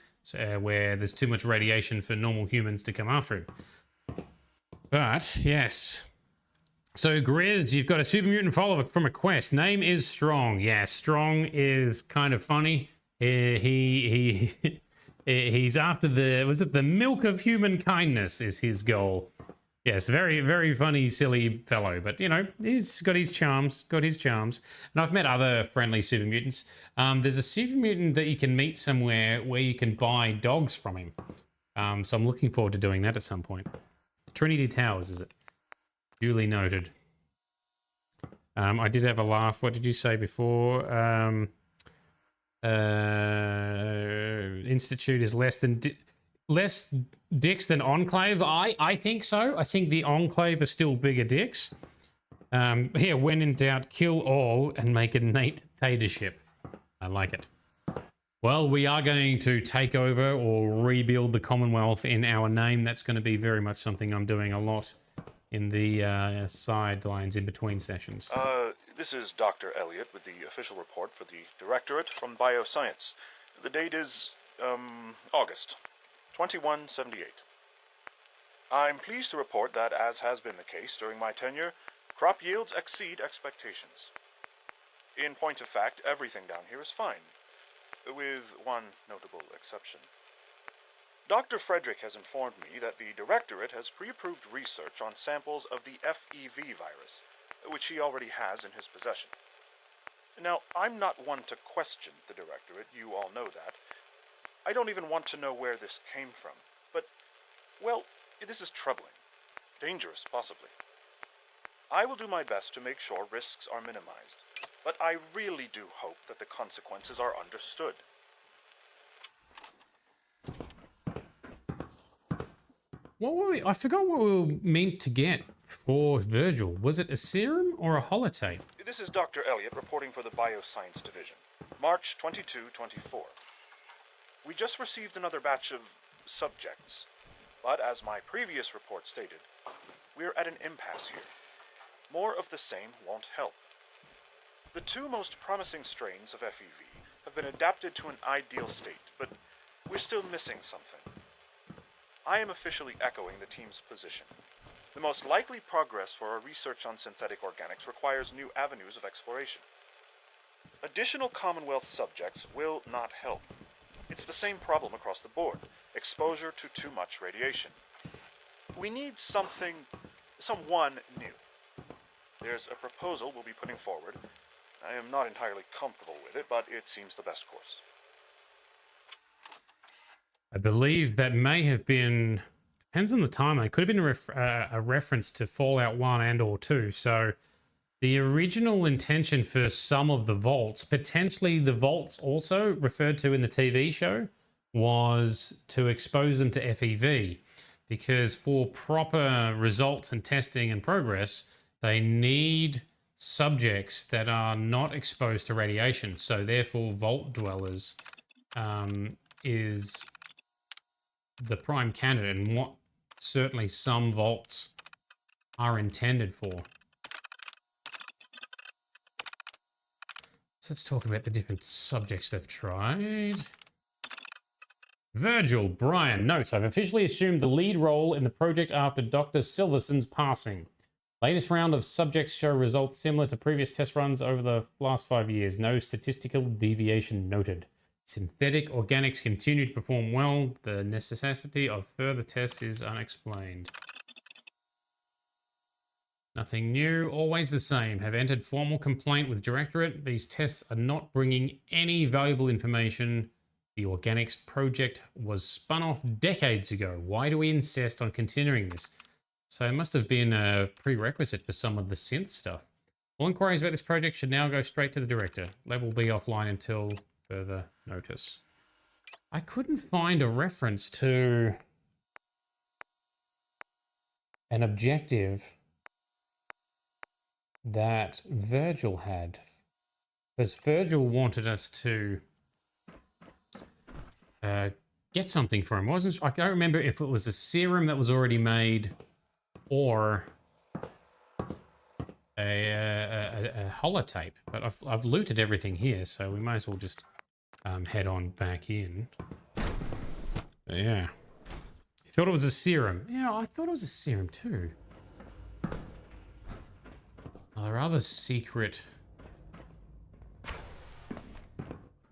where there's too much radiation for normal humans to come after him. But, yes. So, Grizz, you've got a super mutant follower from a quest. Name is Strong. Yeah, Strong is kind of funny. He's after the milk of human kindness is his goal. Yes, very, very funny, silly fellow, but, you know, he's got his charms, And I've met other friendly super mutants. There's a super mutant that you can meet somewhere where you can buy dogs from him. So I'm looking forward to doing that at some point. Trinity Towers, is it? Duly noted. I did have a laugh. What did you say before? Institute is less dicks than Enclave. I think so. I think the Enclave are still bigger dicks. Here, when in doubt, kill all and make a Nate dictatorship. I like it. Well, we are going to take over or rebuild the Commonwealth in our name. That's going to be very much something I'm doing a lot in the sidelines in between sessions. This is Dr. Elliot with the official report for the Directorate from Bioscience. The date is, August 2178. I'm pleased to report that, as has been the case during my tenure, crop yields exceed expectations. In point of fact, everything down here is fine, with one notable exception. Dr. Frederick has informed me that the Directorate has pre-approved research on samples of the FEV virus, which he already has in his possession. Now, I'm not one to question the Directorate, you all know that. I don't even want to know where this came from, but, well, this is troubling. Dangerous, possibly. I will do my best to make sure risks are minimized, but I really do hope that the consequences are understood. What were we? I forgot what we were meant to get for Virgil. Was it a serum or a holotape? This is Dr. Elliot reporting for the Bioscience Division. March 22-24. We just received another batch of subjects, but as my previous report stated, we're at an impasse here. More of the same won't help. The two most promising strains of FEV have been adapted to an ideal state, but we're still missing something. I am officially echoing the team's position. The most likely progress for our research on synthetic organics requires new avenues of exploration. Additional Commonwealth subjects will not help. It's the same problem across the board, exposure to too much radiation. We need someone new. There's a proposal we'll be putting forward. I am not entirely comfortable with it, but it seems the best course. I believe that may have been, depends on the time, it could have been a reference to Fallout 1 and or 2. So the original intention for some of the vaults, potentially the vaults also referred to in the TV show, was to expose them to FEV. Because for proper results and testing and progress, they need subjects that are not exposed to radiation. So therefore, vault dwellers is the prime candidate, and what certainly some vaults are intended for. So let's talk about the different subjects they've tried. Virgil, Brian, notes, I've officially assumed the lead role in the project after Dr. Silverson's passing. Latest round of subjects show results similar to previous test runs over the last 5 years. No statistical deviation noted. Synthetic organics continue to perform well. The necessity of further tests is unexplained. Nothing new, always the same. Have entered formal complaint with Directorate. These tests are not bringing any valuable information. The organics project was spun off decades ago. Why do we insist on continuing this? So it must have been a prerequisite for some of the synth stuff. All inquiries about this project should now go straight to the Director. Lab will be offline until further notice. I couldn't find a reference to an objective that Virgil had. Because Virgil wanted us to get something for him. I don't remember if it was a serum that was already made or a holotape. But I've looted everything here, so we might as well just head on back in. But yeah. You thought it was a serum. Yeah, I thought it was a serum too. Are there other secret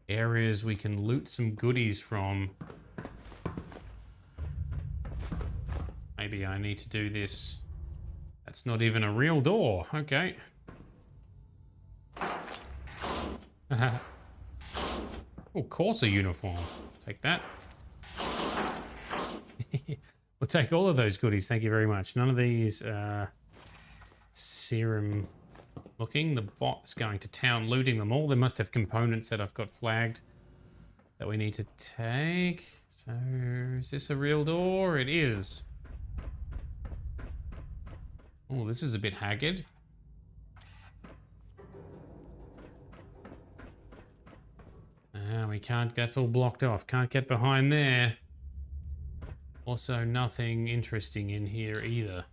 areas we can loot some goodies from? Maybe I need to do this. That's not even a real door. Okay. Oh, Corsa uniform. Take that. We'll take all of those goodies. Thank you very much. None of these serum looking. The bot is going to town looting them all. They must have components that I've got flagged that we need to take. So, is this a real door? It is. Oh, this is a bit haggard. We can't, that's all blocked off. Can't get behind there. Also, nothing interesting in here either.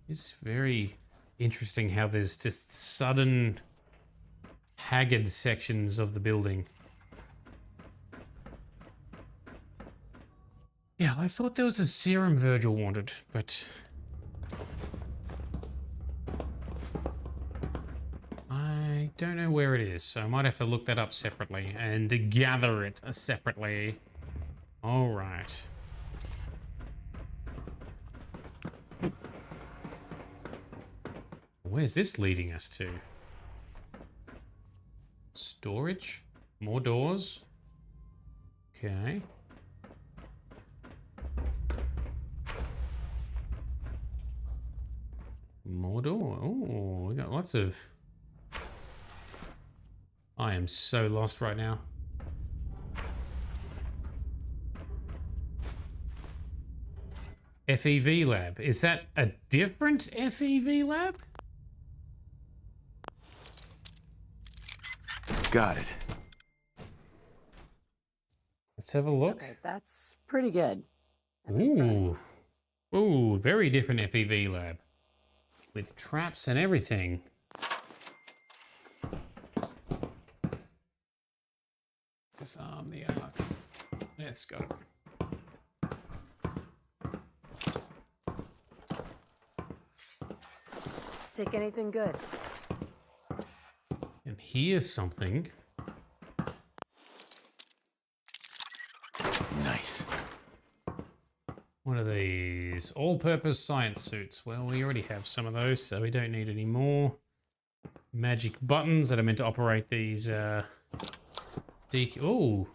It's very interesting how there's just sudden haggard sections of the building. Yeah, I thought there was a serum Virgil wanted, but don't know where it is, so I might have to look that up separately and gather it separately. Alright. Where's this leading us to? Storage? More doors? Okay. More door. Oh, we got lots of... I am so lost right now. FEV lab. Is that a different FEV lab? Got it. Let's have a look. Okay, that's pretty good. Ooh. Ooh, very different FEV lab. With traps and everything. Disarm the arc. Let's go. Take anything good. And here's something. Nice. What are these? All-purpose science suits. Well, we already have some of those, so we don't need any more. Magic buttons that are meant to operate these, Ooh.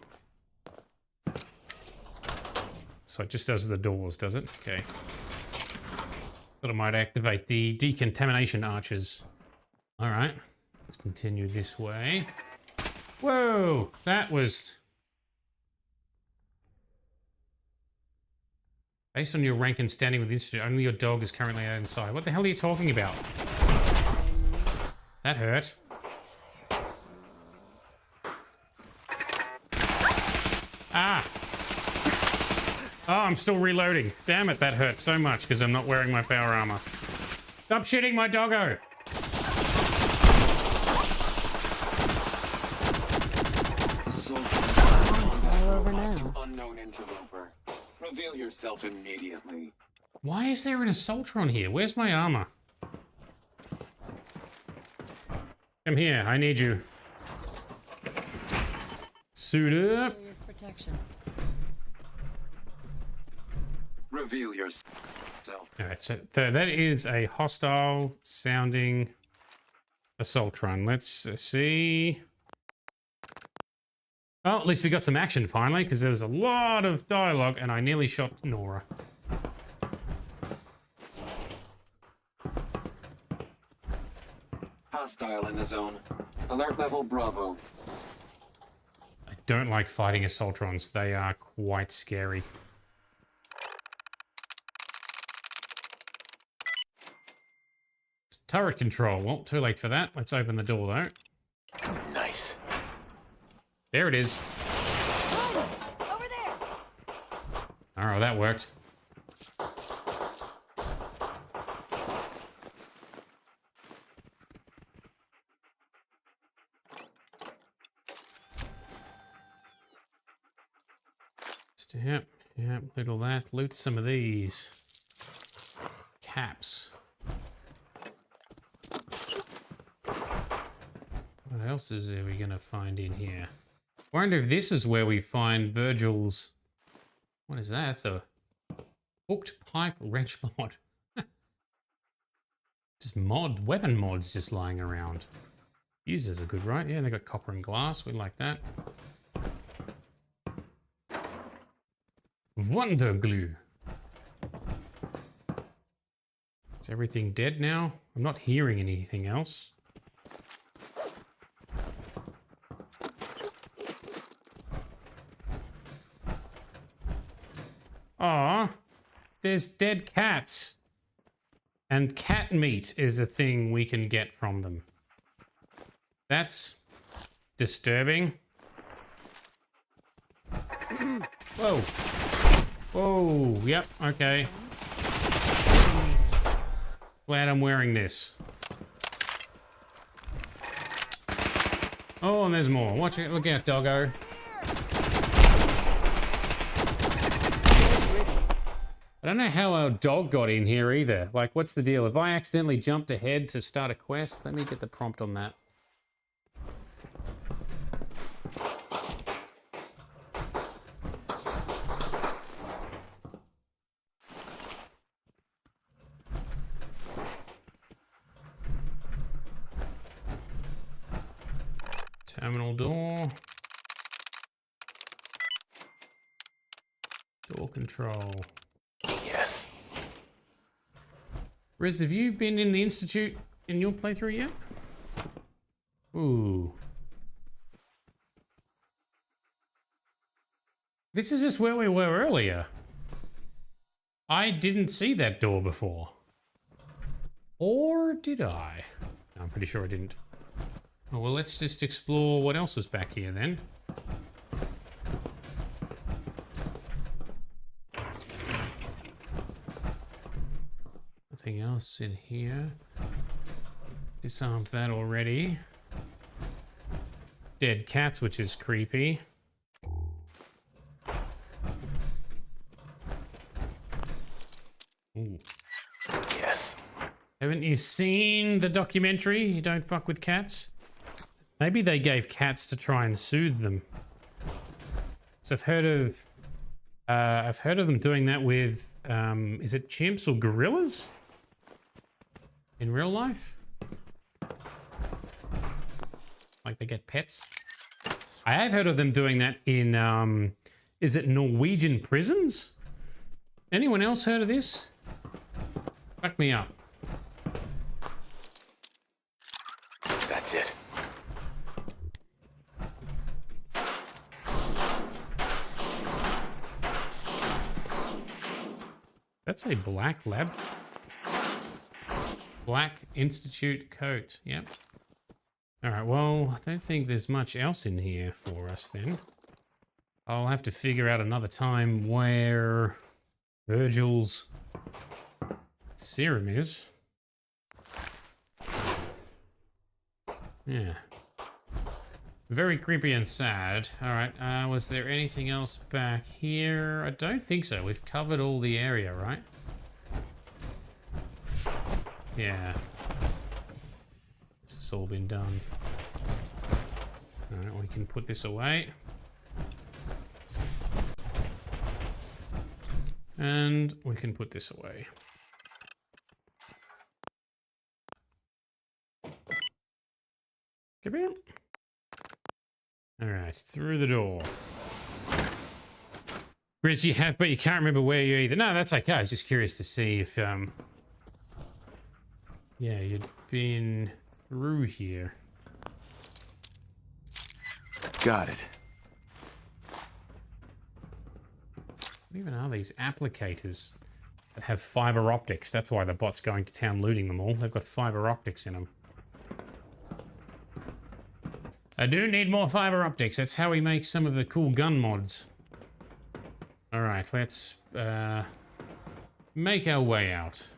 So it just does the doors, does it? Okay. Thought it might activate the decontamination arches. Alright. Let's continue this way. Whoa! That was... Based on your rank and standing with the Institute, only your dog is currently inside. What the hell are you talking about? That hurt. Ah! Oh, I'm still reloading. Damn it, that hurt so much because I'm not wearing my power armor. Stop shooting my doggo! It's all over now. Unknown interloper. Reveal yourself immediately. Why is there an assaultron here? Where's my armor? Come here, I need you. Suit up. Serious protection. Reveal yourself. Alright, so that is a hostile sounding assaultron. Let's see. Well, at least we got some action finally, because there was a lot of dialogue and I nearly shot Nora. Hostile in the zone. Alert level Bravo. I don't like fighting assaultrons. They are quite scary. Turret control. Well, too late for that. Let's open the door, though. Nice. There it is. Over there. Alright, that worked. Yep, loot all that. Loot some of these. Caps. What else is there we gonna find in here? I wonder if this is where we find Virgil's... What is that? It's a hooked pipe wrench mod. Just weapon mods just lying around. Users are good, right? Yeah, they got copper and glass. We like that. Wonder glue. Is everything dead now? I'm not hearing anything else. Aw, there's dead cats. And cat meat is a thing we can get from them. That's disturbing. Whoa. Whoa, yep, okay. Glad I'm wearing this. Oh, and there's more. Watch it, look out, doggo. I don't know how our dog got in here either. Like, what's the deal? If I accidentally jumped ahead to start a quest, let me get the prompt on that. Terminal door. Door control. Yes. Riz, have you been in the Institute in your playthrough yet? Ooh. This is just where we were earlier. I didn't see that door before. Or did I? No, I'm pretty sure I didn't. Oh, well, let's just explore what else was back here then. Nothing else in here. Disarmed that already. Dead cats, which is creepy. Ooh. Yes. Haven't you seen the documentary, You Don't Fuck With Cats? Maybe they gave cats to try and soothe them. So I've heard of them doing that with, is it chimps or gorillas? In real life? Like they get pets? I have heard of them doing that in, is it Norwegian prisons? Anyone else heard of this? Back me up. That's it. That's a black lab. Black Institute coat. Yep. Alright, well, I don't think there's much else in here for us then. I'll have to figure out another time where Virgil's serum is. Yeah. Very creepy and sad. Alright, was there anything else back here? I don't think so. We've covered all the area, right? Yeah. This has all been done. Alright, we can put this away. And we can put this away. Come here. Alright, through the door. Grizz, you have, but you can't remember where you either. No, that's okay. I was just curious to see if, yeah, you'd been through here. Got it. What even are these applicators that have fiber optics? That's why the bot's going to town looting them all. They've got fiber optics in them. I do need more fiber optics. That's how we make some of the cool gun mods. Alright, let's make our way out.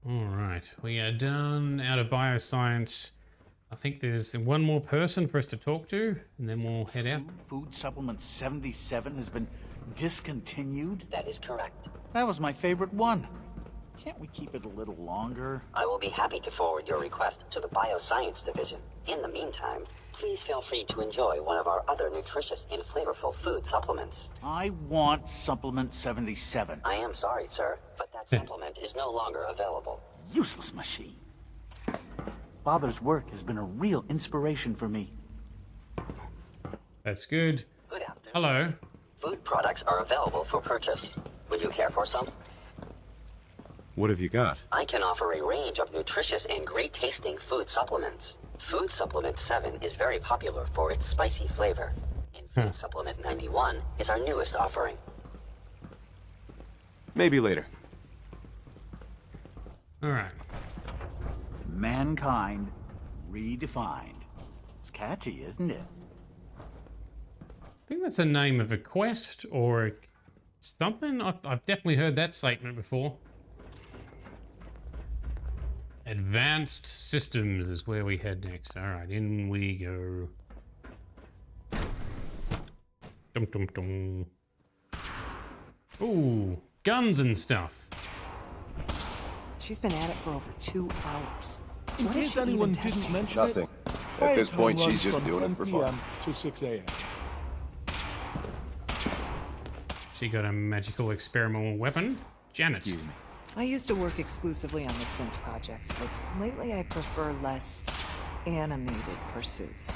Alright, we are done out of bioscience. I think there's one more person for us to talk to, and then we'll head out. Food supplement 77 has been discontinued? That is correct. That was my favorite one. Can't we keep it a little longer? I will be happy to forward your request to the Bioscience Division. In the meantime, please feel free to enjoy one of our other nutritious and flavorful food supplements. I want supplement 77. I am sorry, sir, but that supplement is no longer available. Useless machine. Father's work has been a real inspiration for me. That's good. Good afternoon. Hello. Food products are available for purchase. Would you care for some? What have you got? I can offer a range of nutritious and great-tasting food supplements. Food Supplement 7 is very popular for its spicy flavor. And Food Supplement 91 is our newest offering. Maybe later. Alright. Mankind redefined. It's catchy, isn't it? I think that's the name of a quest or something. I've definitely heard that statement before. Advanced systems is where we head next. Alright, in we go. Dum dum dum. Ooh, guns and stuff. She's been at it for over 2 hours. In case anyone didn't mention it, Nothing. At this point, she's just doing it for fun. To 6 a.m. She got a magical experimental weapon. Janet. Excuse me. I used to work exclusively on the synth projects, but lately I prefer less animated pursuits.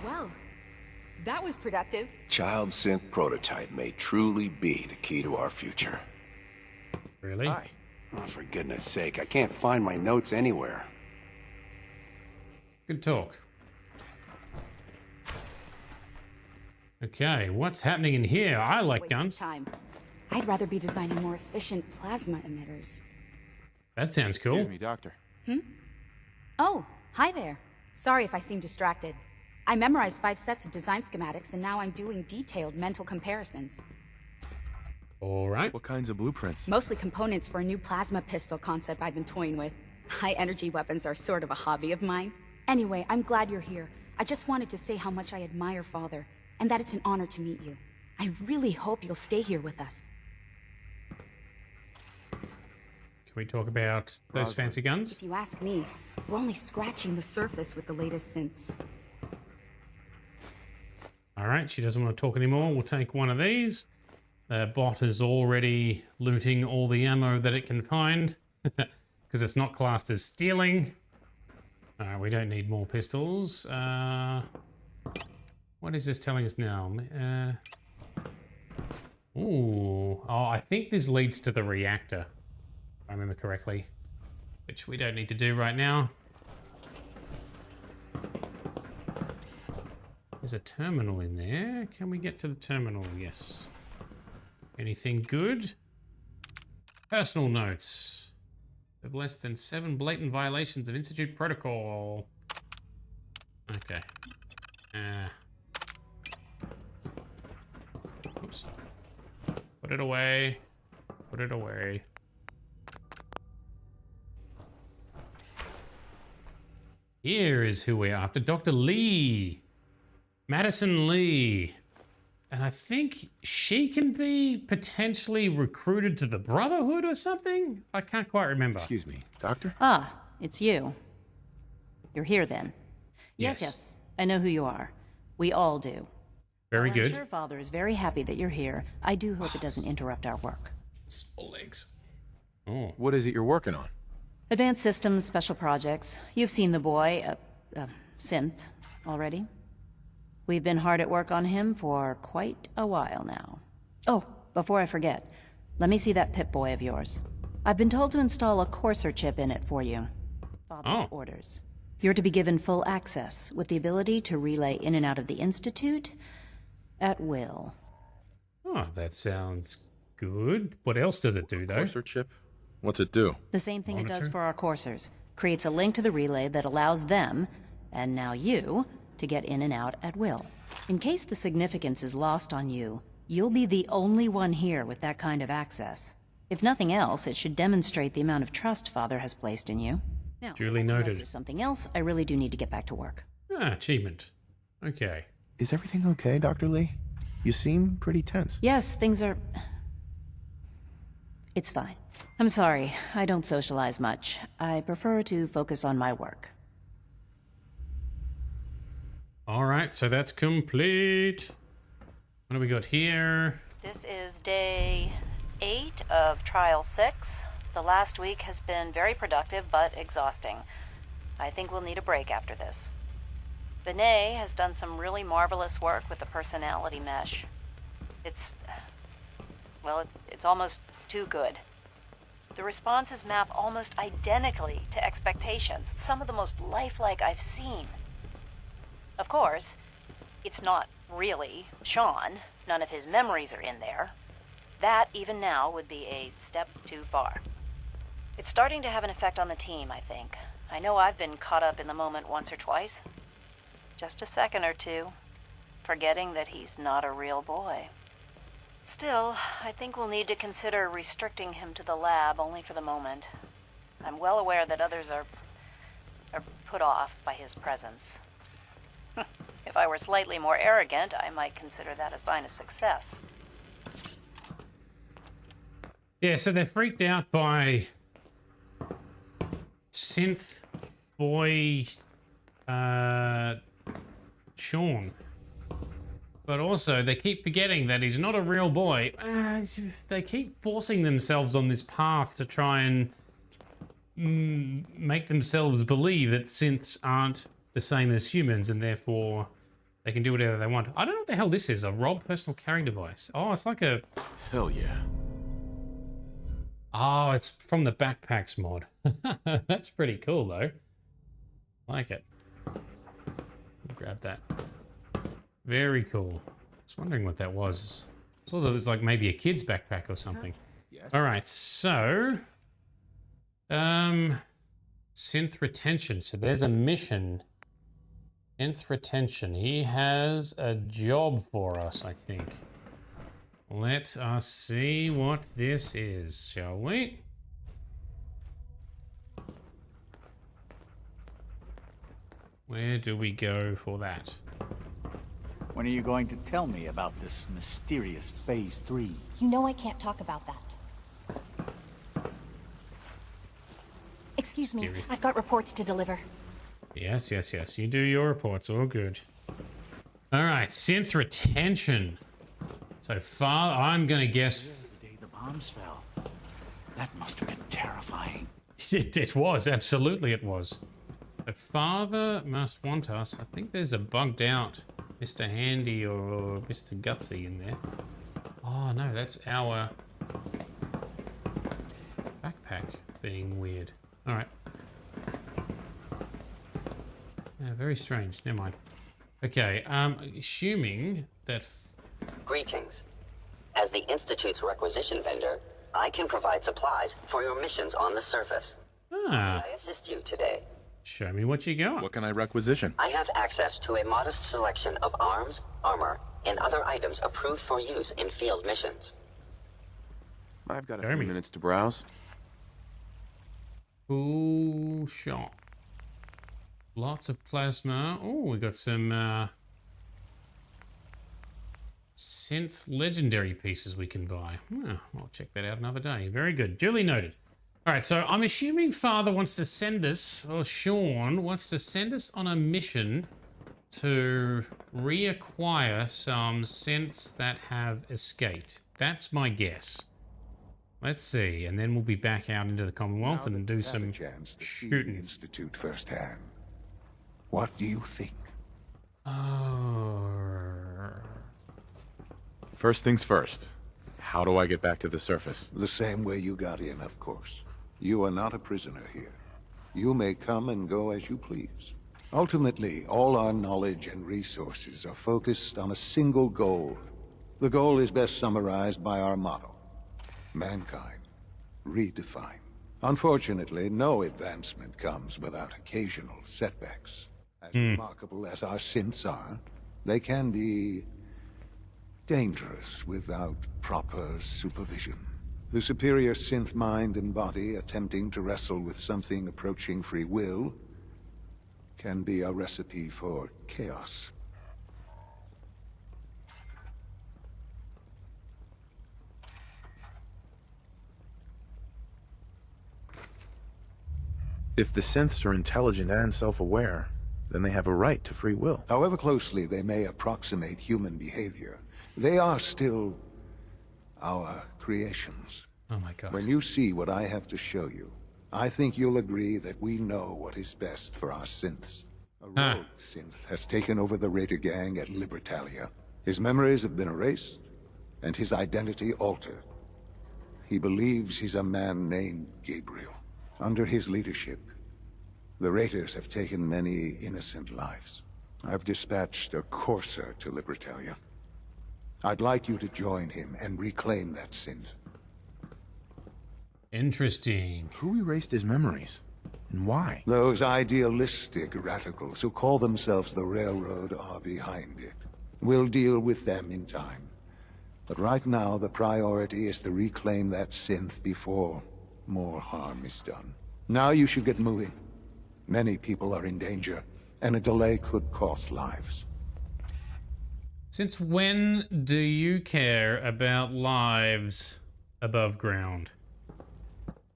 Well, that was productive. Child synth prototype may truly be the key to our future. Really? Hi. Oh, for goodness sake, I can't find my notes anywhere. Good talk. Okay, what's happening in here? I like guns. Time. I'd rather be designing more efficient plasma emitters. That sounds cool. Excuse me, Doctor. Oh, hi there. Sorry if I seem distracted. I memorized 5 sets of design schematics, and now I'm doing detailed mental comparisons. All right. What kinds of blueprints? Mostly components for a new plasma pistol concept I've been toying with. High-energy weapons are sort of a hobby of mine. Anyway, I'm glad you're here. I just wanted to say how much I admire Father, and that it's an honor to meet you. I really hope you'll stay here with us. Can we talk about those fancy guns? If you ask me, we're only scratching the surface with the latest synths. All right, she doesn't want to talk anymore. We'll take one of these. The bot is already looting all the ammo that it can find because it's not classed as stealing. We don't need more pistols. What is this telling us now? Oh, I think this leads to the reactor, if I remember correctly, which we don't need to do right now. There's a terminal in there. Can we get to the terminal? Yes. Anything good? Personal notes. Of less than 7 blatant violations of Institute protocol. Okay. Oops. Put it away. Put it away. Here is who we're after. Dr. Lee. Madison Lee. And I think she can be potentially recruited to the Brotherhood or something? I can't quite remember. Excuse me, Doctor? Ah, it's you. You're here then. Yes. I know who you are. We all do. Very While good. I'm sure Father is very happy that you're here. I do hope it doesn't interrupt our work. Small legs. Oh. What is it you're working on? Advanced Systems Special Projects. You've seen the boy, Synth, already. We've been hard at work on him for quite a while now. Oh, before I forget, let me see that Pip-Boy of yours. I've been told to install a Courser chip in it for you. Father's orders. You're to be given full access, with the ability to relay in and out of the Institute at will. Oh, that sounds good. What else does it do, though? Courser chip? What's it do? The same thing it does Monitor? for our coursers. Creates a link to the relay that allows them, and now you, to get in and out at will. In case the significance is lost on you, you'll be the only one here with that kind of access. If nothing else, it should demonstrate the amount of trust Father has placed in you. Now, Duly unless noted. there's something else, I really do need to get back to work. Ah, achievement. Okay. Is everything okay, Dr. Lee? You seem pretty tense. Yes, things are... It's fine. I'm sorry, I don't socialize much. I prefer to focus on my work. All right, so that's complete. What do we got here? This is day 8 of Trial 6. The last week has been very productive, but exhausting. I think we'll need a break after this. Vinay has done some really marvelous work with the personality mesh. It's almost too good. The responses map almost identically to expectations, some of the most lifelike I've seen. Of course, it's not really Shaun. None of his memories are in there. That, even now, would be a step too far. It's starting to have an effect on the team, I think. I know I've been caught up in the moment once or twice. Just a second or two, forgetting that he's not a real boy. Still, I think we'll need to consider restricting him to the lab only for the moment. I'm well aware that others are put off by his presence. If I were slightly more arrogant, I might consider that a sign of success. Yeah, so they're freaked out by synth boy Shaun. But also, they keep forgetting that he's not a real boy. They keep forcing themselves on this path to try and make themselves believe that synths aren't the same as humans, and therefore they can do whatever they want. I don't know what the hell this is. A Rob personal carrying device. Oh, it's like a... Hell yeah. Oh, it's from the Backpacks mod. That's pretty cool, though. Like it. Grab that. Very cool. I was wondering what that was. I thought it was like maybe a kid's backpack or something. Yes. All right, so... synth retention. So there's a mission. Synth retention. He has a job for us, I think. Let us see what this is, shall we? Where do we go for that? When are you going to tell me about this mysterious Phase 3? You know I can't talk about that. Excuse me, I've got reports to deliver. Yes, yes, yes. You do your reports. All good. All right, synth retention. So far, I'm going to guess... The day the bombs fell. That must have been terrifying. It was. Absolutely it was. The father must want us. I think there's a bugged out Mr. Handy or Mr. Gutsy in there. Oh, no, that's our backpack being weird. All right. Yeah, very strange. Never mind. Okay, assuming that... Greetings. As the Institute's requisition vendor, I can provide supplies for your missions on the surface. Ah. How can I assist you today? Show me what you got. What can I requisition? I have access to a modest selection of arms, armor, and other items approved for use in field missions. I've got a few minutes to browse. Cool shot. Lots of plasma. Oh, we got some synth legendary pieces we can buy. I'll check that out another day. Very good. Duly noted. All right, so I'm assuming Father wants to send us, or Shaun wants to send us on a mission to reacquire some synths that have escaped. That's my guess. Let's see, and then we'll be back out into the Commonwealth and do some shooting. Institute firsthand. What do you think? First things first. How do I get back to the surface? The same way you got in, of course. You are not a prisoner here. You may come and go as you please. Ultimately, all our knowledge and resources are focused on a single goal. The goal is best summarized by our motto: mankind, redefined. Unfortunately, no advancement comes without occasional setbacks. As remarkable as our synths are, they can be dangerous without proper supervision. The superior synth mind and body attempting to wrestle with something approaching free will can be a recipe for chaos. If the synths are intelligent and self-aware, then they have a right to free will. However closely they may approximate human behavior, they are still our creations. Oh my god. When you see what I have to show you, I think you'll agree that we know what is best for our synths. A rogue synth has taken over the Raider gang at Libertalia. His memories have been erased, and his identity altered. He believes he's a man named Gabriel. Under his leadership, the Raiders have taken many innocent lives. I've dispatched a courser to Libertalia. I'd like you to join him and reclaim that synth. Interesting. Who erased his memories? And why? Those idealistic radicals who call themselves the Railroad are behind it. We'll deal with them in time. But right now, the priority is to reclaim that synth before more harm is done. Now you should get moving. Many people are in danger, and a delay could cost lives. Since when do you care about lives above ground?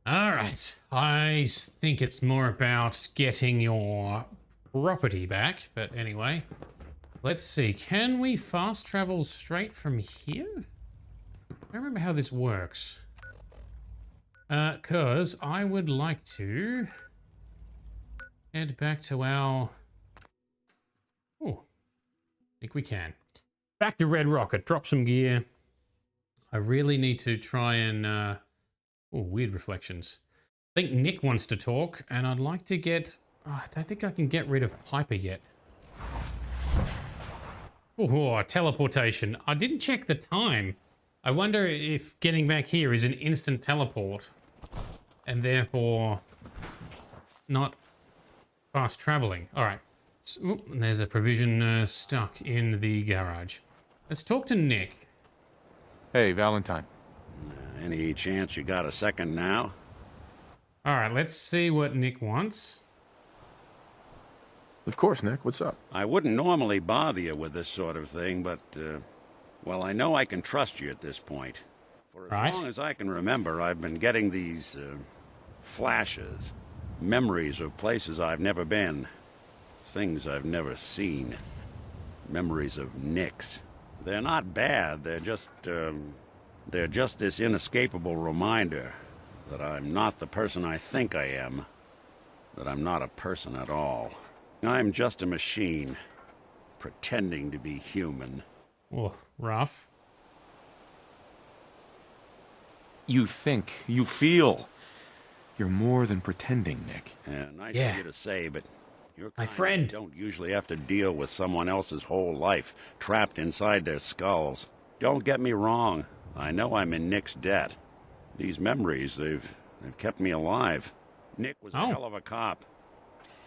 Alright, I think it's more about getting your property back, but anyway. Let's see. Can we fast travel straight from here? I don't remember how this works. Cause I would like to head back to our... Oh, I think we can. Back to Red Rocket, drop some gear. I really need to try and... Oh, weird reflections. I think Nick wants to talk, and I'd like to get... Oh, I don't think I can get rid of Piper yet. Oh, teleportation. I didn't check the time. I wonder if getting back here is an instant teleport. And therefore, not fast traveling. All right. So, there's a provision stuck in the garage. Let's talk to Nick. Hey, Valentine. Any chance you got a second now? All right, let's see what Nick wants. Of course, Nick. What's up? I wouldn't normally bother you with this sort of thing, but, well, I know I can trust you at this point. For as long as I can remember, I've been getting these, flashes. Memories of places I've never been. Things I've never seen. Memories of Nicks. They're not bad, they're just this inescapable reminder that I'm not the person I think I am. That I'm not a person at all. I'm just a machine, pretending to be human. Oh, rough. You think, you feel. You're more than pretending, Nick. Yeah, nice of you to say, but you're my friend. Don't usually have to deal with someone else's whole life trapped inside their skulls. Don't get me wrong. I know I'm in Nick's debt. These memories, they've kept me alive. Nick was a hell of a cop.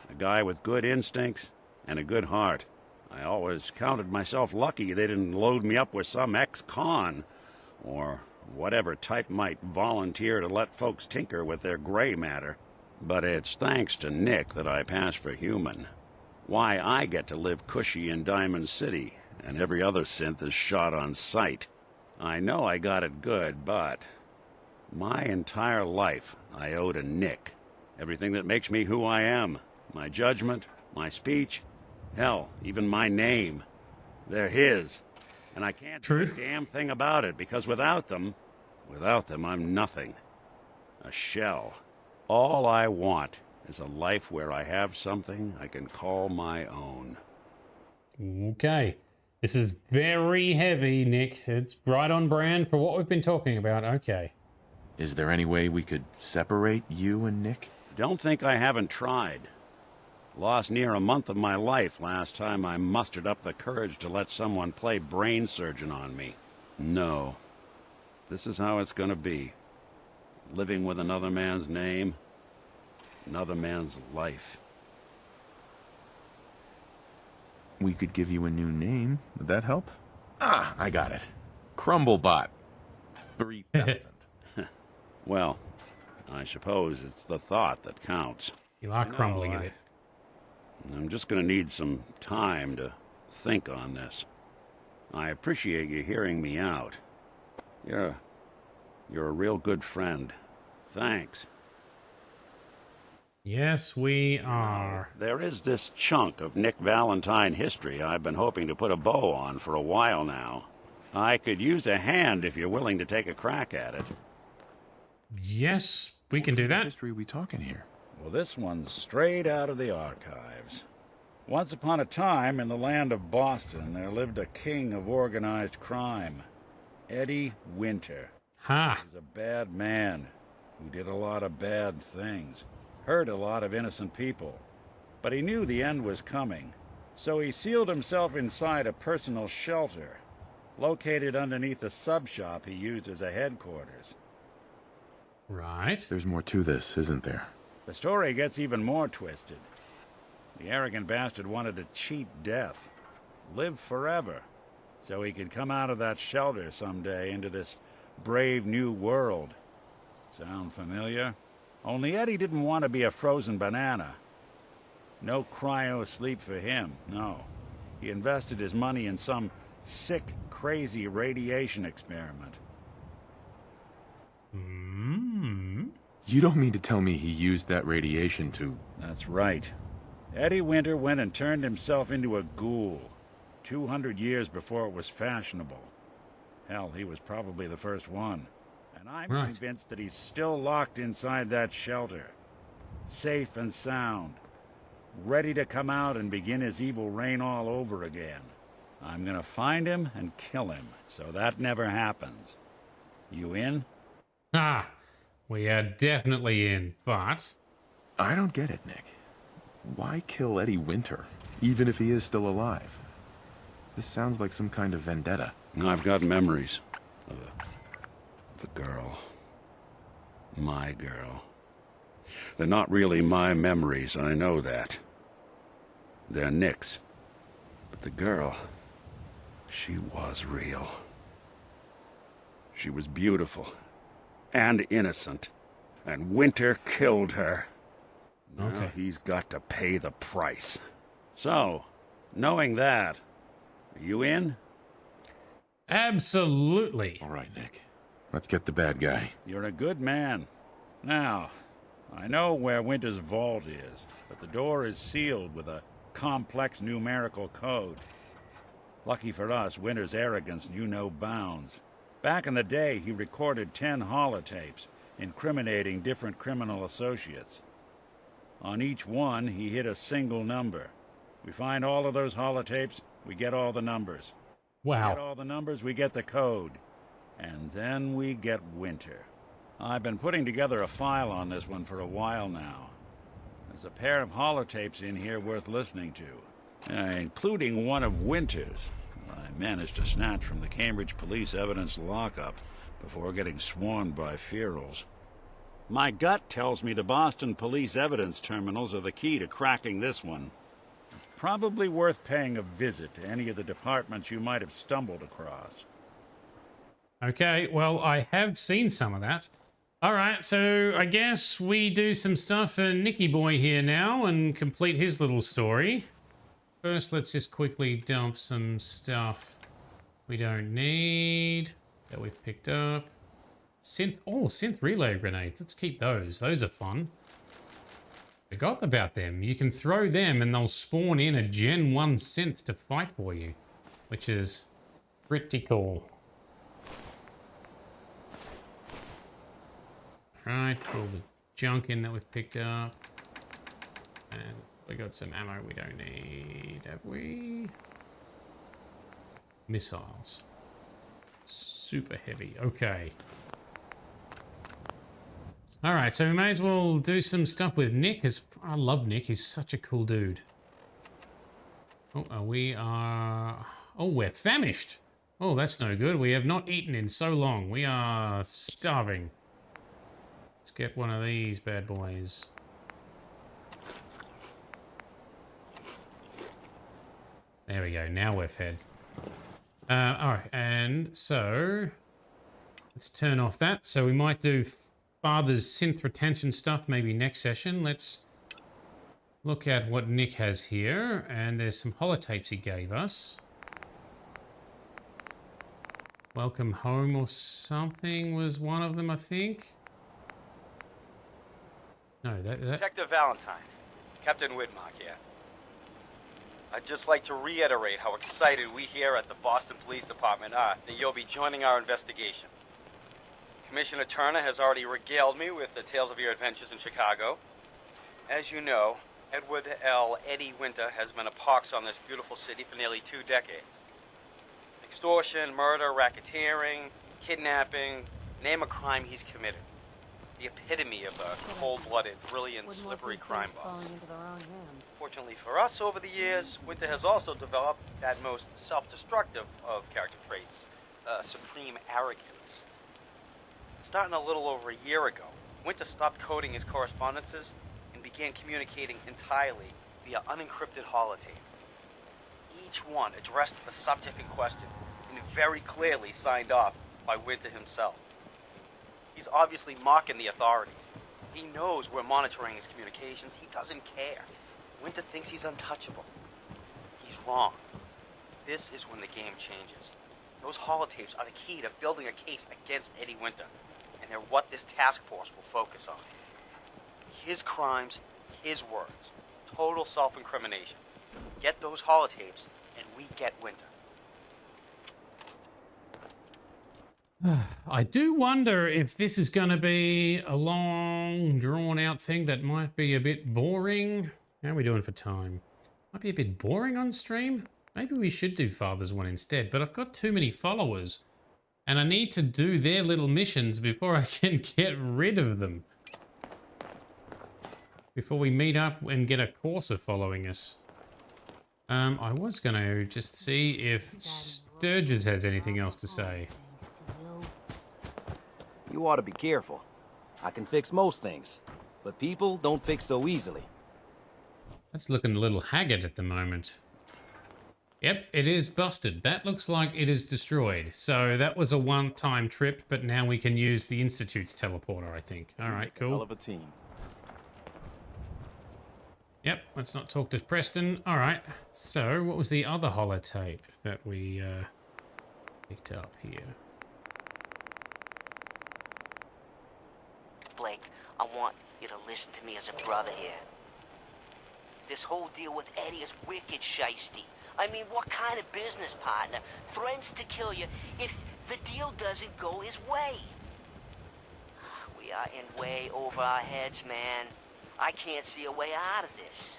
A guy with good instincts and a good heart. I always counted myself lucky they didn't load me up with some ex-con, or whatever type might volunteer to let folks tinker with their gray matter. But it's thanks to Nick that I pass for human. Why I get to live cushy in Diamond City, and every other synth is shot on sight. I know I got it good, but my entire life I owe to Nick. Everything that makes me who I am. My judgment, my speech, hell, even my name. They're his. And I can't do a damn thing about it, because without them, I'm nothing. A shell. All I want is a life where I have something I can call my own. Okay. This is very heavy, Nick. It's right on brand for what we've been talking about. Okay. Is there any way we could separate you and Nick? Don't think I haven't tried. Lost near a month of my life last time I mustered up the courage to let someone play brain surgeon on me. No. This is how it's gonna be. Living with another man's name, another man's life. We could give you a new name. Would that help? Ah, I got it. Crumblebot. 3000. Well, I suppose it's the thought that counts. You are crumbling a bit. I'm just going to need some time to think on this. I appreciate you hearing me out. You're a real good friend. Thanks. Yes, we are. There is this chunk of Nick Valentine history I've been hoping to put a bow on for a while now. I could use a hand if you're willing to take a crack at it. Yes, we can do that. What history are we talking here? Well, this one's straight out of the archives. Once upon a time, in the land of Boston, there lived a king of organized crime, Eddie Winter. Ha! He was a bad man who did a lot of bad things, hurt a lot of innocent people. But he knew the end was coming, so he sealed himself inside a personal shelter, located underneath a sub-shop he used as a headquarters. Right. There's more to this, isn't there? The story gets even more twisted. The arrogant bastard wanted to cheat death, live forever, so he could come out of that shelter someday into this brave new world. Sound familiar? Only Eddie didn't want to be a frozen banana. No cryo sleep for him, no. He invested his money in some sick, crazy radiation experiment. You don't mean to tell me he used that radiation to... That's right. Eddie Winter went and turned himself into a ghoul. 200 years before it was fashionable. Hell, he was probably the first one. And I'm convinced that he's still locked inside that shelter. Safe and sound. Ready to come out and begin his evil reign all over again. I'm gonna find him and kill him, so that never happens. You in? Ah, we are definitely in, but... I don't get it, Nick. Why kill Eddie Winter, even if he is still alive? This sounds like some kind of vendetta. I've got memories of a girl. My girl. They're not really my memories, I know that. They're Nick's. But the girl, she was real. She was beautiful and innocent, and Winter killed her. Now he's got to pay the price. So, knowing that, are you in? Absolutely. All right, Nick. Let's get the bad guy. You're a good man. Now, I know where Winter's vault is, but the door is sealed with a complex numerical code. Lucky for us, Winter's arrogance knew no bounds. Back in the day, he recorded 10 holotapes, incriminating different criminal associates. On each one, he hit a single number. We find all of those holotapes, we get all the numbers. Wow. We get all the numbers, we get the code. And then we get Winter. I've been putting together a file on this one for a while now. There's a pair of holotapes in here worth listening to, including one of Winter's. I managed to snatch from the Cambridge police evidence lockup before getting swarmed by ferals. My gut tells me the Boston police evidence terminals are the key to cracking this one. It's probably worth paying a visit to any of the departments you might have stumbled across. Okay, well, I have seen some of that. Alright, so I guess we do some stuff for Nicky Boy here now and complete his little story. First, let's just quickly dump some stuff we don't need that we've picked up. Synth relay grenades. Let's keep those. Those are fun. Forgot about them. You can throw them and they'll spawn in a Gen 1 synth to fight for you, which is pretty cool. Right, pull the junk in that we've picked up. And we got some ammo we don't need, have we? Missiles. Super heavy, okay. Alright, so we may as well do some stuff with Nick, because I love Nick, he's such a cool dude. Oh, we're famished. Oh, that's no good. We have not eaten in so long. We are starving. Let's get one of these bad boys. There we go. Now we're fed. Alright, and so let's turn off that. So we might do Father's synth retention stuff maybe next session. Let's look at what Nick has here. And there's some holotapes he gave us. Welcome Home or something was one of them, I think. No, that... Detective Valentine, Captain Widmark here. I'd just like to reiterate how excited we here at the Boston Police Department are that you'll be joining our investigation. Commissioner Turner has already regaled me with the tales of your adventures in Chicago. As you know, Edward L. Eddie Winter has been a pox on this beautiful city for nearly 2 decades. Extortion, murder, racketeering, kidnapping, name a crime he's committed. The epitome of a cold-blooded, brilliant, slippery crime boss. Fortunately for us, over the years, Winter has also developed that most self-destructive of character traits, supreme arrogance. Starting a little over a year ago, Winter stopped coding his correspondences and began communicating entirely via unencrypted holotape. Each one addressed the subject in question and very clearly signed off by Winter himself. He's obviously mocking the authorities. He knows we're monitoring his communications. He doesn't care. Winter thinks he's untouchable. He's wrong. This is when the game changes. Those holotapes are the key to building a case against Eddie Winter, and they're what this task force will focus on. His crimes, his words. Total self-incrimination. Get those holotapes, and we get winter. I do wonder if this is going to be a long, drawn-out thing that might be a bit boring. How are we doing for time? Might be a bit boring on stream. Maybe we should do Father's one instead, but I've got too many followers, and I need to do their little missions before I can get rid of them. Before we meet up and get a Corsa following us. I was going to just see if Sturgis has anything else to say. You ought to be careful. I can fix most things, but people don't fix so easily. That's looking a little haggard at the moment. Yep, it is busted. That looks like it is destroyed. So that was a one-time trip, but now we can use the Institute's teleporter, I think. All right, cool. Hell of a team. Yep, let's not talk to Preston. All right, so what was the other holotape that we picked up here? Blake, I want you to listen to me as a brother here. This whole deal with Eddie is wicked shiesty. I mean, what kind of business partner threatens to kill you if the deal doesn't go his way? We are in way over our heads, man. I can't see a way out of this.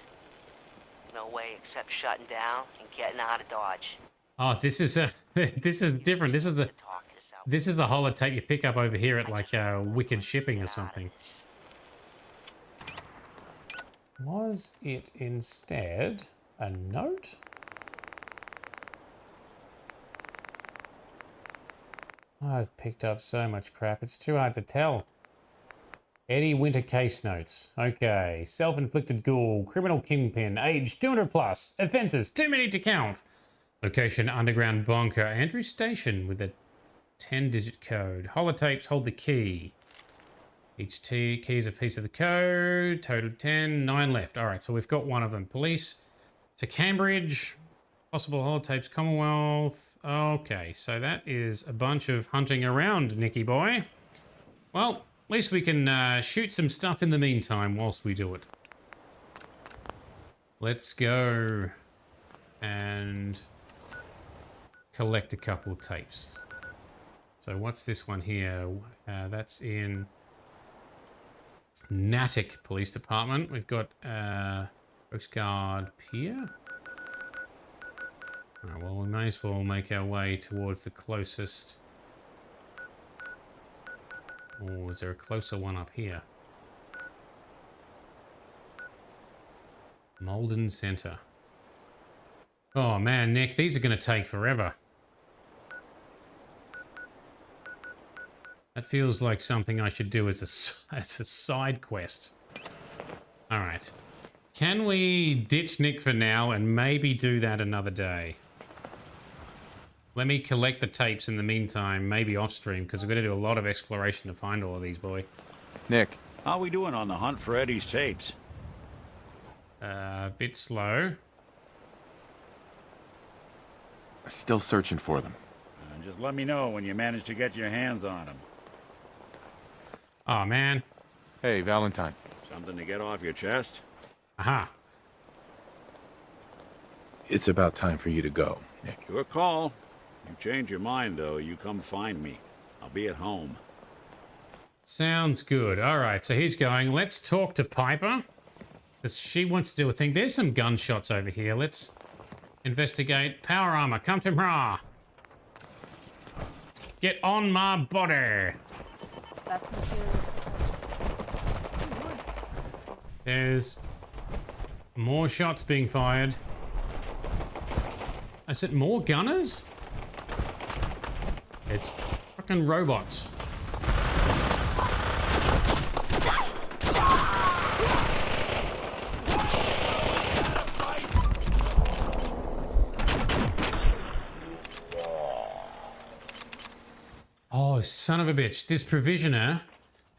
No way except shutting down and getting out of Dodge. Oh, this is a this is different. This is a holotape you pick up over here at like Wicked Shipping or something. Was it instead a note? I've picked up so much crap, it's too hard to tell. Eddie Winter case notes. Okay. Self-inflicted ghoul, criminal kingpin, age 200 plus, offenses too many to count. Location underground bunker, Andrew Station with a 10-digit code. Holotapes hold the key. Each key is a piece of the code. Total 10, 9 left. All right, so we've got one of them. Police to Cambridge. Possible holotapes, Commonwealth. Okay, so that is a bunch of hunting around, Nicky boy. Well, at least we can shoot some stuff in the meantime whilst we do it. Let's go and collect a couple of tapes. So what's this one here? That's in Natick Police Department. We've got Coast Guard Pier. Alright, well, we may as well make our way towards the closest. Or is there a closer one up here? Malden Center. Oh man, Nick, these are going to take forever. That feels like something I should do as a side quest. Alright. Can we ditch Nick for now and maybe do that another day? Let me collect the tapes in the meantime, maybe off stream, because we're going to do a lot of exploration to find all of these, boy. Nick. How we doing on the hunt for Eddie's tapes? A bit slow. Still searching for them. Just let me know when you manage to get your hands on them. Oh, man. Hey, Valentine. Something to get off your chest? Aha. It's about time for you to go, Nick. Your call. You change your mind, though, you come find me. I'll be at home. Sounds good. All right, so he's going. Let's talk to Piper, because she wants to do a thing. There's some gunshots over here. Let's investigate. Power armor, come to me. Get on my body. That's mysterious. There's more shots being fired. Is it more gunners? It's fucking robots. Oh, son of a bitch. This provisioner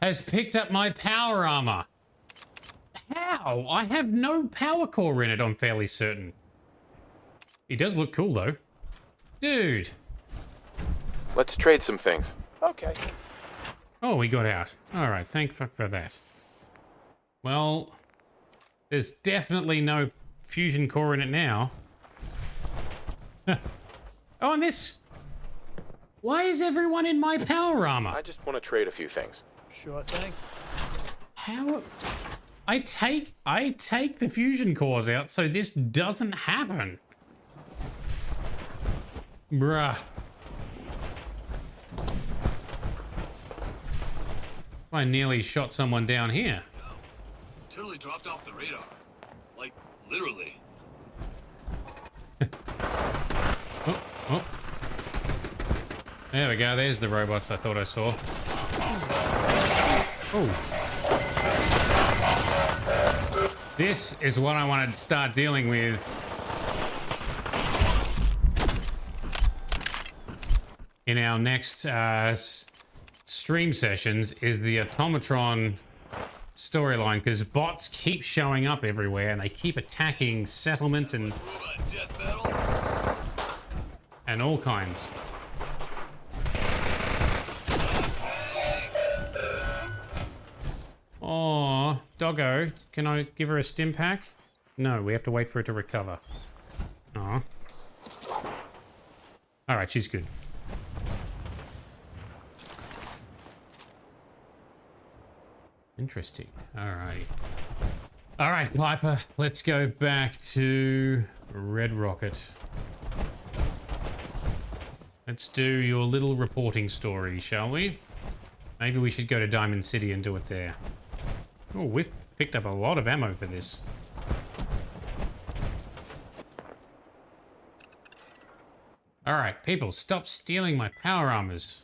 has picked up my power armor. How? I have no power core in it, I'm fairly certain. He does look cool, though. Dude. Let's trade some things. Okay. Oh, he got out. All right, thank fuck for that. Well, there's definitely no fusion core in it now. Oh, and this. Why is everyone in my power armor? I just want to trade a few things. Sure thing. How? I take the fusion cores out so this doesn't happen. Bruh. I nearly shot someone down here. Totally dropped off the radar. Like, literally. Oh. There we go. There's the robots I thought I saw. Oh. This is what I wanted to start dealing with. In our next stream sessions is the Automatron storyline, because bots keep showing up everywhere and they keep attacking settlements and all kinds. Oh, doggo, can I give her a stim pack? No, we have to wait for it to recover. Aw. Alright, she's good. Interesting. Alright. Alright, Piper, let's go back to Red Rocket. Let's do your little reporting story, shall we? Maybe we should go to Diamond City and do it there. Oh, we've picked up a lot of ammo for this. Alright, people, stop stealing my power armors.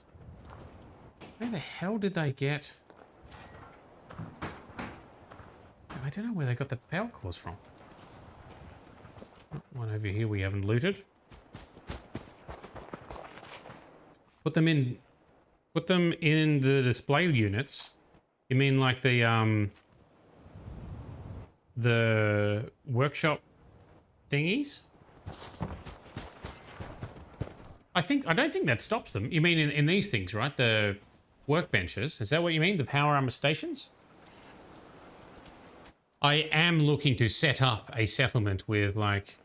Where the hell did they get... I don't know where they got the power cores from. One over here we haven't looted. Put them in the display units. You mean like the workshop thingies? I don't think that stops them. You mean in these things, right? The workbenches. Is that what you mean? The power armor stations? I am looking to set up a settlement with, like,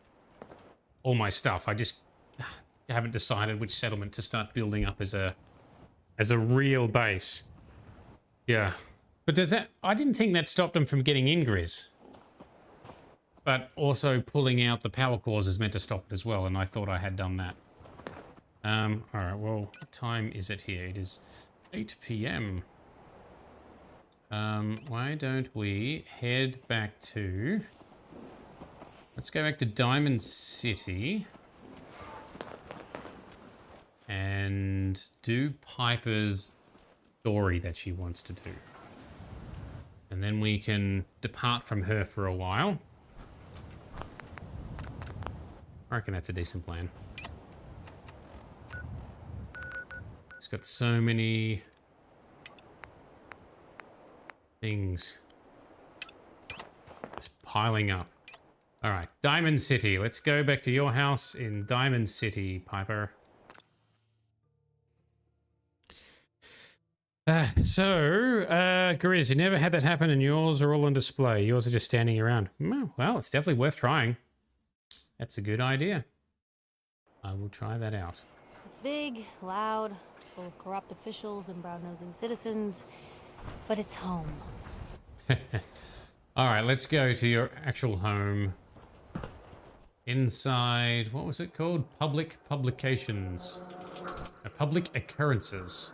all my stuff. I just haven't decided which settlement to start building up as a real base. Yeah. But does that... I didn't think that stopped them from getting Ingris. But also pulling out the power cores is meant to stop it as well, and I thought I had done that. Alright, well, what time is it here? It is 8 PM. Why don't we head back to... Let's go back to Diamond City. And do Piper's story that she wants to do. And then we can depart from her for a while. I reckon that's a decent plan. It's got so many... things just piling up. All right, Diamond City. Let's go back to your house in Diamond City, Piper. Grizz, you never had that happen and yours are all on display. Yours are just standing around. Well, it's definitely worth trying. That's a good idea. I will try that out. It's big, loud, full of corrupt officials and brown-nosing citizens. But it's home. All right, let's go to your actual home. Inside, what was it called? Public publications. Public occurrences.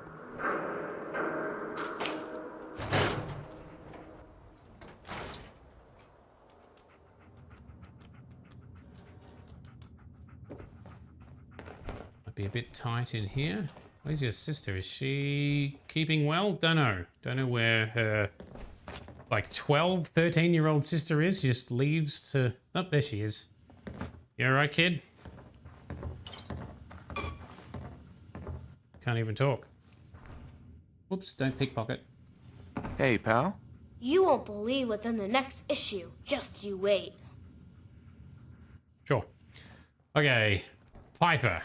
Might be a bit tight in here. Where's your sister? Is she keeping well? Don't know. Don't know where her, like, 12, 13-year-old sister is. She just leaves to... Oh, there she is. You alright, kid? Can't even talk. Whoops, don't pickpocket. Hey, pal. You won't believe what's in the next issue. Just you wait. Sure. Okay. Piper.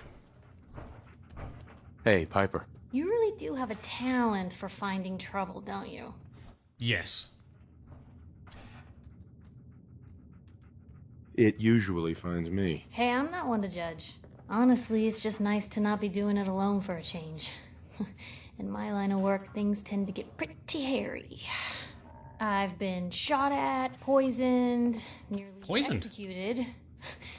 Hey, Piper. You really do have a talent for finding trouble, don't you? Yes. It usually finds me. Hey, I'm not one to judge. Honestly, it's just nice to not be doing it alone for a change. In my line of work, things tend to get pretty hairy. I've been shot at, poisoned, nearly executed.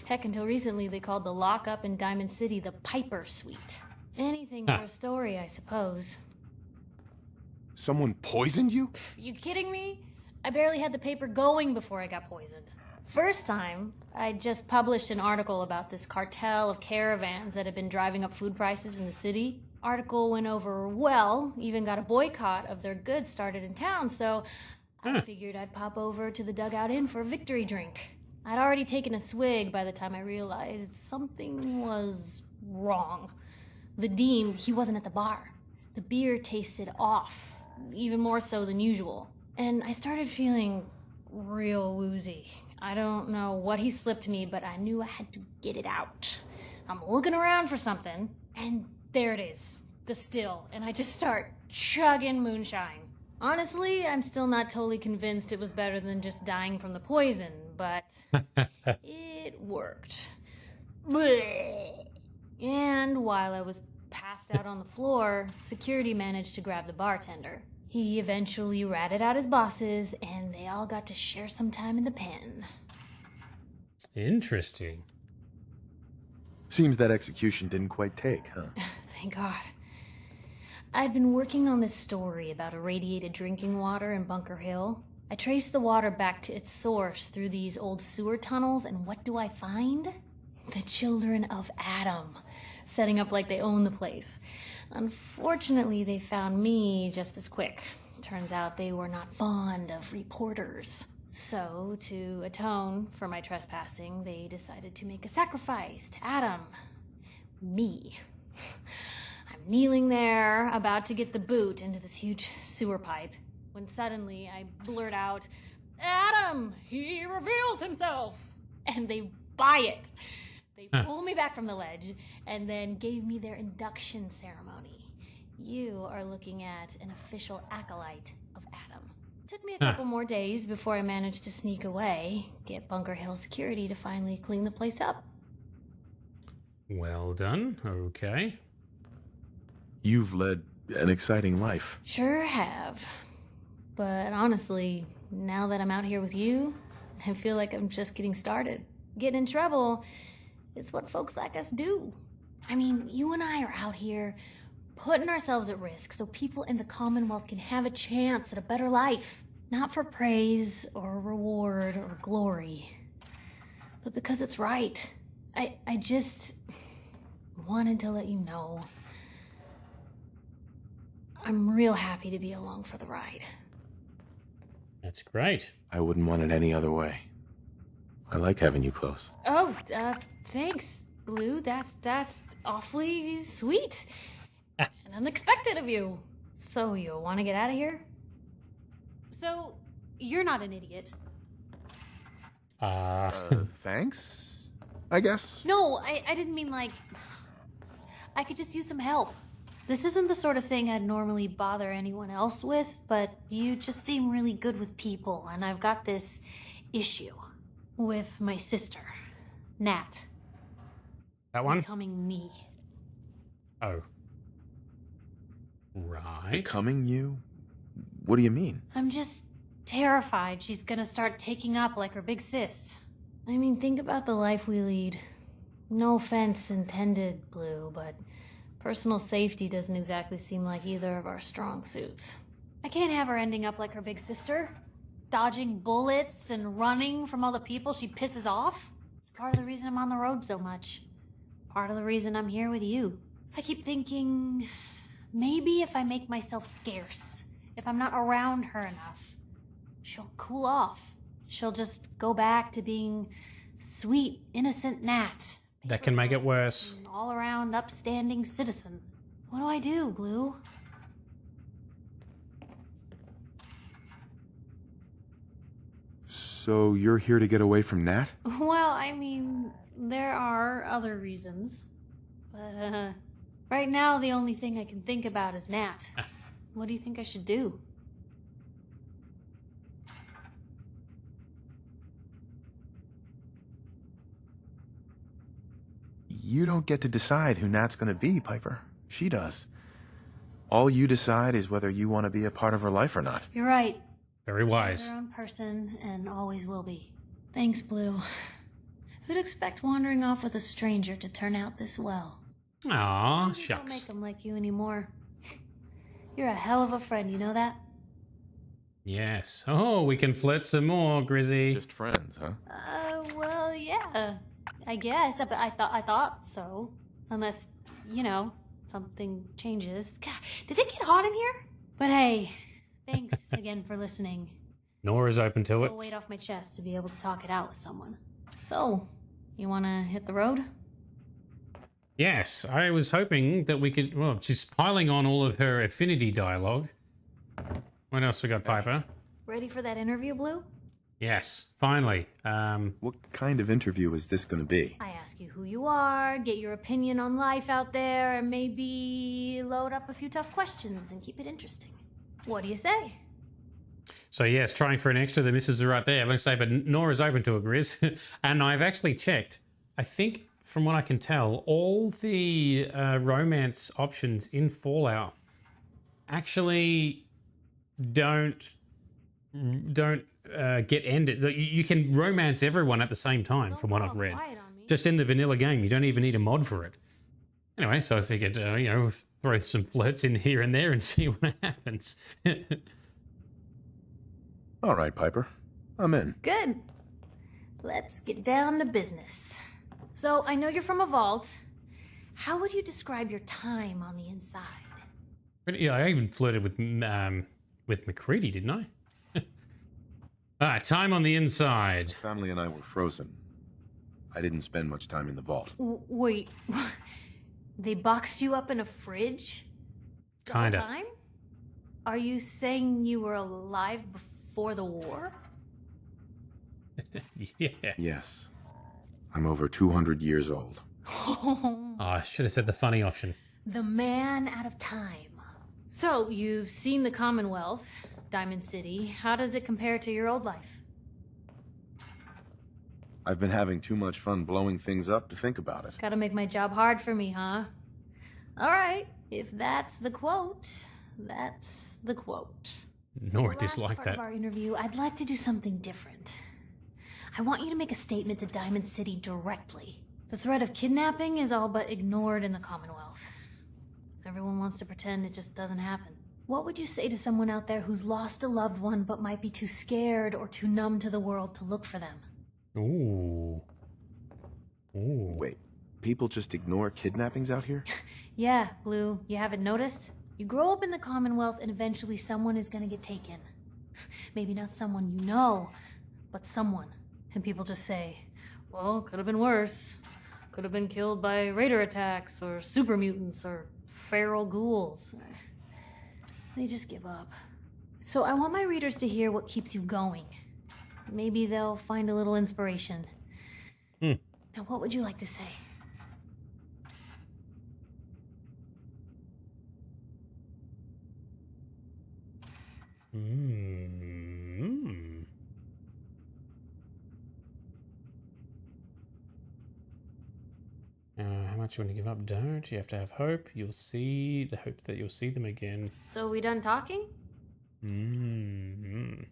Heck, until recently they called the lockup in Diamond City the Piper Suite. Anything for a story, I suppose. Someone poisoned you? You kidding me? I barely had the paper going before I got poisoned. First time, I just published an article about this cartel of caravans that had been driving up food prices in the city. Article went over well, even got a boycott of their goods started in town, so I figured I'd pop over to the Dugout Inn for a victory drink. I'd already taken a swig by the time I realized something was wrong. Vadim, he wasn't at the bar. The beer tasted off, even more so than usual. And I started feeling real woozy. I don't know what he slipped me, but I knew I had to get it out. I'm looking around for something, and there it is, the still, and I just start chugging moonshine. Honestly, I'm still not totally convinced it was better than just dying from the poison, but it worked. And while I was passed out on the floor, security managed to grab the bartender. He eventually ratted out his bosses, and they all got to share some time in the pen. Interesting. Seems that execution didn't quite take, huh? Thank God. I'd been working on this story about irradiated drinking water in Bunker Hill. I traced the water back to its source through these old sewer tunnels, and what do I find? The children of Adam, setting up like they own the place. Unfortunately, they found me just as quick. Turns out they were not fond of reporters. So, to atone for my trespassing, they decided to make a sacrifice to Adam. Me. I'm kneeling there, about to get the boot into this huge sewer pipe, when suddenly I blurt out, "Adam! He reveals himself!" And they buy it. They pulled me back from the ledge, and then gave me their induction ceremony. You are looking at an official acolyte of Adam. Took me a couple more days before I managed to sneak away, get Bunker Hill security to finally clean the place up. Well done. Okay. You've led an exciting life. Sure have. But honestly, now that I'm out here with you, I feel like I'm just getting started. Getting in trouble, it's what folks like us do. I mean, you and I are out here putting ourselves at risk so people in the Commonwealth can have a chance at a better life. Not for praise or reward or glory, but because it's right. I just wanted to let you know I'm real happy to be along for the ride. That's great. I wouldn't want it any other way. I like having you close. Oh, thanks, Blue. That's awfully sweet. And unexpected of you. So you want to get out of here? So, you're not an idiot. Thanks, I guess. No, I didn't mean like... I could just use some help. This isn't the sort of thing I'd normally bother anyone else with, but you just seem really good with people, and I've got this issue with my sister, Nat. That one? Becoming me. Oh. Right. Becoming you? What do you mean? I'm just terrified she's gonna start taking up like her big sis. I mean, think about the life we lead. No offense intended, Blue, but personal safety doesn't exactly seem like either of our strong suits. I can't have her ending up like her big sister, dodging bullets and running from all the people she pisses off. It's part of the reason I'm on the road so much. Part of the reason I'm here with you. I keep thinking, maybe if I make myself scarce, if I'm not around her enough, she'll cool off. She'll just go back to being sweet, innocent Nat. That can make it worse. An all-around upstanding citizen. What do I do, Blue? So you're here to get away from Nat? Well, I mean, there are other reasons. But, right now, the only thing I can think about is Nat. What do you think I should do? You don't get to decide who Nat's gonna be, Piper. She does. All you decide is whether you want to be a part of her life or not. You're right. Very wise. She's her own person and always will be. Thanks, Blue. Who'd expect wandering off with a stranger to turn out this well? Aw, Don't shucks. make them like you anymore. You're a hell of a friend, you know that? Yes. Oh, we can flirt some more, Grizzy. Just friends, huh? Well, yeah. I guess, but I thought so. Unless, you know, something changes. God, did it get hot in here? But hey, thanks again for listening. Nora's open to it. A weight off my chest to be able to talk it out with someone. So, you wanna hit the road? Yes, I was hoping that we could... Well, she's piling on all of her affinity dialogue. What else we got, Piper? Ready for that interview, Blue? Yes, finally. What kind of interview is this gonna be? I ask you who you are, get your opinion on life out there, and maybe load up a few tough questions and keep it interesting. What do you say? So yes, trying for an extra. The misses are right there. I'm going to say, but Nora's open to it, Grizz. And I've actually checked. I think, from what I can tell, all the romance options in Fallout actually don't get ended. You can romance everyone at the same time, from what I've read. Just in the vanilla game, you don't even need a mod for it. Anyway, so I figured, you know, throw some flirts in here and there and see what happens. All right, Piper. I'm in. Good. Let's get down to business. So, I know you're from a vault. How would you describe your time on the inside? Yeah, I even flirted with McCready, didn't I? All right, time on the inside. Family and I were frozen. I didn't spend much time in the vault. Wait, they boxed you up in a fridge? The whole Kinda. time? Are you saying you were alive before the war? Yeah. Yes. I'm over 200 years old. Oh, I should have said the funny option. The man out of time. So, you've seen the Commonwealth, Diamond City. How does it compare to your old life? I've been having too much fun blowing things up to think about it. Gotta make my job hard for me, huh? Alright, if that's the quote, that's the quote. Nora disliked Part that. of our interview, I'd like to do something different. I want you to make a statement to Diamond City directly. The threat of kidnapping is all but ignored in the Commonwealth. Everyone wants to pretend it just doesn't happen. What would you say to someone out there who's lost a loved one but might be too scared or too numb to the world to look for them? Ooh. Ooh. Wait, people just ignore kidnappings out here? Yeah, Blue, you haven't noticed? You grow up in the Commonwealth and eventually someone is gonna get taken. Maybe not someone you know, but someone. And people just say, well, could have been worse. Could have been killed by raider attacks or super mutants or feral ghouls. They just give up. So I want my readers to hear what keeps you going. Maybe they'll find a little inspiration. Now, what would you like to say? How much you want to give up? Don't. You have to have hope. You'll see the hope that you'll see them again. So we done talking? You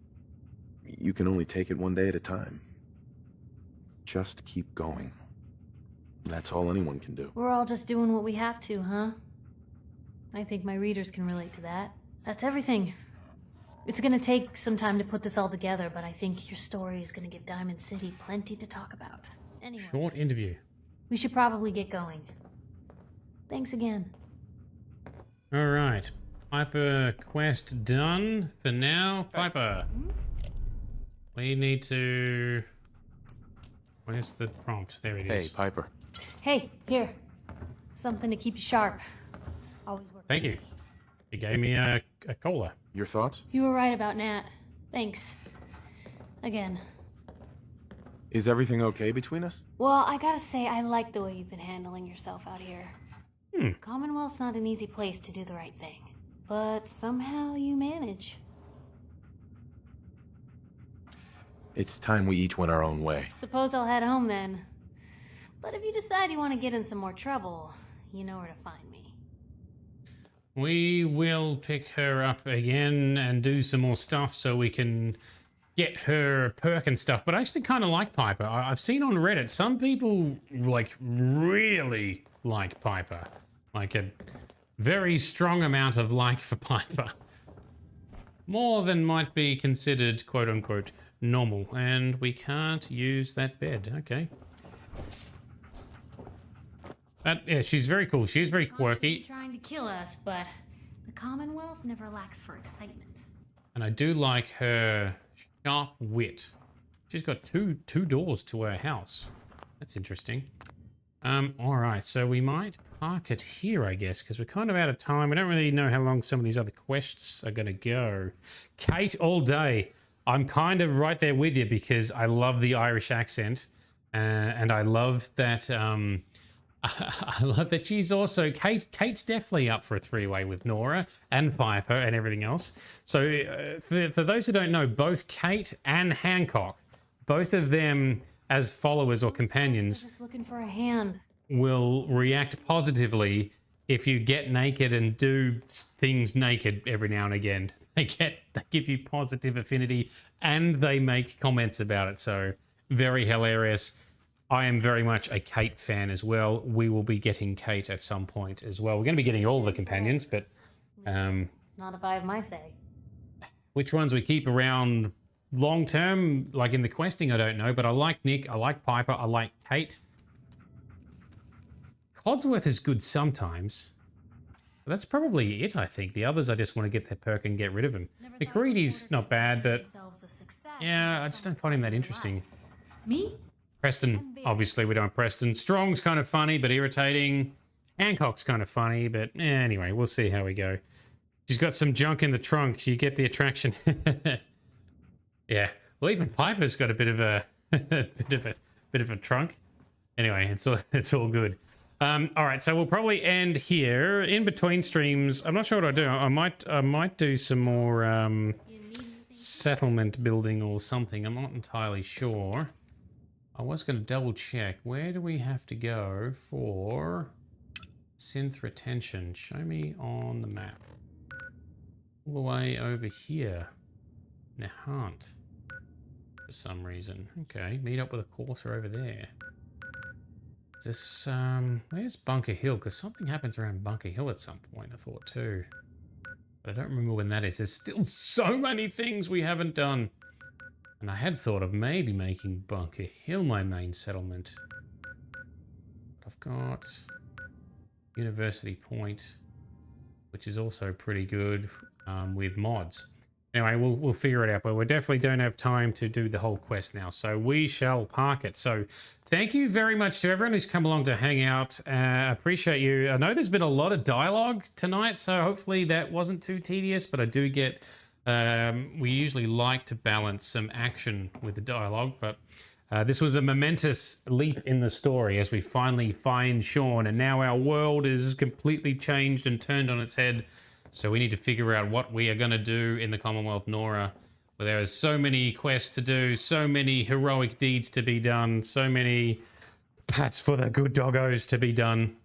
can only take it one day at a time. Just keep going. That's all anyone can do. We're all just doing what we have to, huh? I think my readers can relate to that. That's everything. It's gonna take some time to put this all together, but I think your story is gonna give Diamond City plenty to talk about. Anyway, Short interview. we should probably get going. Thanks again. All right. Piper quest done for now. Piper. We need to... Where's the prompt? There it is. Hey, Piper. Hey, here. Something to keep you sharp. Always work. Thank you. You gave me a cola. Your thoughts? You were right about Nat. Thanks. Again. Is everything okay between us? Well, I gotta say, I like the way you've been handling yourself out here. Commonwealth's not an easy place to do the right thing. But somehow you manage. It's time we each went our own way. Suppose I'll head home then. But if you decide you want to get in some more trouble, you know where to find me. We will pick her up again and do some more stuff so we can get her perk and stuff. But I actually kind of like Piper. I've seen on Reddit, some people like really like Piper. Like a very strong amount of like for Piper. More than might be considered quote unquote normal. And we can't use that bed. Okay. But yeah, she's very cool. She's very quirky. Trying to kill us, but the Commonwealth never lacks for excitement. And I do like her sharp wit. She's got two doors to her house. That's interesting. All right, so we might park it here, I guess, because we're kind of out of time. We don't really know how long some of these other quests are going to go. Kate all day. I'm kind of right there with you because I love the Irish accent, and I love that. I love that she's also Kate's definitely up for a three-way with Nora and Piper and everything else. So for those who don't know, both Kate and Hancock, both of them as followers or companions, Just looking for a hand. will react positively if you get naked and do things naked every now and again. They give you positive affinity and they make comments about it. So very hilarious. I am very much a Kate fan as well. We will be getting Kate at some point as well. We're going to be getting all the companions, but Not if I have my say. which ones we keep around long term, like in the questing, I don't know. But I like Nick, I like Piper, I like Kate. Codsworth is good sometimes. But that's probably it, I think. The others, I just want to get their perk and get rid of him. McCready's not bad, but yeah, I just don't find him that interesting. Me? Preston, obviously we don't Preston. Strong's kind of funny, but irritating. Hancock's kind of funny, but anyway, we'll see how we go. She's got some junk in the trunk. You get the attraction. Yeah. Well, even Piper's got a bit of a bit of a trunk. Anyway, it's all good. All right, so we'll probably end here. In between streams, I'm not sure what I'll do. I might do some more settlement building or something. I'm not entirely sure. I was going to double check. Where do we have to go for synth retention? Show me on the map. All the way over here. Nahant. For some reason. Okay, meet up with a courser over there. Is this, where's Bunker Hill? Because something happens around Bunker Hill at some point, I thought too. But I don't remember when that is. There's still so many things we haven't done. And I had thought of maybe making Bunker Hill my main settlement. But I've got University Point, which is also pretty good with mods. Anyway, we'll figure it out, but we definitely don't have time to do the whole quest now, so we shall park it. So thank you very much to everyone who's come along to hang out. Appreciate you. I know there's been a lot of dialogue tonight, so hopefully that wasn't too tedious, but I do get... we usually like to balance some action with the dialogue, but this was a momentous leap in the story as we finally find Shaun, and now our world is completely changed and turned on its head. So we need to figure out what we are going to do in the Commonwealth Nora, where there is so many quests to do, so many heroic deeds to be done, so many pats for the good doggos to be done.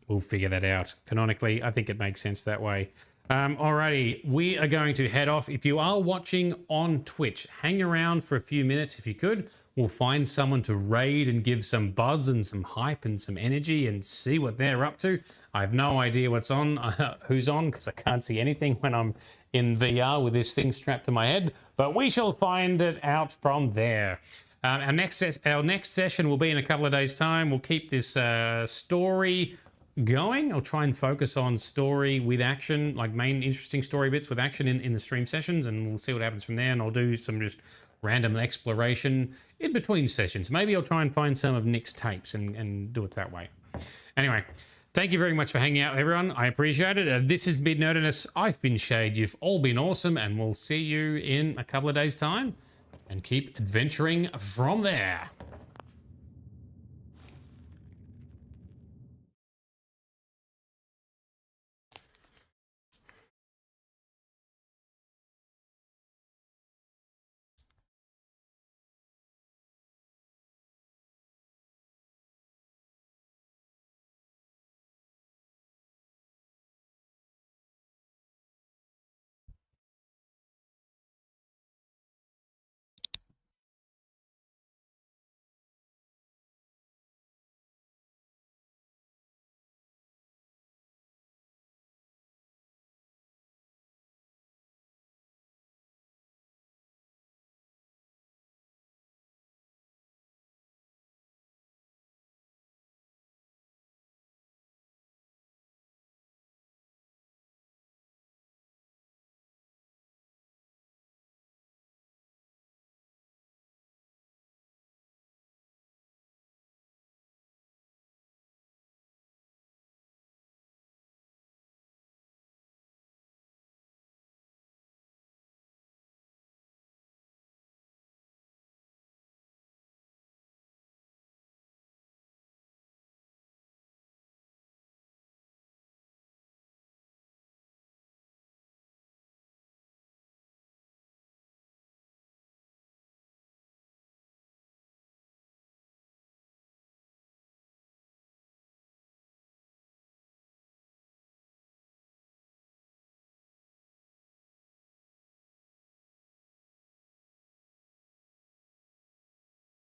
We'll figure that out. Canonically, I think it makes sense that way. Alrighty, we are going to head off. If you are watching on Twitch, hang around for a few minutes if you could. We'll find someone to raid and give some buzz and some hype and some energy and see what they're up to. I have no idea what's on, who's on, because I can't see anything when I'm in VR with this thing strapped to my head. But we shall find it out from there. Our next session will be in a couple of days' time. We'll keep this story going. I'll try and focus on story with action, like main interesting story bits with action in the stream sessions, and we'll see what happens from there. And I'll do some just random exploration in between sessions. Maybe I'll try and find some of Nick's tapes and do it that way. Anyway, thank you very much for hanging out, everyone. I appreciate it. This has been Nerdedness. I've been Shade. You've all been awesome, and we'll see you in a couple of days' time. And keep adventuring from there.